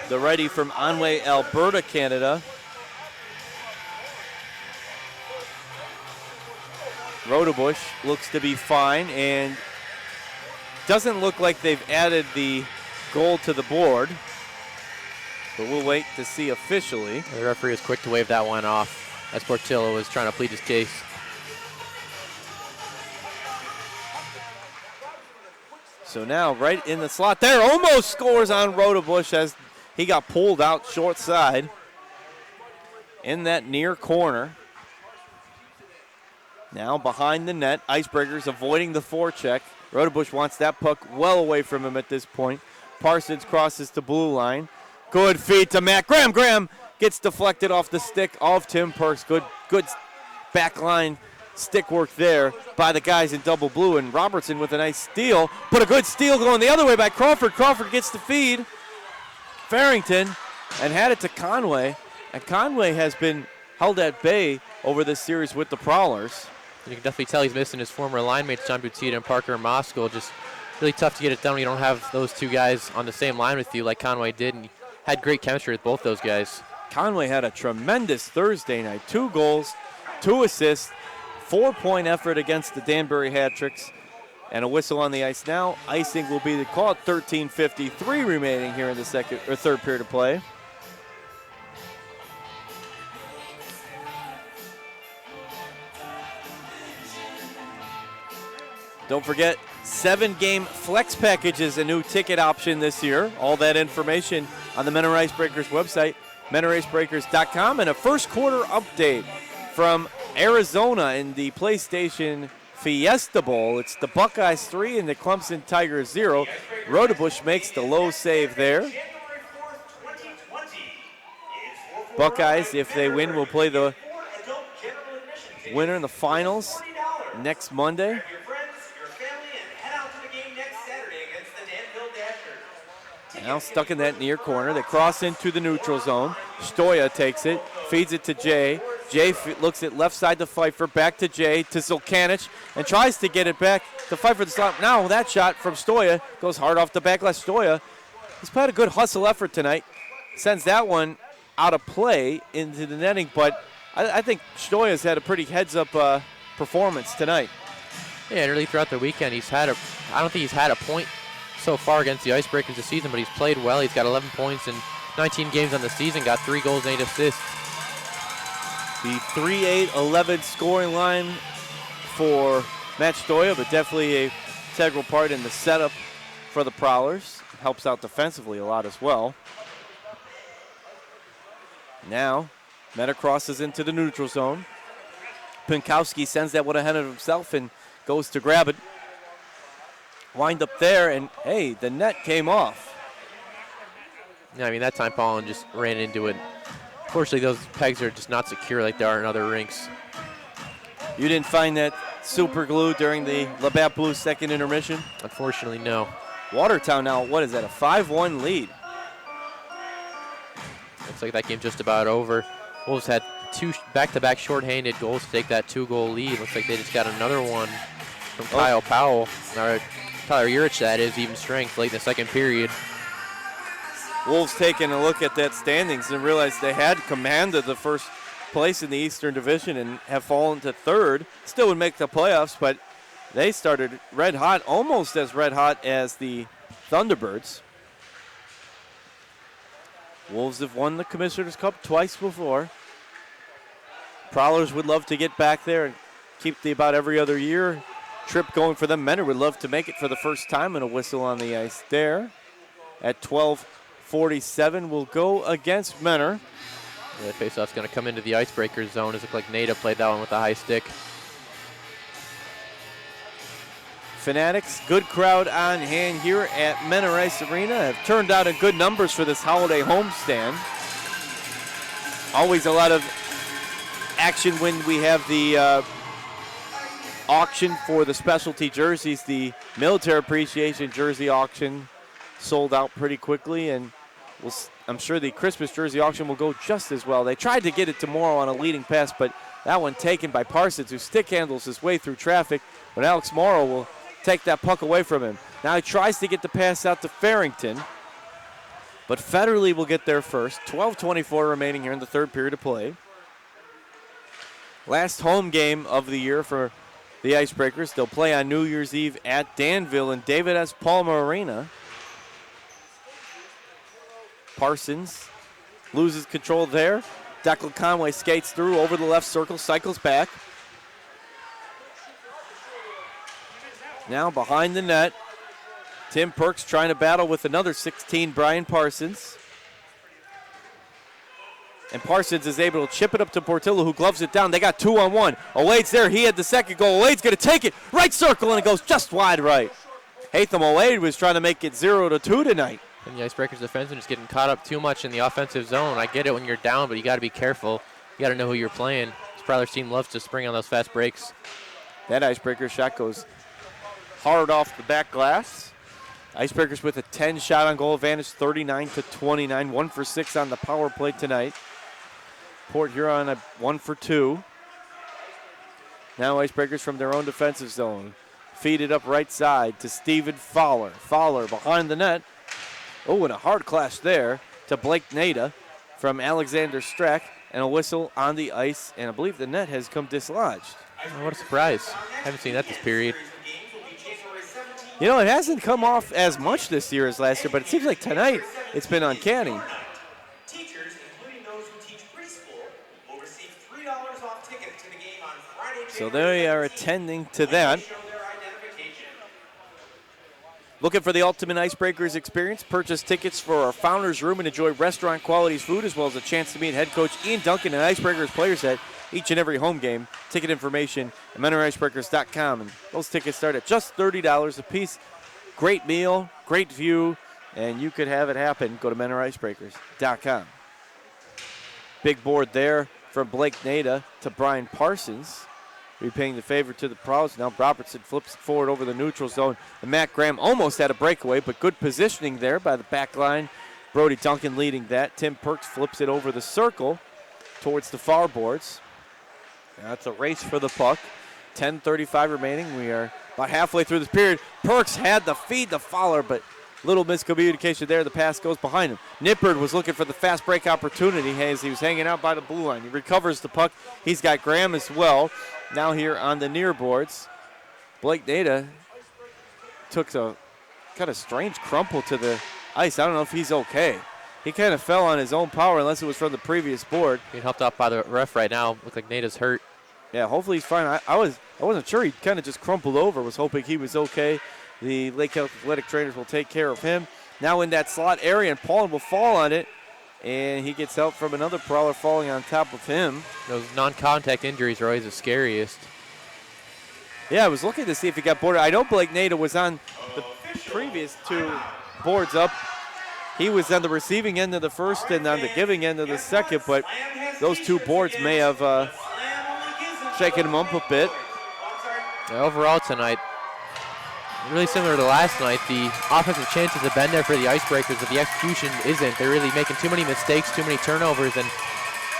the righty from Onway, Alberta, Canada. Rodebush looks to be fine, and doesn't look like they've added the goal to the board, but we'll wait to see officially. The referee was quick to wave that one off as Portillo was trying to plead his case. So now right in the slot there, almost scores on Rodebush as he got pulled out short side in that near corner. Now behind the net, Icebreakers avoiding the forecheck. Rodebush wants that puck well away from him at this point. Parsons crosses to blue line. Good feed to Matt Graham. Graham gets deflected off the stick of Tim Perks. Good back line stick work there by the guys in double blue. And Robertson with a nice steal. But a good steal going the other way by Crawford. Crawford gets the feed. Farrington and had it to Conway. And Conway has been held at bay over this series with the Prowlers. You can definitely tell he's missing his former line mates, John Butita and Parker Moskal. Just really tough to get it done when you don't have those two guys on the same line with you like Conway did. And he had great chemistry with both those guys. Conway had a tremendous Thursday night. 2 goals, 2 assists, 4-point effort against the Danbury Hat-Tricks, and a whistle on the ice now. Icing will be the call at 13:53 remaining here in the third period of play. Don't forget, 7-game flex package is a new ticket option this year. All that information on the Mentor Icebreakers website, mentoricebreakers.com, and a first quarter update from Arizona in the PlayStation Fiesta Bowl. It's the Buckeyes 3 and the Clemson Tigers 0. Rodebush makes the low save there. Buckeyes, if they win, will play the winner in the finals next Monday. Now stuck in that near corner. They cross into the neutral zone. Stoya takes it, feeds it to Jay. Jay looks at left side to Pfeiffer, back to Jay, to Zolkanich, and tries to get it back to Pfeiffer the slot. Now that shot from Stoya goes hard off the backlash. Stoya, he's played a good hustle effort tonight. Sends that one out of play into the netting, but I think Stoya's had a pretty heads-up performance tonight. Yeah, and really throughout the weekend, I don't think he's had a point so far against the Icebreakers this season, but he's played well. He's got 11 points in 19 games on the season, got 3 goals and 8 assists. The 3-8-11 scoring line for Matt Stoya, but definitely a integral part in the setup for the Prowlers. Helps out defensively a lot as well. Now, Meta crosses into the neutral zone. Pinkowski sends that one ahead of himself and goes to grab it. Wind up there, and hey, the net came off. Yeah, I mean, that time Paulin just ran into it. Fortunately, those pegs are just not secure like they are in other rinks. You didn't find that super glue during the Labatt Blues second intermission? Unfortunately, no. Watertown now, what is that, a 5-1 lead? Looks like that game just about over. Wolves had 2 back-to-back shorthanded goals to take that 2-goal lead. Looks like they just got another one from Kyle Powell. Or Tyler Urich, that is, even strength late in the second period. Wolves taking a look at that standings and realized they had commanded the first place in the Eastern Division and have fallen to third. Still would make the playoffs, but they started red hot, almost as red hot as the Thunderbirds. Wolves have won the Commissioner's Cup twice before. Prowlers would love to get back there and keep the about every other year trip going for them. Mentor would love to make it for the first time, and a whistle on the ice there. At 12:47 will go against Mentor. Yeah, the faceoff's going to come into the Icebreakers zone. It looked like Nada played that one with a high stick. Fanatics, good crowd on hand here at Mentor Ice Arena. Have turned out in good numbers for this holiday homestand. Always a lot of action when we have the auction for the specialty jerseys. The military appreciation jersey auction sold out pretty quickly, and I'm sure the Christmas jersey auction will go just as well. They tried to get it tomorrow on a leading pass, but that one taken by Parsons, who stick handles his way through traffic, but Alex Morrow will take that puck away from him. Now he tries to get the pass out to Farrington, but Federley will get there first. 12:24 remaining here in the third period of play. Last home game of the year for the Icebreakers. They'll play on New Year's Eve at Danville in David S. Palmer Arena. Parsons loses control there. Declan Conway skates through over the left circle, cycles back. Now behind the net. Tim Perks trying to battle with another 16, Brian Parsons. And Parsons is able to chip it up to Portillo, who gloves it down. They got 2-on-1. Owade's there. He had the second goal. Owade's going to take it. Right circle, and it goes just wide right. Hatham Owade was trying to make it 0-2 tonight. And the Icebreakers defenseman is getting caught up too much in the offensive zone. I get it when you're down, but you got to be careful. You got to know who you're playing. This Prowlers team loves to spring on those fast breaks. That Icebreaker shot goes hard off the back glass. Icebreakers with a 10 shot on goal advantage, 39-29. 1 for 6 on the power play tonight. Port Huron 1 for 2. Now Icebreakers from their own defensive zone. Feed it up right side to Steven Fowler. Fowler behind the net. Oh, and a hard clash there to Blake Nada from Alexander Strack. And a whistle on the ice, and I believe the net has come dislodged. Oh, what a surprise. Haven't seen that this period. You know, it hasn't come off as much this year as last year, but it seems like tonight it's been uncanny. Teachers, including those who teach preschool, will receive $3 off tickets to the game on Friday. So they are attending to that. Looking for the ultimate Icebreakers experience? Purchase tickets for our Founders Room and enjoy restaurant quality food, as well as a chance to meet head coach Ian Duncan and Icebreakers players at each and every home game. Ticket information at MentorIcebreakers.com. And those tickets start at just $30 a piece. Great meal, great view, and you could have it happen. Go to MentorIcebreakers.com. Big board there from Blake Nada to Brian Parsons. Repaying the favor to the Prowlers. Now Robertson flips it forward over the neutral zone. And Matt Graham almost had a breakaway, but good positioning there by the back line. Brody Duncan leading that. Tim Perks flips it over the circle towards the far boards. That's a race for the puck. 10:35 remaining. We are about halfway through this period. Perks had the feed to Fowler, but little miscommunication there. The pass goes behind him. Nippard was looking for the fast break opportunity as he was hanging out by the blue line. He recovers the puck. He's got Graham as well. Now here on the near boards, Blake Nada took a kind of strange crumple to the ice. I don't know if he's okay. He kind of fell on his own power unless it was from the previous board. Being helped out by the ref right now. Looks like Nada's hurt. Yeah, hopefully he's fine. I wasn't sure. He kind of just crumpled over. Was hoping he was okay. The Lake Health Athletic trainers will take care of him. Now in that slot area, and Paulin will fall on it. And he gets help from another Prowler falling on top of him. Those non-contact injuries are always the scariest. Yeah, I was looking to see if he got boarded. I know Blake Nada was on the previous two boards up. He was on the receiving end of the first and on the giving end of the second, but those two boards may have shaken him up a bit. Yeah, overall tonight, really similar to last night. The offensive chances have been there for the Icebreakers, but the execution isn't. They're really making too many mistakes, too many turnovers, and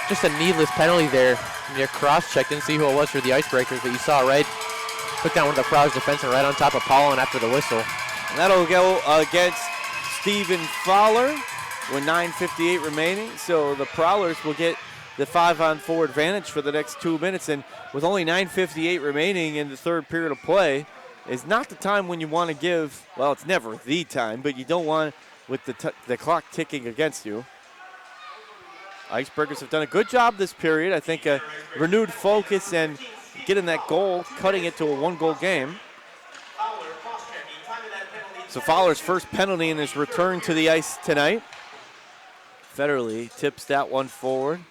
just a needless penalty there. Near cross-check, didn't see who it was for the Icebreakers, but you saw right, took down one of the Prowlers defensemen right on top of Paulin after the whistle. And that'll go against Steven Fowler with 9:58 remaining. So the Prowlers will get the 5-on-4 advantage for the next 2 minutes. And with only 9:58 remaining in the third period of play, is not the time when you want to give, well, it's never the time, but you don't want with the clock ticking against you. Icebreakers have done a good job this period. I think a renewed focus and getting that goal, cutting it to a one-goal game. So Fowler's first penalty in his return to the ice tonight. Federley tips that one forward.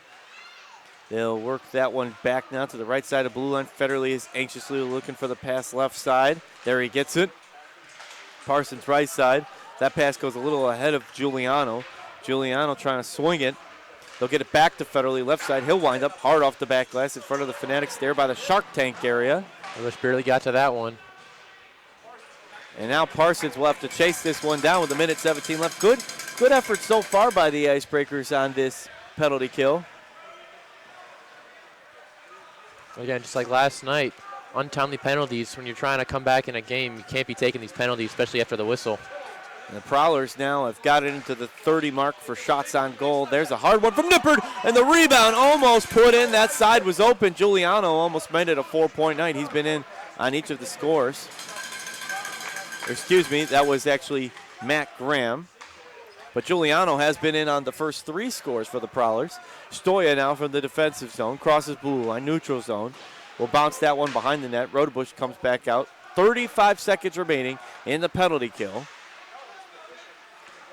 They'll work that one back now to the right side of blue line. Federley is anxiously looking for the pass left side. There he gets it. Parsons right side. That pass goes a little ahead of Giuliano. Giuliano trying to swing it. They'll get it back to Federley left side. He'll wind up hard off the back glass in front of the Fanatics there by the Shark Tank area. Others barely got to that one. And now Parsons will have to chase this one down with 1:17 left. Good effort so far by the Icebreakers on this penalty kill. Again, just like last night, untimely penalties. When you're trying to come back in a game, you can't be taking these penalties, especially after the whistle. And the Prowlers now have got it into the 30 mark for shots on goal. There's a hard one from Nippard, and the rebound almost put in. That side was open. Giuliano almost made it a 4-point night. He's been in on each of the scores. Excuse me, that was actually Matt Graham. But Giuliano has been in on the first 3 scores for the Prowlers. Stoya now from the defensive zone, crosses blue line, neutral zone. Will bounce that one behind the net. Rodebush comes back out. 35 seconds remaining in the penalty kill.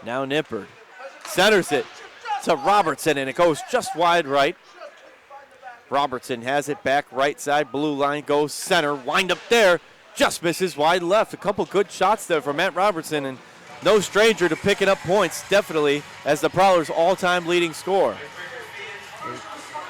Now Nippert centers it to Robertson, and it goes just wide right. Robertson has it back right side, blue line, goes center, wind up there, just misses wide left. A couple good shots there from Matt Robertson, and no stranger to picking up points, definitely, as the Prowlers' all-time leading scorer.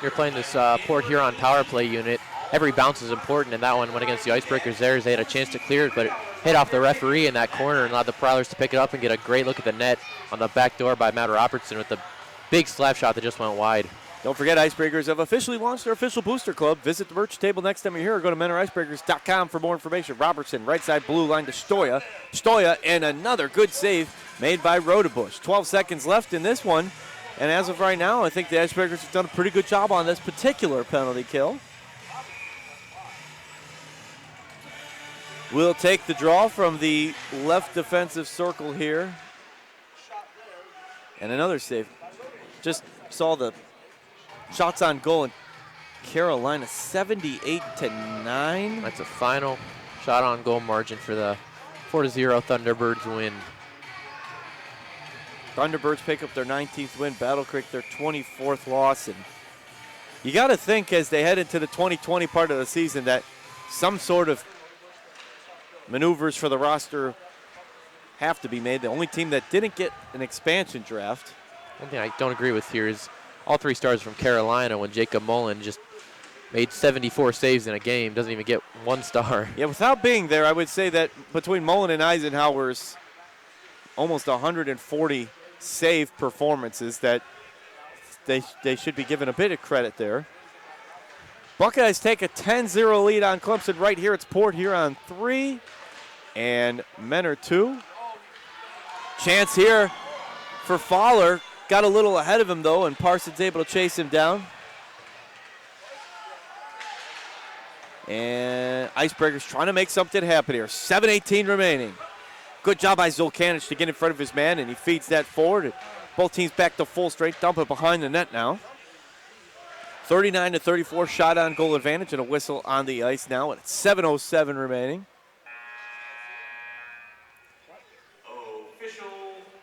You're playing this Port Huron power play unit. Every bounce is important, and that one went against the Icebreakers there as they had a chance to clear it, but it hit off the referee in that corner and allowed the Prowlers to pick it up and get a great look at the net on the back door by Matt Robertson with the big slap shot that just went wide. Don't forget, Icebreakers have officially launched their official booster club. Visit the merch table next time you're here or go to MentorIcebreakers.com for more information. Robertson, right side blue line to Stoya. Stoya, and another good save made by Rodebush. 12 seconds left in this one. And as of right now, I think the Icebreakers have done a pretty good job on this particular penalty kill. We'll take the draw from the left defensive circle here. And another save. Just saw the shots on goal in Carolina, 78-9. That's a final shot on goal margin for the 4-0 Thunderbirds win. Thunderbirds pick up their 19th win, Battle Creek their 24th loss. And you got to think as they head into the 2020 part of the season that some sort of maneuvers for the roster have to be made. The only team that didn't get an expansion draft. One thing I don't agree with here is all three stars from Carolina when Jacob Mullen just made 74 saves in a game, doesn't even get 1 star. Yeah, without being there, I would say that between Mullen and Eisenhower's almost 140 save performances that they should be given a bit of credit there. Buckeyes take a 10-0 lead on Clemson right here. It's Port Huron 3 and Mentor 2. Chance here for Fowler. Got a little ahead of him, though, and Parsons able to chase him down. And Icebreakers trying to make something happen here. 7:18 remaining. Good job by Zulkanich to get in front of his man, and he feeds that forward. Both teams back to full strength, dump it behind the net now. 39-34 shot on goal advantage, and a whistle on the ice now, and it's 7:07 remaining. Official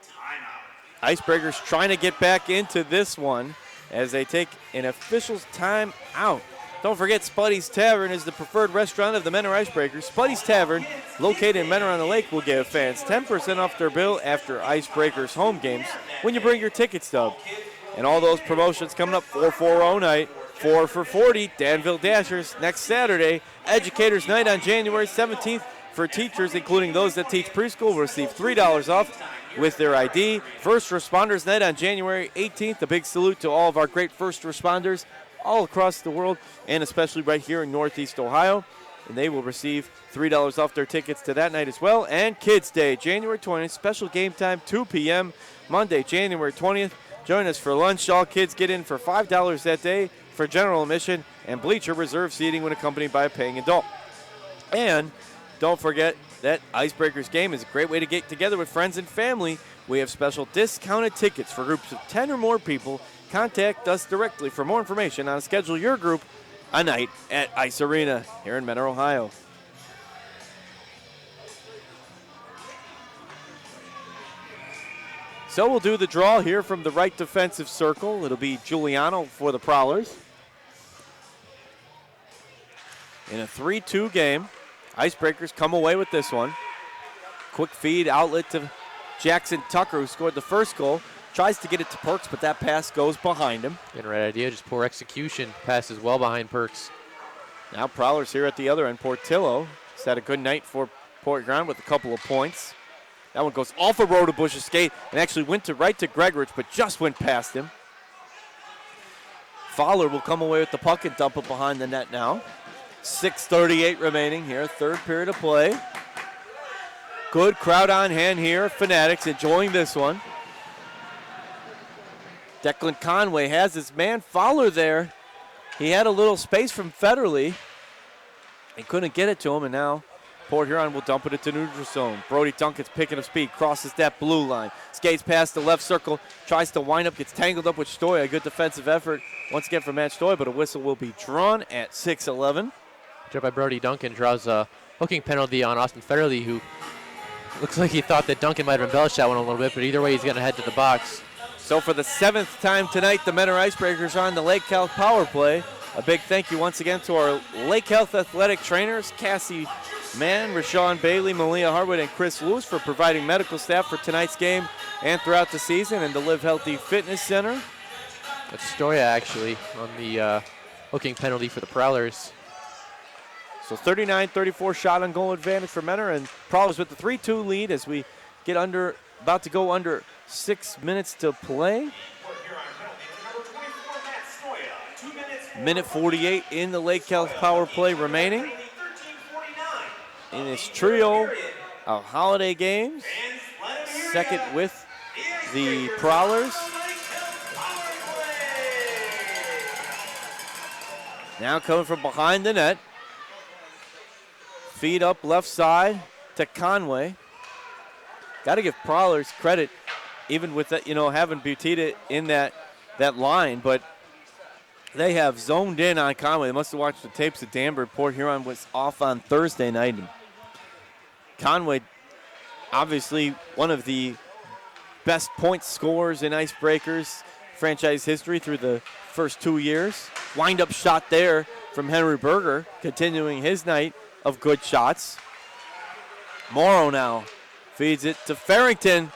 timeout. Icebreakers trying to get back into this one as they take an official's time out. Don't forget, Spuddy's Tavern is the preferred restaurant of the Mentor Icebreakers. Spuddy's Tavern, located in Mentor on the Lake, will give fans 10% off their bill after Icebreakers home games when you bring your ticket stub. And all those promotions coming up, 4-4-0 night, 4 for 40, Danville Dashers next Saturday. Educators Night on January 17th for teachers, including those that teach preschool, will receive $3 off with their ID. First Responders Night on January 18th. A big salute to all of our great first responders all across the world, and especially right here in Northeast Ohio. And they will receive $3 off their tickets to that night as well. And Kids Day, January 20th, special game time, 2 p.m., Monday, January 20th. Join us for lunch. All kids get in for $5 that day for general admission and bleacher reserve seating when accompanied by a paying adult. And don't forget that Icebreakers game is a great way to get together with friends and family. We have special discounted tickets for groups of 10 or more people. Contact us directly for more information on schedule your group a night at Ice Arena here in Mentor, Ohio. So we'll do the draw here from the right defensive circle. It'll be Giuliano for the Prowlers. In a 3-2 game, Icebreakers come away with this one. Quick feed outlet to Jackson Tucker, who scored the first goal. Tries to get it to Perks, but that pass goes behind him. Getting right idea, just poor execution. Passes well behind Perks. Now Prowlers here at the other end. Portillo has had a good night for Port Huron with a couple of points. That one goes off of Rodebush's skate and actually went right to Gregorich, but just went past him. Fowler will come away with the puck and dump it behind the net now. 6:38 remaining here, third period of play. Good crowd on hand here. Fanatics enjoying this one. Declan Conway has his man Fowler there. He had a little space from Federley. He couldn't get it to him, and now Port Huron will dump it into neutral zone. Brody Duncan's picking up speed, crosses that blue line, skates past the left circle, tries to wind up, gets tangled up with Stoya. A good defensive effort once again from Matt Stoya, but a whistle will be drawn at 6:11. Job by Brody Duncan draws a hooking penalty on Austin Federley, who Looks like he thought that Duncan might have embellished that one a little bit, but either way, he's going to head to the box. So for the 7th time tonight, the Menor Icebreakers are on the Lake Health Power Play. A big thank you once again to our Lake Health athletic trainers, Cassie Mann, Rashawn Bailey, Malia Harwood, and Chris Lewis for providing medical staff for tonight's game and throughout the season, and the Live Healthy Fitness Center. That's Stoya actually on the hooking penalty for the Prowlers. So 39-34 shot on goal advantage for Menor, and Prowlers with the 3-2 lead as we get about to go under 6 minutes to play. Minute 48 in the Lake Health Power Play remaining. In this trio of holiday games, second with the Prowlers. Now coming from behind the net. Feed up left side to Conway. Got to give Prowlers credit, even with that, having Butita in that line, but they have zoned in on Conway. They must have watched the tapes of Danbury. Port Huron was off on Thursday night. And Conway, obviously one of the best point scorers in Icebreakers franchise history through the first 2 years. Wind-up shot there from Henry Berger, continuing his night of good shots. Morrow now feeds it to Farrington.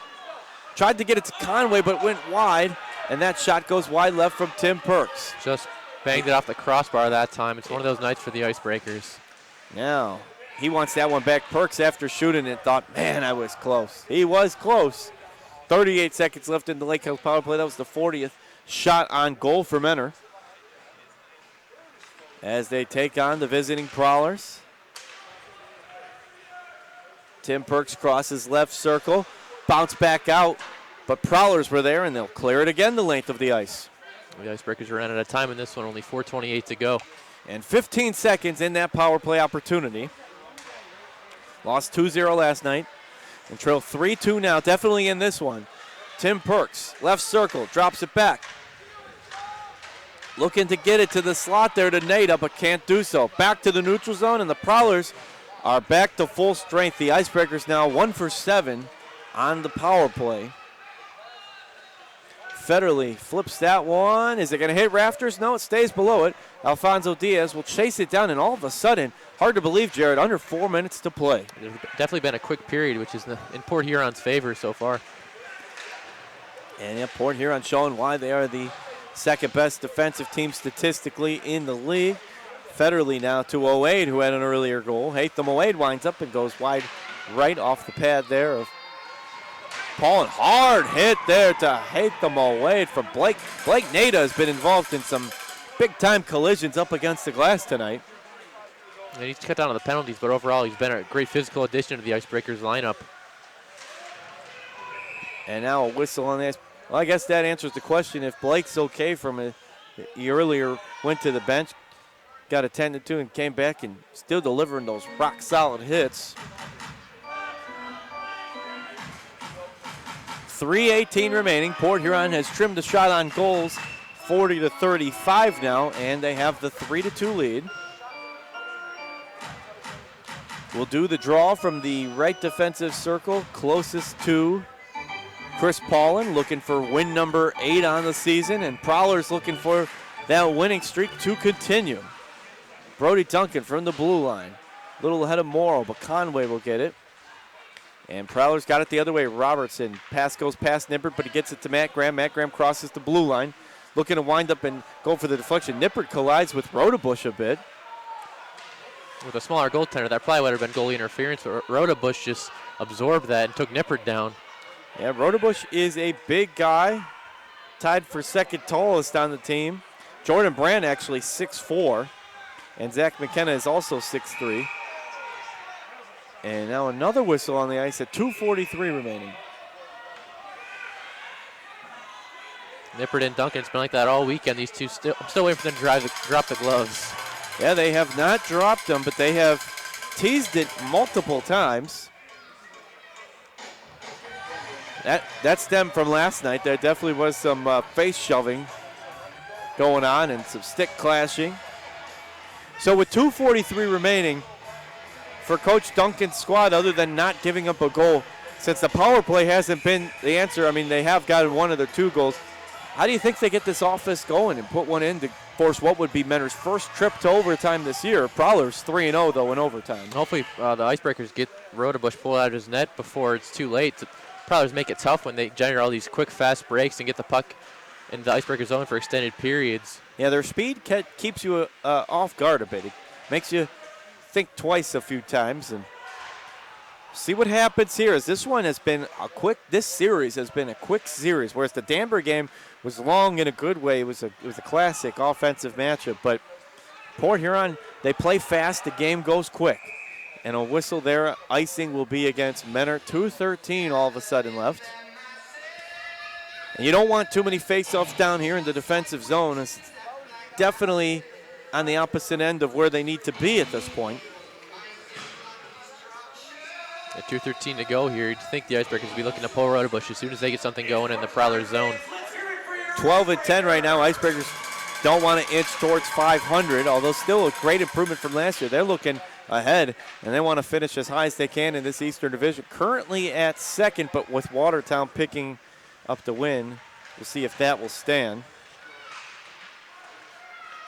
Tried to get it to Conway, but went wide. And that shot goes wide left from Tim Perks. Just banged it off the crossbar that time. It's one of those nights for the Icebreakers. Now, he wants that one back. Perks, after shooting it, thought, man, I was close. He was close. 38 seconds left in the Lake Health Power Play. That was the 40th shot on goal for Menor, as they take on the visiting Prowlers. Tim Perks crosses left circle. Bounce back out. But Prowlers were there, and they'll clear it again the length of the ice. The Icebreakers ran out of time in this one, only 4:28 to go. And 15 seconds in that power play opportunity. Lost 2-0 last night and trail 3-2 now, definitely in this one. Tim Perks, left circle, drops it back. Looking to get it to the slot there to Nada, but can't do so. Back to the neutral zone, and the Prowlers are back to full strength. The Icebreakers now 1 for 7 on the power play. Federley flips that one. Is it going to hit rafters? No, it stays below it. Alfonso Diaz will chase it down, and all of a sudden, hard to believe, Jared, under 4 minutes to play. There's definitely been a quick period, which is in Port Huron's favor so far. And yeah, Port Huron showing why they are the second best defensive team statistically in the league. Federley now to Oade, who had an earlier goal. Hatham Oade winds up and goes wide right off the pad there of Paul, and hard hit there to Hatham Oade from Blake. Blake Nada has been involved in some big-time collisions up against the glass tonight. And he's cut down on the penalties, but overall he's been a great physical addition to the Icebreakers lineup. And now a whistle on this. Well, I guess that answers the question. If Blake's okay from it, he earlier went to the bench, got attended to, and came back and still delivering those rock-solid hits. 3:18 remaining. Port Huron has trimmed the shot on goals 40-35 now, and they have the 3-2 lead. We'll do the draw from the right defensive circle, closest to Chris Paulin, looking for win number 8 on the season, and Prowlers looking for that winning streak to continue. Brody Duncan from the blue line. Little ahead of Morrow, but Conway will get it. And Prowlers got it the other way. Robertson, pass goes past Nippert, but he gets it to Matt Graham. Matt Graham crosses the blue line, looking to wind up and go for the deflection. Nippert collides with Rodebush a bit. With a smaller goaltender, that probably would have been goalie interference, but Rodebush just absorbed that and took Nippert down. Yeah, Rodebush is a big guy, tied for second tallest on the team. Jordan Brand actually 6'4", and Zach McKenna is also 6'3". And now another whistle on the ice at 2:43 remaining. Nippert and Duncan, it's been like that all weekend. These two, I'm still waiting for them to drop the gloves. Yeah, they have not dropped them, but they have teased it multiple times. That stemmed from last night. There definitely was some face shoving going on and some stick clashing. So with 2:43 remaining, for Coach Duncan's squad other than not giving up a goal? Since the power play hasn't been the answer, I mean, they have gotten one of their 2 goals. How do you think they get this offense going and put one in to force what would be Mentor's first trip to overtime this year? Prowlers 3-0, though, in overtime. Hopefully the Icebreakers get Rodebush pulled out of his net before it's too late. Prowlers make it tough when they generate all these quick, fast breaks and get the puck in the Icebreaker zone for extended periods. Yeah, their speed keeps you off guard a bit. It makes you think twice a few times and see what happens here. As this series has been a quick series, whereas the Danbury game was long in a good way. It was a classic offensive matchup, but Port Huron, they play fast, the game goes quick. And a whistle there, icing will be against Mentor. 2:13 all of a sudden left. And you don't want too many face-offs down here in the defensive zone. It's definitely on the opposite end of where they need to be at this point. At 2:13 to go here, you'd think the Icebreakers would be looking to pull Rodebush as soon as they get something going in the Prowlers zone. 12-10 right now. Icebreakers don't want to inch towards 500, although still a great improvement from last year. They're looking ahead, and they want to finish as high as they can in this Eastern Division. Currently at second, but with Watertown picking up the win. We'll see if that will stand.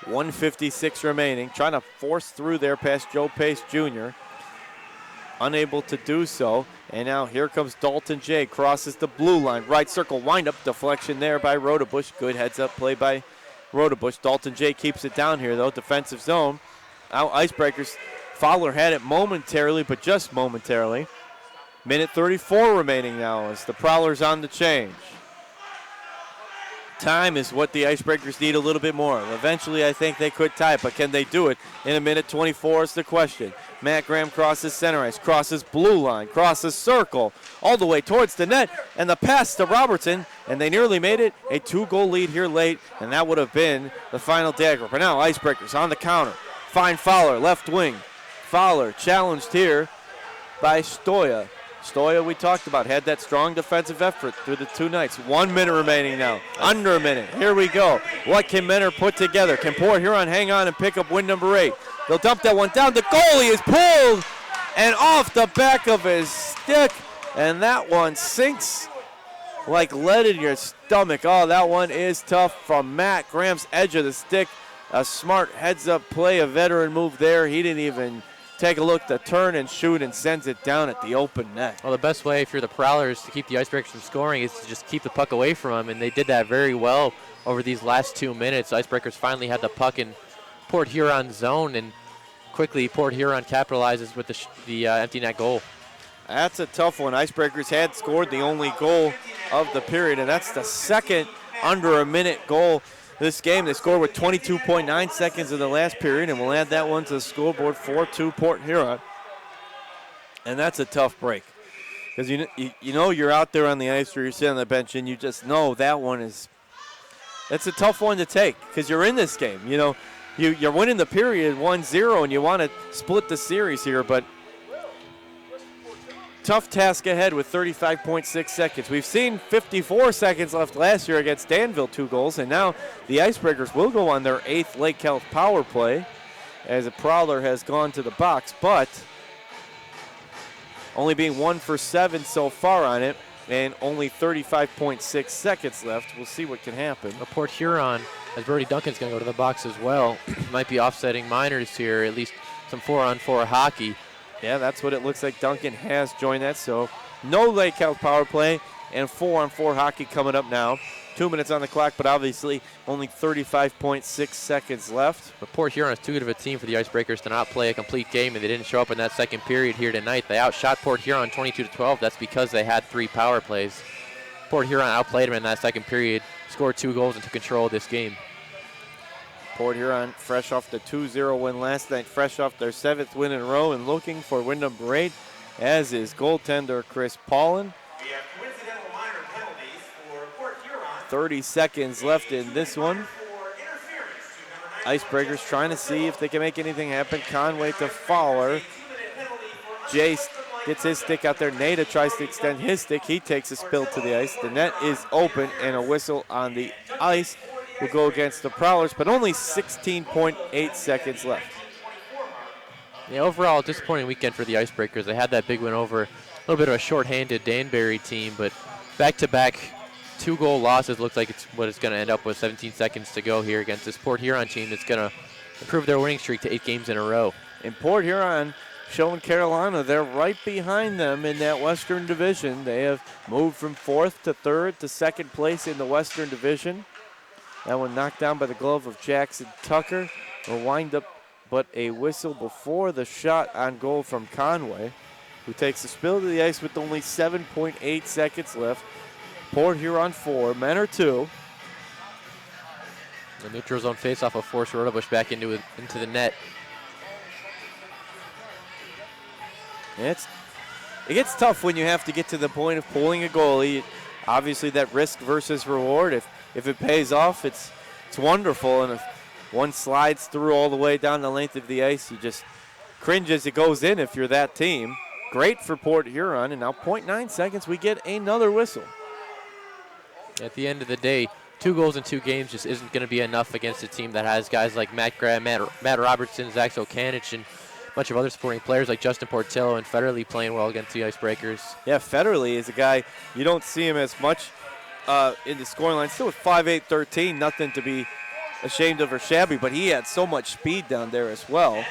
1:56 remaining. Trying to force through there past Joe Pace Jr. Unable to do so. And now here comes Dalton J. Crosses the blue line. Right circle wind-up deflection there by Rodebush. Good heads-up play by Rodebush. Dalton J. keeps it down here, though. Defensive zone. Out Icebreakers. Fowler had it momentarily, but just momentarily. Minute 34 remaining now as the Prowlers on the change. Time is what the Icebreakers need a little bit more. Eventually, I think they could tie it, but can they do it in a minute 24 is the question. Matt Graham crosses center ice, crosses blue line, crosses circle, all the way towards the net, and the pass to Robertson, and they nearly made it. A 2-goal lead here late, and that would have been the final dagger. But now Icebreakers on the counter. Find Fowler, left wing. Fowler challenged here by Stoya. Stoya, we talked about, had that strong defensive effort through the 2 nights. 1 minute remaining now. Under a minute. Here we go. What can Mentor put together? Can Port Huron hang on and pick up win number 8? They'll dump that one down. The goalie is pulled and off the back of his stick. And that one sinks like lead in your stomach. Oh, that one is tough from Matt Graham's edge of the stick. A smart heads-up play, a veteran move there. He didn't even take a look to turn and shoot and sends it down at the open net. Well, the best way if you're the Prowlers to keep the Icebreakers from scoring is to just keep the puck away from them, and they did that very well over these last 2 minutes. Icebreakers finally had the puck in Port Huron zone, and quickly Port Huron capitalizes with the empty net goal. That's a tough one. Icebreakers had scored the only goal of the period, and that's the second under a minute goal this game. They scored with 22.9 seconds in the last period, and we'll add that one to the scoreboard. 4-2 Port Huron. And that's a tough break. Because you know you're out there on the ice or you're sitting on the bench, and you just know that one is – that's a tough one to take because you're in this game. You know, you're winning the period 1-0, and you want to split the series here, but – tough task ahead with 35.6 seconds. We've seen 54 seconds left last year against Danville, 2 goals, and now the Icebreakers will go on their 8th Lake Health power play as a Prowler has gone to the box, but only being 1 for 7 so far on it and only 35.6 seconds left. We'll see what can happen. Port Huron, as Brody Duncan's going to go to the box as well, might be offsetting minors here, at least some 4-on-4 hockey. Yeah, that's what it looks like. Duncan has joined that, so no Lake Health power play and 4-on-4 hockey coming up now. 2 minutes on the clock, but obviously only 35.6 seconds left. But Port Huron is too good of a team for the Icebreakers to not play a complete game, and they didn't show up in that second period here tonight. They outshot Port Huron 22-12. That's because they had 3 power plays. Port Huron outplayed them in that second period, scored 2 goals, and took control of this game. Port Huron fresh off the 2-0 win last night, fresh off their 7th win in a row and looking for win number 8, as is goaltender Chris Paulin. We have coincidental minor penalties for Port Huron. 30 seconds left in this one. Icebreakers trying to see if they can make anything happen. Conway to Fowler. Jace gets his stick out there. Nada tries to extend his stick. He takes a spill to the ice. The net is open and a whistle on the ice will go against the Prowlers, but only 16.8 seconds left. Yeah, overall, disappointing weekend for the Icebreakers. They had that big win over a little bit of a shorthanded Danbury team, but back-to-back 2-goal losses looks like it's what it's going to end up with. 17 seconds to go here against this Port Huron team that's going to improve their winning streak to 8 games in a row. And Port Huron showing Carolina they're right behind them in that Western Division. They have moved from 4th to 3rd to 2nd place in the Western Division. That one knocked down by the glove of Jackson Tucker. Will wind up but a whistle before the shot on goal from Conway, who takes the spill to the ice with only 7.8 seconds left. Port Huron 4, Menor 2. The neutral zone faceoff will force Rodebush back into the net. It gets tough when you have to get to the point of pulling a goalie. Obviously, that risk versus reward. If it pays off, it's wonderful. And if one slides through all the way down the length of the ice, you just cringe as it goes in if you're that team. Great for Port Huron. And now 0.9 seconds, we get another whistle. At the end of the day, 2 goals in 2 games just isn't going to be enough against a team that has guys like Matt Graham, Matt Robertson, Zach Sokanich, and a bunch of other supporting players like Justin Portillo and Federley playing well against the Icebreakers. Yeah, Federley is a guy, you don't see him as much in the scoring line. Still with 5'8", 13, nothing to be ashamed of or shabby, but he had so much speed down there as well.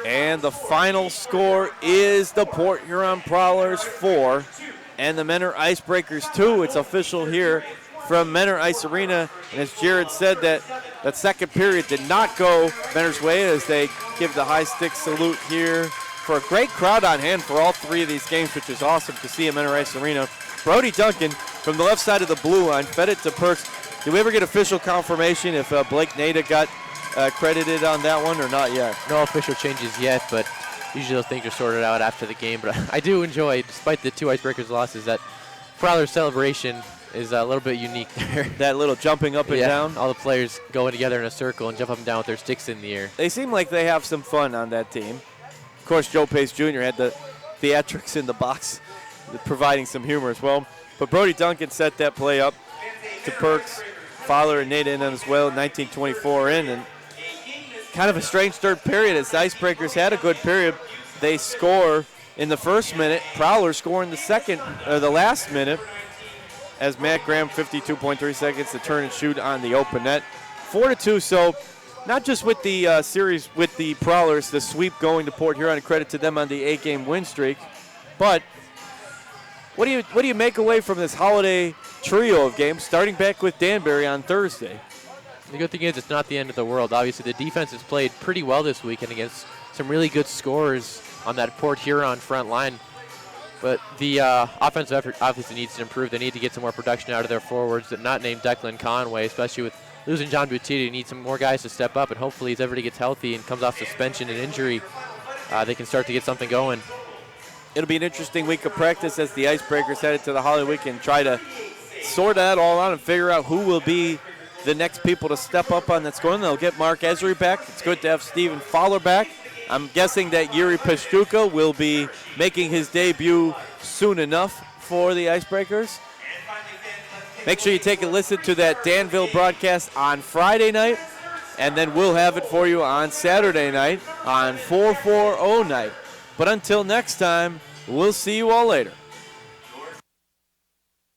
And the final score is the Port Huron Prowlers 4 and the Menor Icebreakers 2. It's official here from Menor Ice Arena. And as Jared said, that second period did not go Menor's way as they give the high stick salute here for a great crowd on hand for all 3 of these games, which is awesome to see at Menor Ice Arena. Brody Duncan from the left side of the blue line fed it to Perks. Did we ever get official confirmation if Blake Nada got credited on that one or not yet? No official changes yet, but usually those things are sorted out after the game. But I do enjoy, despite the 2 Icebreakers losses, that Prowler's celebration is a little bit unique there. That little jumping up and down. All the players going together in a circle and jump up and down with their sticks in the air. They seem like they have some fun on that team. Of course, Joe Pace Jr. had the theatrics in the box, providing some humor as well. But Brody Duncan set that play up to Perks, Fowler and Nate in as well, 19-24 in. And kind of a strange third period as the Icebreakers had a good period. They score in the first minute. Prowler score in the last minute as Matt Graham, 52.3 seconds to turn and shoot on the open net. 4-2, so not just with the series with the Prowlers, the sweep going to Port Huron, credit to them on the 8-game win streak, but what do you make away from this holiday trio of games, starting back with Danbury on Thursday? The good thing is it's not the end of the world. Obviously, the defense has played pretty well this weekend against some really good scorers on that Port Huron front line. But the offensive effort obviously needs to improve. They need to get some more production out of their forwards, that not named Declan Conway, especially with losing John Buttigieg. They need some more guys to step up, and hopefully as everybody gets healthy and comes off suspension and injury, they can start to get something going. It'll be an interesting week of practice as the Icebreakers headed to the holiday week and try to sort that all out and figure out who will be the next people to step up on that scoring. They'll get Mark Esri back. It's good to have Stephen Fowler back. I'm guessing that Yuri Pashtuka will be making his debut soon enough for the Icebreakers. Make sure you take a listen to that Danville broadcast on Friday night, and then we'll have it for you on Saturday night on 440 night. But until next time, we'll see you all later.